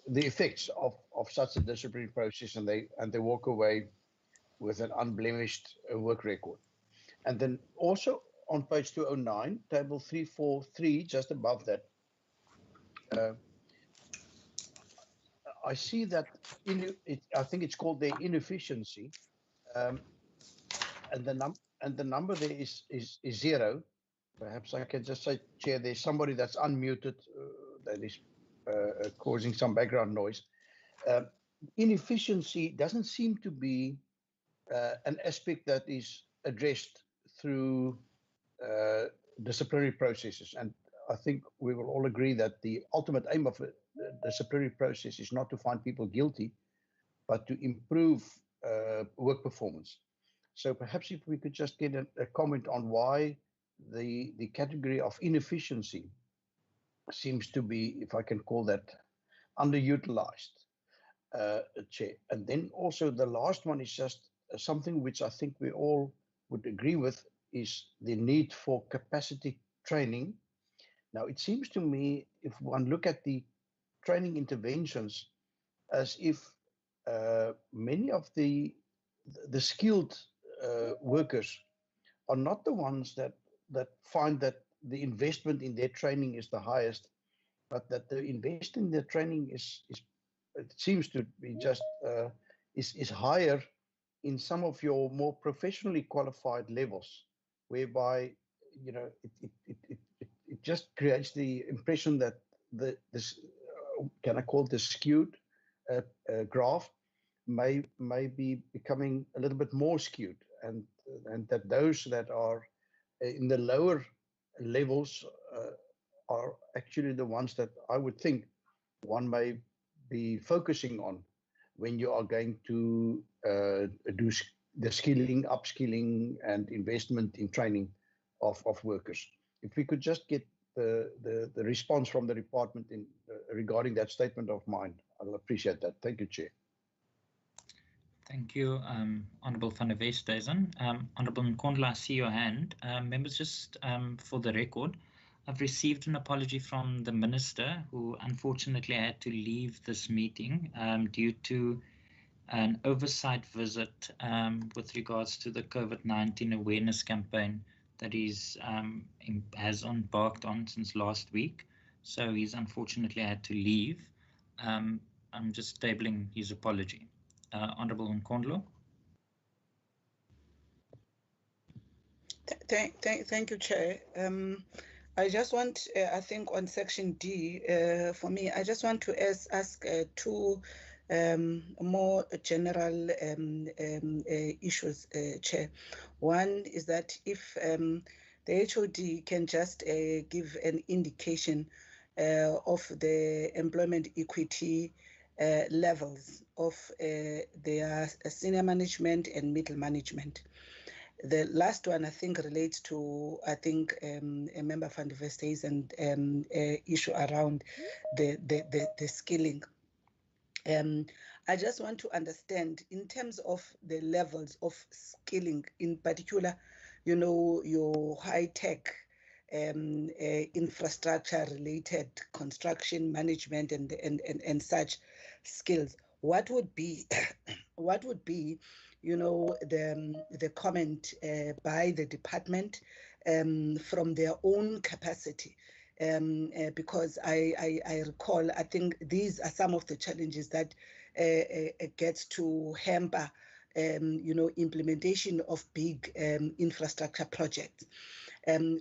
the effects of such a disciplinary process, and they walk away with an unblemished work record. And then also on page 209, table 343, just above that, I see that I think it's called the inefficiency, and the number there is 0. Perhaps I can just say, Chair, there's somebody that's unmuted that is causing some background noise. Inefficiency doesn't seem to be an aspect that is addressed through disciplinary processes. And I think we will all agree that the ultimate aim of the disciplinary process is not to find people guilty, but to improve work performance. So perhaps if we could just get a comment on why the category of inefficiency seems to be, if I can call that, underutilized, Chair. And then also the last one is just something which I think we all would agree with, is the need for capacity training. Now, it seems to me, if one look at the training interventions, as if many of the skilled workers are not the ones that find that the investment in their training is the highest, but that the investment in their training is it seems to be just is higher in some of your more professionally qualified levels, whereby it just creates the impression that this can I call this skewed graph may be becoming a little bit more skewed, and that those that are in the lower levels are actually the ones that I would think one may be focusing on when you are going to do the skilling, upskilling, and investment in training of workers. If we could just get the response from the department regarding that statement of mine, I'll appreciate that. Thank you, Chair. Thank you, Honourable van der Westhuizen. Honourable Nkondla, I see your hand. Members, just for the record, I've received an apology from the Minister, who unfortunately had to leave this meeting due to an oversight visit with regards to the COVID-19 awareness campaign that he's has embarked on since last week. So he's unfortunately had to leave. I'm just tabling his apology. Honourable Nkondlo. Thank you, Chair. I just want, I think on section D, for me, I just want to ask two more general issues, Chair. One is that if the HOD can just give an indication of the employment equity levels of their senior management and middle management. The last one, I think, relates to, I think, a member Van der Vesthuizen and issue around the skilling. I just want to understand, in terms of the levels of skilling, in particular, you know, your high-tech infrastructure-related construction management and such skills, what would be you know, the comment by the department from their own capacity? Because I recall, I think these are some of the challenges that gets to hamper you know, implementation of big infrastructure projects.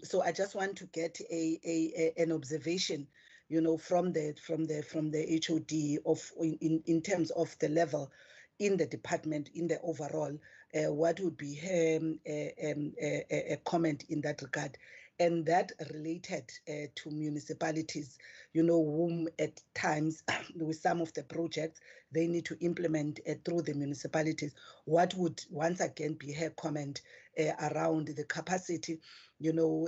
So I just want to get an observation, you know, from the HOD of in terms of the level in the department, in the overall, what would be a comment in that regard? And that related to municipalities, you know, whom at times with some of the projects they need to implement through the municipalities. What would once again be her comment around the capacity, you know,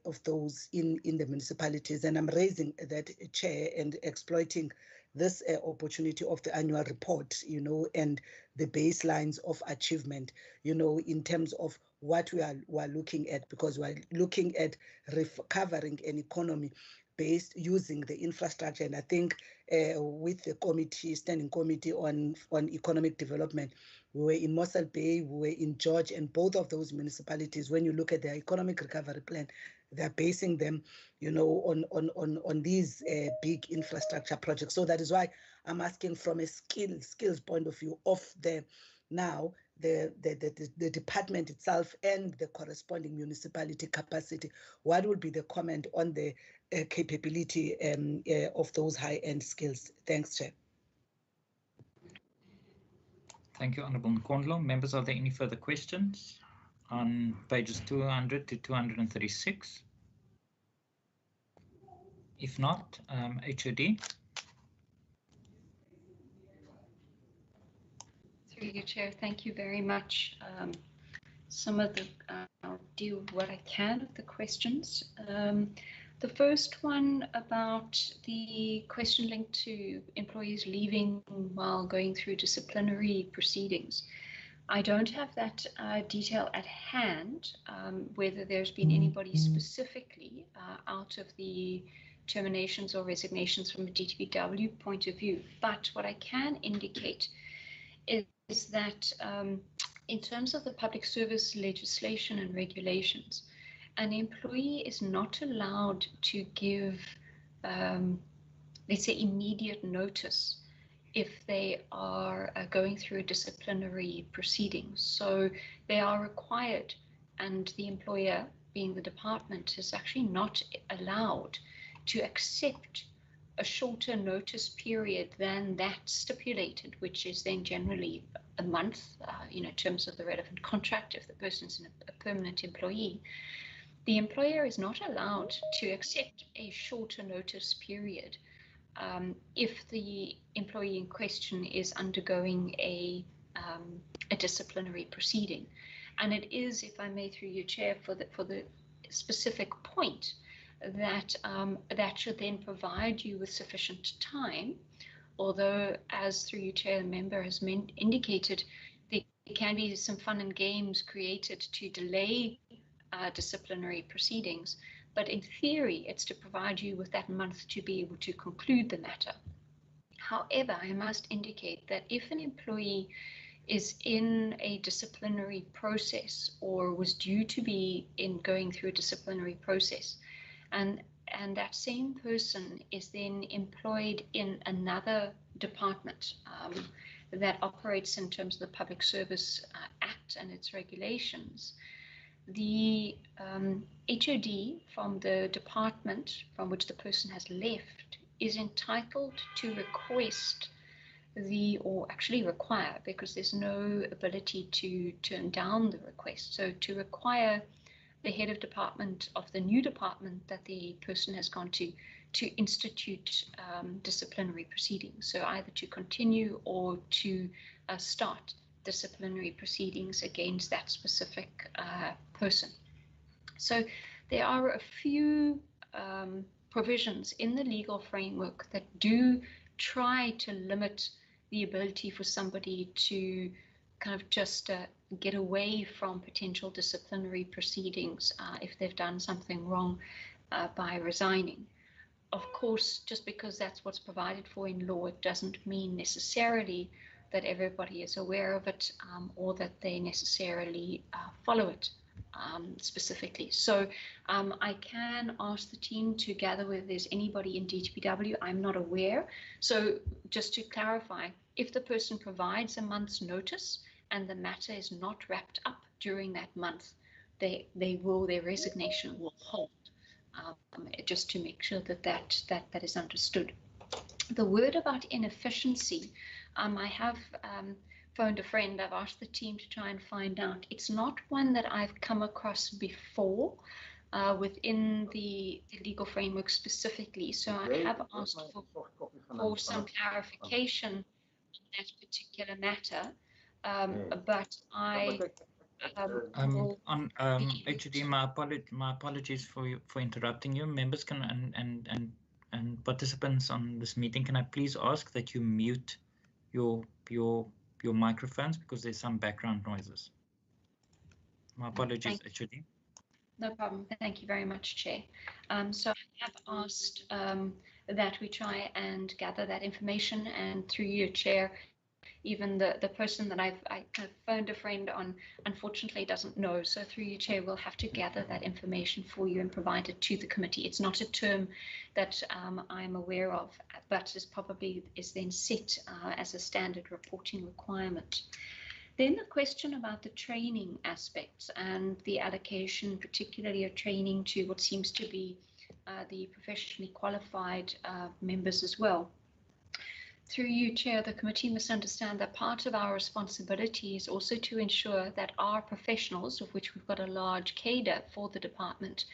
of those in the municipalities? And I'm raising that, Chair, and exploiting this opportunity of the annual report, you know, and the baselines of achievement, you know, in terms of what we are looking at, because we're looking at recovering an economy based using the infrastructure. And I think with the committee, standing committee on economic development, we were in Mossel Bay, we were in George, and both of those municipalities, when you look at their economic recovery plan, they're basing them, you know, on these big infrastructure projects. So that is why I'm asking from a skills point of view of the now the department itself and the corresponding municipality capacity. What will be the comment on the capability of those high-end skills? Thanks, Chair. Thank you, Honourable Nkondlo. Members, are there any further questions on pages 200 to 236? If not, HOD. Through you, Chair, thank you very much. Some of the, I'll deal with what I can of the questions. The first one about the question linked to employees leaving while going through disciplinary proceedings. I don't have that detail at hand, whether there's been anybody specifically out of the terminations or resignations from a DTBW point of view. But what I can indicate is that in terms of the public service legislation and regulations, an employee is not allowed to give, let's say, immediate notice if they are going through disciplinary proceedings. So they are required, and the employer, being the department, is actually not allowed to accept a shorter notice period than that stipulated, which is then generally a month, you know, in terms of the relevant contract, if the person's a permanent employee. The employer is not allowed to accept a shorter notice period if the employee in question is undergoing a disciplinary proceeding. And it is, if I may, through you, Chair, for the specific point that that should then provide you with sufficient time, although, as through you, Chair, the member has indicated, there can be some fun and games created to delay disciplinary proceedings, but in theory it's to provide you with that month to be able to conclude the matter. However, I must indicate that if an employee is in a disciplinary process or was due to be going through a disciplinary process, and that same person is then employed in another department that operates in terms of the Public Service Act and its regulations, the HOD from the department from which the person has left is entitled to request or actually require, because there's no ability to turn down the request, so to require the head of department of the new department that the person has gone to institute disciplinary proceedings, so either to continue or to start disciplinary proceedings against that specific person. So there are a few provisions in the legal framework that do try to limit the ability for somebody to kind of just get away from potential disciplinary proceedings if they've done something wrong by resigning. Of course, just because that's what's provided for in law, it doesn't mean necessarily that everybody is aware of it or that they necessarily follow it specifically. So I can ask the team to gather whether there's anybody in DTPW. I'm not aware. So just to clarify, if the person provides a month's notice and the matter is not wrapped up during that month, their resignation will hold, just to make sure that is understood. The word about inefficiency, I have phoned a friend. I've asked the team to try and find out. It's not one that I've come across before within the legal framework specifically. So I have asked for some clarification on that particular matter. But I HOD, my apologies for interrupting you. Members can and participants on this meeting, can I please ask that you mute your microphones because there's some background noises. My apologies, HOD. No problem. Thank you very much, Chair. So I have asked that we try and gather that information, and through you, Chair, even the person that I kind of phoned a friend on unfortunately doesn't know. So through you, Chair, we'll have to gather that information for you and provide it to the committee. It's not a term that I'm aware of, but is then set as a standard reporting requirement. Then the question about the training aspects and the allocation, particularly of training to what seems to be the professionally qualified members as well. Through you, Chair, the committee must understand that part of our responsibility is also to ensure that our professionals, of which we've got a large cadre for the department,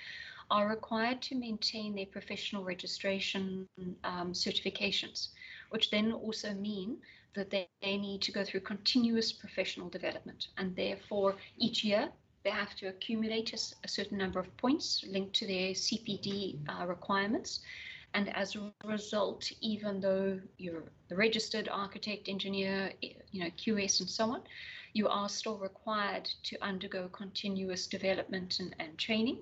are required to maintain their professional registration certifications, which then also mean that they need to go through continuous professional development, and therefore each year they have to accumulate a certain number of points linked to their CPD requirements. And as a result, even though you're the registered architect, engineer, QS and so on, you are still required to undergo continuous development and training.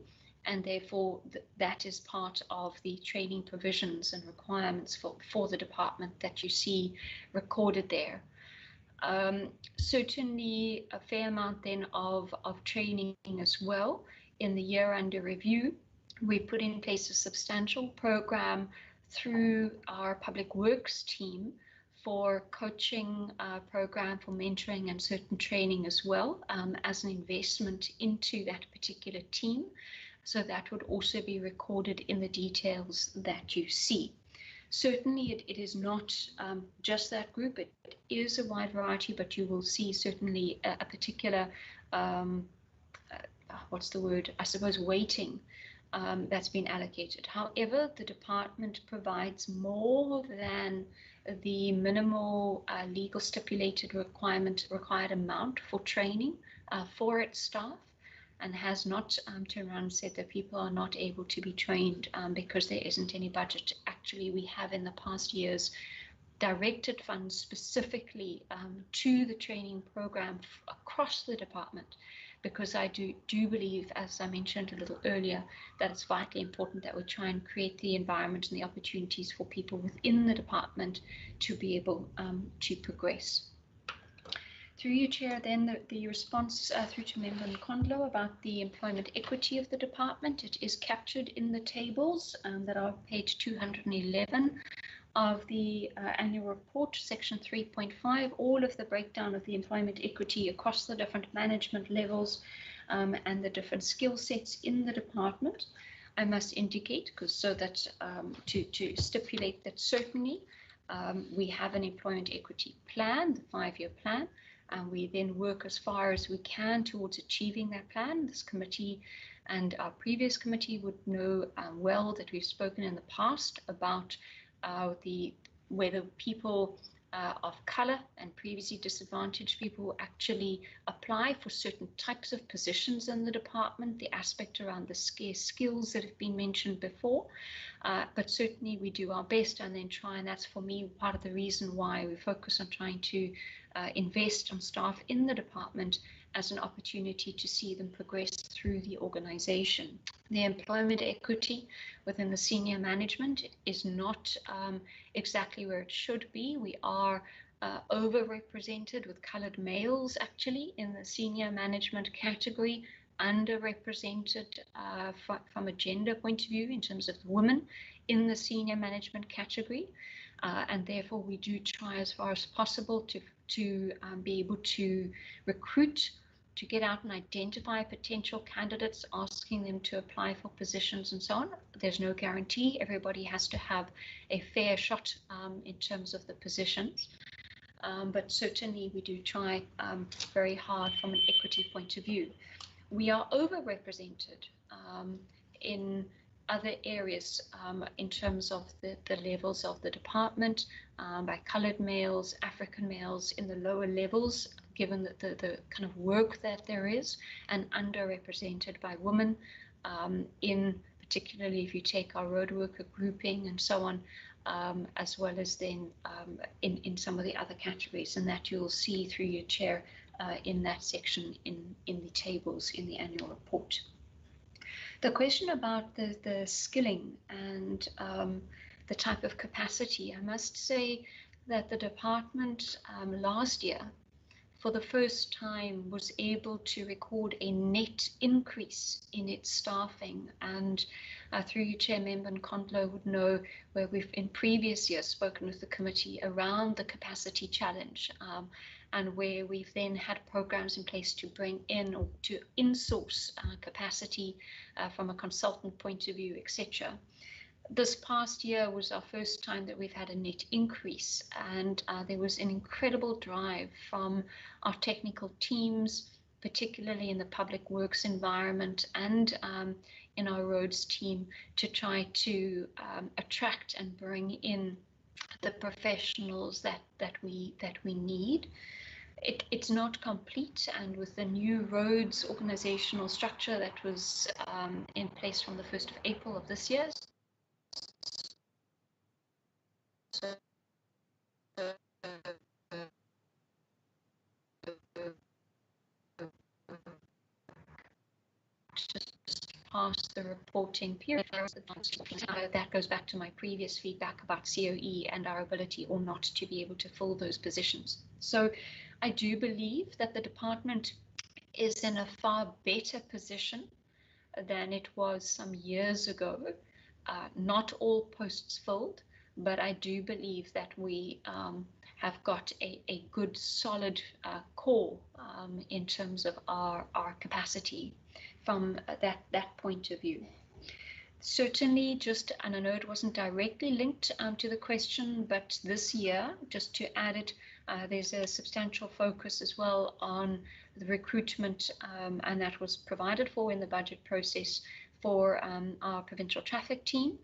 And therefore, that is part of the training provisions and requirements for the department that you see recorded there. Certainly a fair amount then of training as well. In the year under review, we put in place a substantial program through our public works team for coaching program, for mentoring and certain training as well, as an investment into that particular team. So that would also be recorded in the details that you see. Certainly it is not just that group, it is a wide variety, but you will see certainly a particular, what's the word, I suppose, weighting that's been allocated. However, the department provides more than the minimal legal stipulated required amount for training for its staff, and has not turned around and said that people are not able to be trained because there isn't any budget. Actually, we have in the past years directed funds specifically to the training program across the department, because I do believe, as I mentioned a little earlier, that it's vitally important that we try and create the environment and the opportunities for people within the department to be able to progress. Through you, Chair, then the response through to Member Nkondlo about the employment equity of the department. It is captured in the tables that are page 211 of the annual report, section 3.5, all of the breakdown of the employment equity across the different management levels and the different skill sets in the department. I must indicate, because so that to stipulate that certainly we have an employment equity plan, the 5-year plan, and we then work as far as we can towards achieving that plan. This committee and our previous committee would know well that we've spoken in the past about whether people of colour and previously disadvantaged people actually apply for certain types of positions in the department, the aspect around the scarce skills that have been mentioned before. But certainly we do our best and then try, and that's for me part of the reason why we focus on trying to invest on staff in the department as an opportunity to see them progress through the organization. The employment equity within the senior management is not exactly where it should be. We are overrepresented with coloured males actually in the senior management category, underrepresented from a gender point of view in terms of women in the senior management category. And therefore we do try as far as possible to be able to recruit, to get out and identify potential candidates, asking them to apply for positions and so on. There's no guarantee. Everybody has to have a fair shot in terms of the positions. But certainly we do try very hard from an equity point of view. We are overrepresented in other areas in terms of the levels of the department by coloured males, African males in the lower levels, given that the kind of work that there is, and underrepresented by women in particularly if you take our road worker grouping and so on, as well as then in some of the other categories, and that you'll see through your chair in that section in the tables in the annual report. The question about the skilling and the type of capacity, I must say that the department last year, for the first time, was able to record a net increase in its staffing. And through you, Chair Member Nkondlo would know where we've in previous years spoken with the committee around the capacity challenge, and where we've then had programs in place to bring in or to insource capacity from a consultant point of view, etc. This past year was our first time that we've had a net increase, and there was an incredible drive from our technical teams, particularly in the public works environment and in our roads team, to try to attract and bring in the professionals that we need. It's not complete, and with the new roads organizational structure that was in place from the 1st of April of this year, just past the reporting period. That goes back to my previous feedback about COE and our ability or not to be able to fill those positions. So I do believe that the department is in a far better position than it was some years ago. Not all posts filled, but I do believe that we have got a good solid core in terms of our capacity from that point of view. Certainly, and I know it wasn't directly linked to the question, but this year, just to add it, there's a substantial focus as well on the recruitment, and that was provided for in the budget process for our provincial traffic team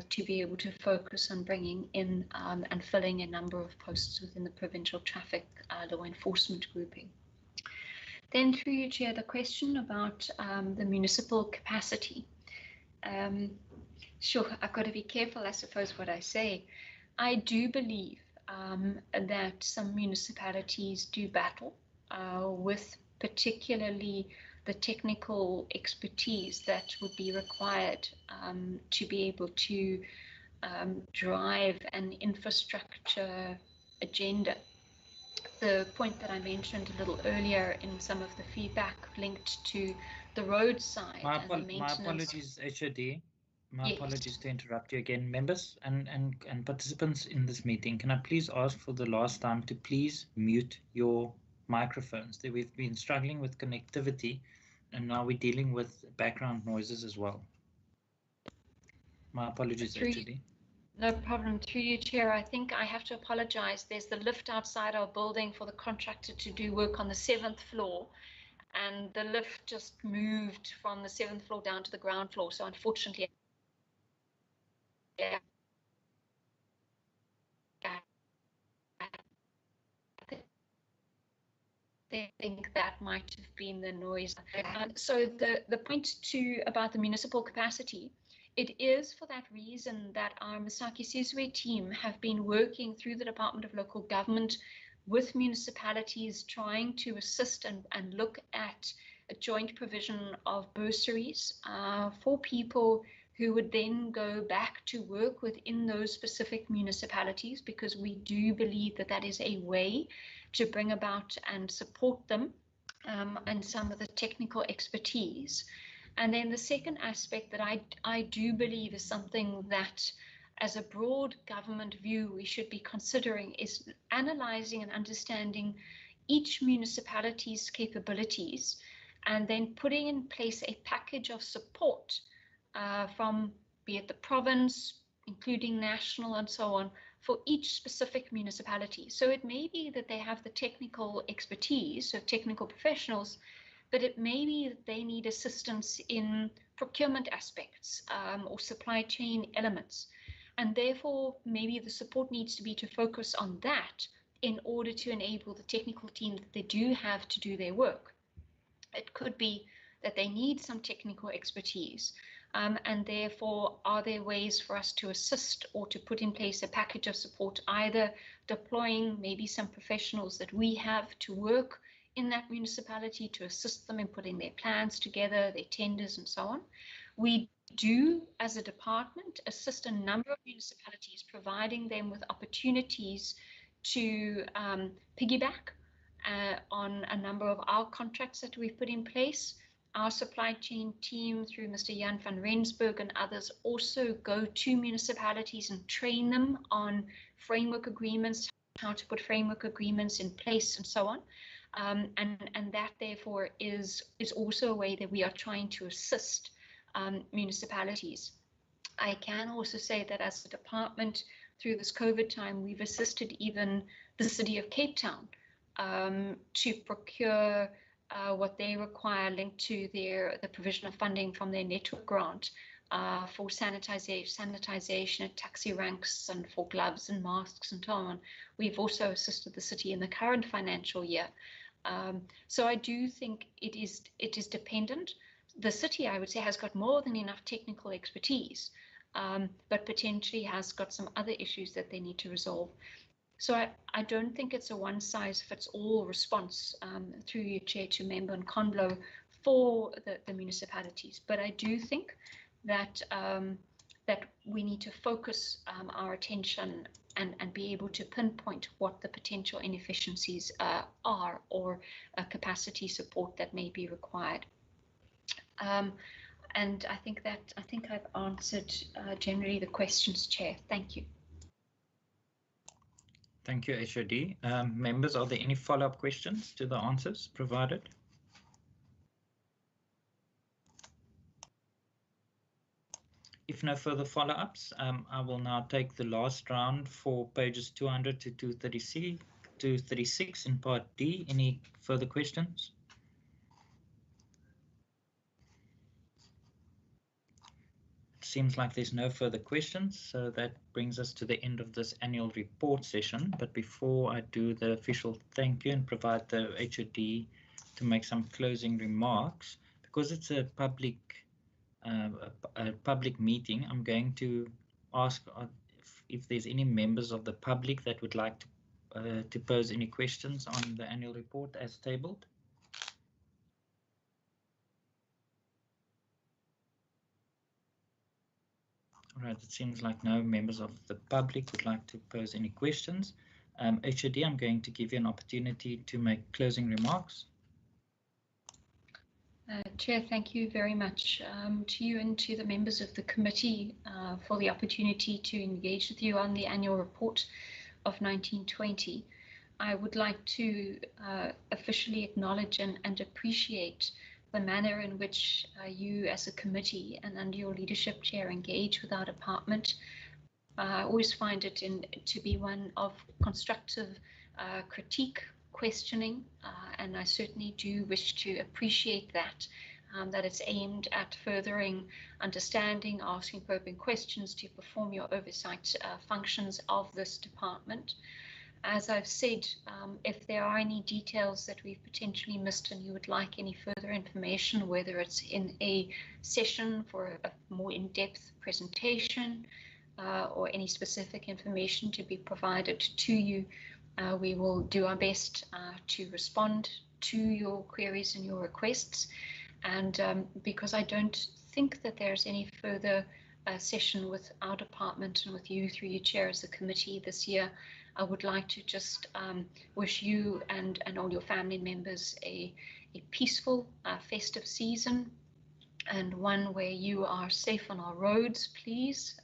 to be able to focus on bringing in and filling a number of posts within the provincial traffic law enforcement grouping. Then through you, Chair, the question about the municipal capacity. Sure, I've got to be careful, I suppose, what I say. I do believe that some municipalities do battle with particularly the technical expertise that would be required to be able to drive an infrastructure agenda. The point that I mentioned a little earlier in some of the feedback linked to the roadside and the maintenance. My apologies, HOD. My Yes. apologies to interrupt you again. Members and participants in this meeting, can I please ask for the last time to please mute your microphones? We've been struggling with connectivity, and now we're dealing with background noises as well. My apologies, HOD. No problem. Through you, Chair, I think I have to apologize. There's the lift outside our building for the contractor to do work on the 7th floor, and the lift just moved from the 7th floor down to the ground floor. So unfortunately, I think that might have been the noise. So the point two about the municipal capacity, it is for that reason that our Misaki Sizwe team have been working through the Department of Local Government with municipalities, trying to assist and look at a joint provision of bursaries for people who would then go back to work within those specific municipalities, because we do believe that that is a way to bring about and support them and some of the technical expertise. And then the second aspect that I do believe is something that as a broad government view we should be considering is analyzing and understanding each municipality's capabilities and then putting in place a package of support from be it the province, including national and so on, for each specific municipality. So it may be that they have the technical expertise, so technical professionals, but it may be that they need assistance in procurement aspects or supply chain elements. And therefore, maybe the support needs to be to focus on that in order to enable the technical team that they do have to do their work. It could be that they need some technical expertise. And therefore, are there ways for us to assist or to put in place a package of support, either deploying maybe some professionals that we have to work in that municipality to assist them in putting their plans together, their tenders and so on. We do, as a department, assist a number of municipalities, providing them with opportunities to piggyback on a number of our contracts that we've put in place. Our supply chain team, through Mr. Jan van Rensburg and others, also go to municipalities and train them on framework agreements, how to put framework agreements in place and so on. And that, therefore, is also a way that we are trying to assist municipalities. I can also say that as a department, through this COVID time, we've assisted even the city of Cape Town to procure what they require linked to the provision of funding from their network grant for sanitization at taxi ranks and for gloves and masks and so on. We've also assisted the city in the current financial year. So I do think it is dependent. The city, I would say, has got more than enough technical expertise, but potentially has got some other issues that they need to resolve. So I don't think it's a one-size-fits-all response through your chair to member and Conlo for the municipalities. But I do think that that we need to focus our attention and be able to pinpoint what the potential inefficiencies are or capacity support that may be required. And I think I've answered generally the questions, Chair. Thank you. Thank you, HOD. Members, are there any follow-up questions to the answers provided? If no further follow-ups, I will now take the last round for pages 200 to 236 in Part D. Any further questions? Seems like there's no further questions, so that brings us to the end of this annual report session. But before I do the official thank you and provide the HOD to make some closing remarks, because it's a public meeting, I'm going to ask if there's any members of the public that would like to pose any questions on the annual report as tabled. All right, it seems like no members of the public would like to pose any questions. HOD, I'm going to give you an opportunity to make closing remarks. Chair, thank you very much to you and to the members of the committee for the opportunity to engage with you on the annual report of 1920. I would like to officially acknowledge and appreciate the manner in which you as a committee and under your leadership, Chair, engage with our department. I always find it to be one of constructive critique, questioning, and I certainly do wish to appreciate that, that it's aimed at furthering understanding, asking probing questions to perform your oversight functions of this department. As I've said, if there are any details that we've potentially missed and you would like any further information, whether it's in a session for a more in-depth presentation or any specific information to be provided to you, we will do our best to respond to your queries and your requests. And because I don't think that there's any further session with our department and with you through your chair as a committee this year, I would like to just wish you and all your family members a peaceful festive season, and one where you are safe on our roads, please.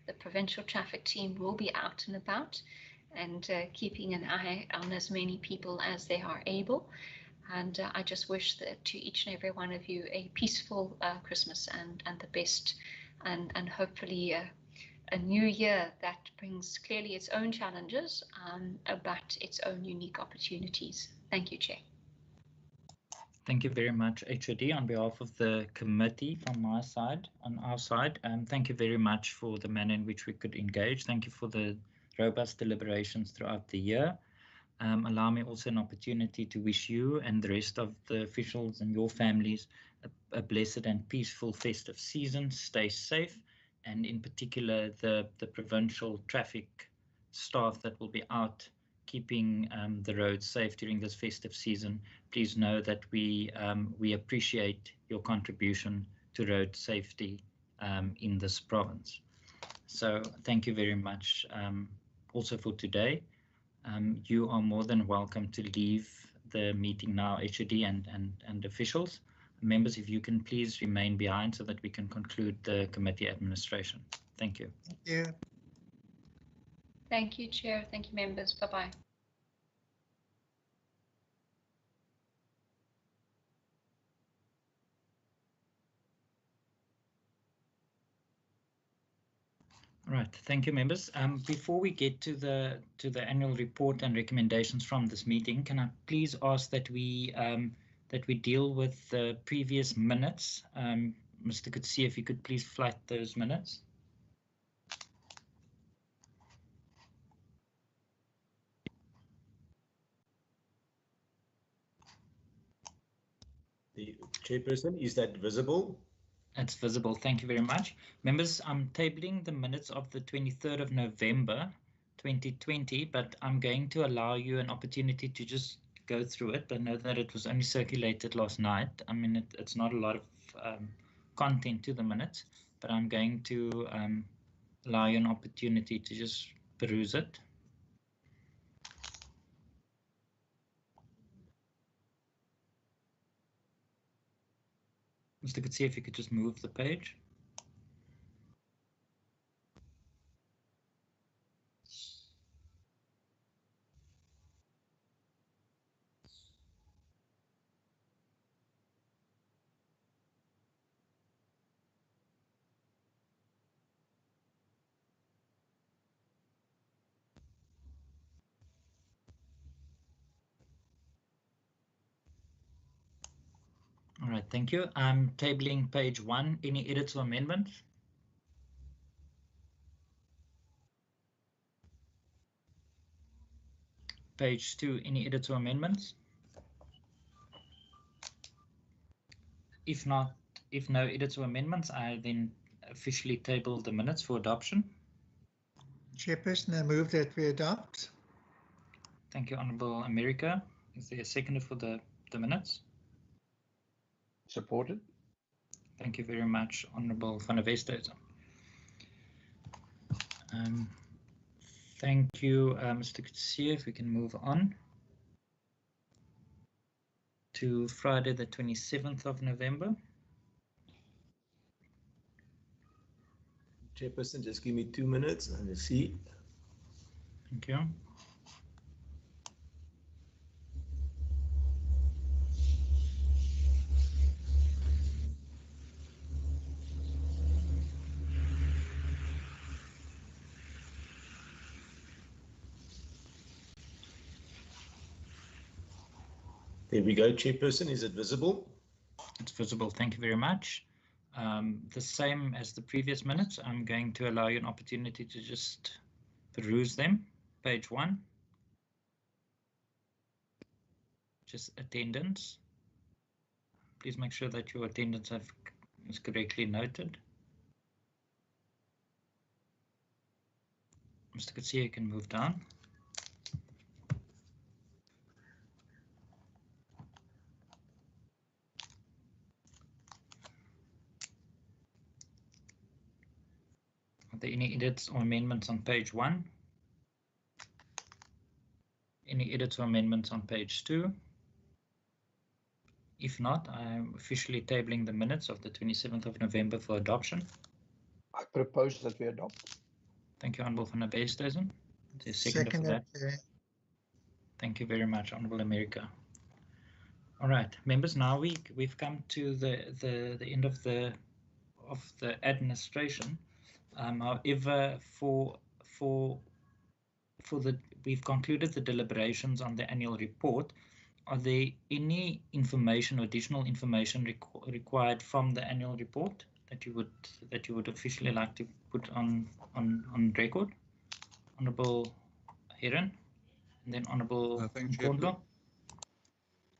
The provincial traffic team will be out and about and keeping an eye on as many people as they are able. And I just wish that to each and every one of you a peaceful Christmas and the best, and hopefully a new year that brings clearly its own challenges, but its own unique opportunities. Thank you, Chair. Thank you very much, HOD. On behalf of the committee from my side, on our side, thank you very much for the manner in which we could engage. Thank you for the robust deliberations throughout the year. Allow me also an opportunity to wish you and the rest of the officials and your families a blessed and peaceful festive season. Stay safe, and in particular the provincial traffic staff that will be out keeping the roads safe during this festive season. Please know that we appreciate your contribution to road safety in this province. So thank you very much also for today. You are more than welcome to leave the meeting now, HOD and officials. Members, if you can please remain behind so that we can conclude the committee administration. Thank you. Thank you. Thank you, Chair. Thank you, members. Bye-bye. All right, thank you, members. Before we get to the annual report and recommendations from this meeting, can I please ask that we deal with the previous minutes? Mr. Coetzee, if you could please flight those minutes. The chairperson, is that visible? It's visible. Thank you very much. Members, I'm tabling the minutes of the 23rd of November 2020, but I'm going to allow you an opportunity to just go through it. I know that it was only circulated last night. I mean, it's not a lot of content to the minutes, but I'm going to allow you an opportunity to just peruse it. Mr. Coetzee, if you could just move the page. All right, thank you. I'm tabling page 1. Any edits or amendments? Page 2, any edits or amendments? If not, if no edits or amendments, I then officially table the minutes for adoption. Chairperson, I move that we adopt. Thank you, Honourable America. Is there a seconder for the minutes? Supported. Thank you very much, Honourable van der Westhuizen. Thank you, Mr. Kutsia. If we can move on to Friday, the 27th of November. Chairperson, just give me 2 minutes and let's see. Thank you. There we go, Chairperson. Is it visible? It's visible. Thank you very much. The same as the previous minutes, I'm going to allow you an opportunity to just peruse them. Page 1. Just attendance. Please make sure that your attendance is correctly noted. Mr. Kutsia, you can move down. Are there any edits or amendments on page 1? Any edits or amendments on page 2? If not, I am officially tabling the minutes of the 27th of November for adoption. I propose that we adopt. Thank you, Honourable van der Westhuizen. Is there a seconder for that? Thank you very much, Honourable America. All right, members. Now we've come to the end of the administration. However, we've concluded the deliberations on the annual report. Are there any information or additional information required from the annual report that you would officially like to put on record? Honourable Heron, and then Honourable Nkondlo.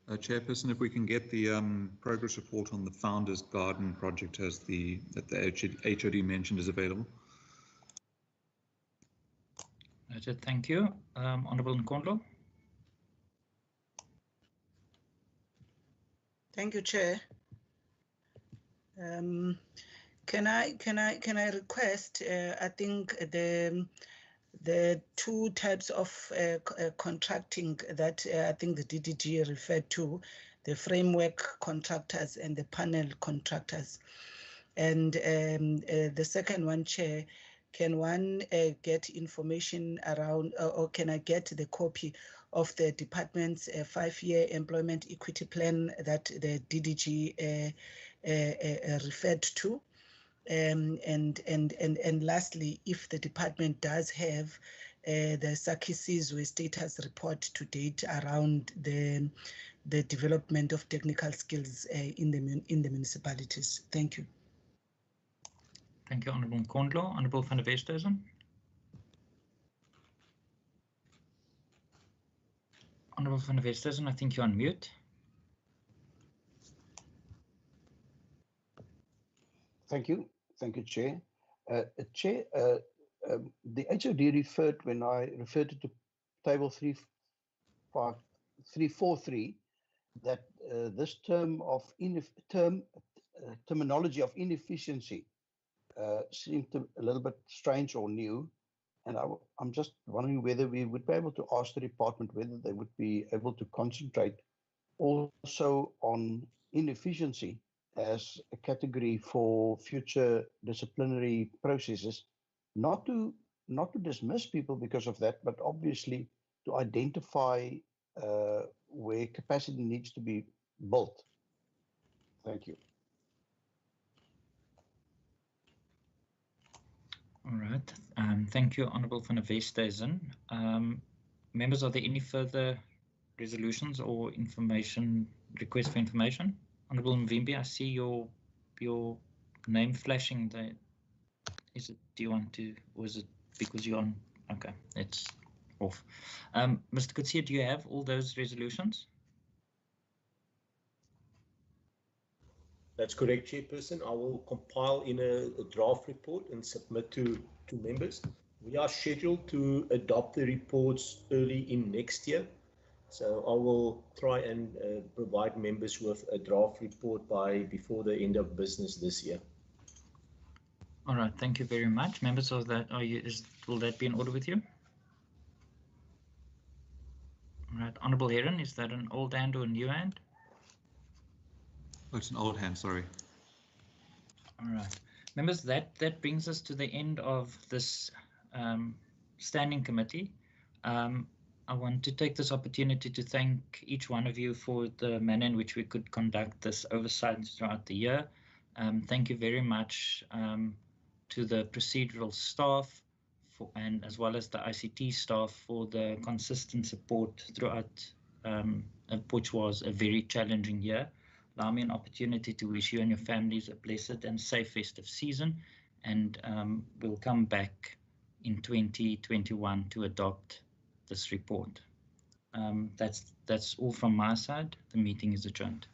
Chairperson, if we can get the progress report on the Founders Garden project that the HOD mentioned is available. Noted, thank you. Honourable Nkondlo. Thank you, Chair. Can I request? I think the two types of contracting that I think the DDG referred to, the framework contractors and the panel contractors. And the second one, Chair, can one get information around, or can I get the copy of the department's 5-year employment equity plan that the DDG referred to? And lastly, if the department does have the Sakisizwe status report to date around the development of technical skills in the municipalities. Thank you. Thank you, Honourable Nkondlo. Honourable van der Westhuizen. Honourable van der Westhuizen, I think you're on mute. Thank you, Chair. Chair, the HOD referred, when I referred to table 343, that this terminology of inefficiency seemed a little bit strange or new, and I'm just wondering whether we would be able to ask the department whether they would be able to concentrate also on inefficiency as a category for future disciplinary processes, not to dismiss people because of that, but obviously to identify where capacity needs to be built. Thank you. All right. Thank you, Honourable van der Westhuizen. Members, are there any further resolutions or information requests for information? Honourable Mvimbi, I see your name flashing there. Do you want to, or is it because you're on? Okay, it's off. Mr. Kutsia, do you have all those resolutions? That's correct, Chairperson. I will compile in a draft report and submit to members. We are scheduled to adopt the reports early in next year. So I will try and provide members with a draft report before the end of business this year. All right, thank you very much. Members of that, will that be in order with you? All right, Honourable Heron, is that an old hand or a new hand? Oh, it's an old hand, sorry. All right. Members, that brings us to the end of this standing committee. I want to take this opportunity to thank each one of you for the manner in which we could conduct this oversight throughout the year. Thank you very much to the procedural staff and as well as the ICT staff for the consistent support throughout, which was a very challenging year. Allow me an opportunity to wish you and your families a blessed and safe festive season, and we'll come back in 2021 to adopt this report. That's all from my side. The meeting is adjourned.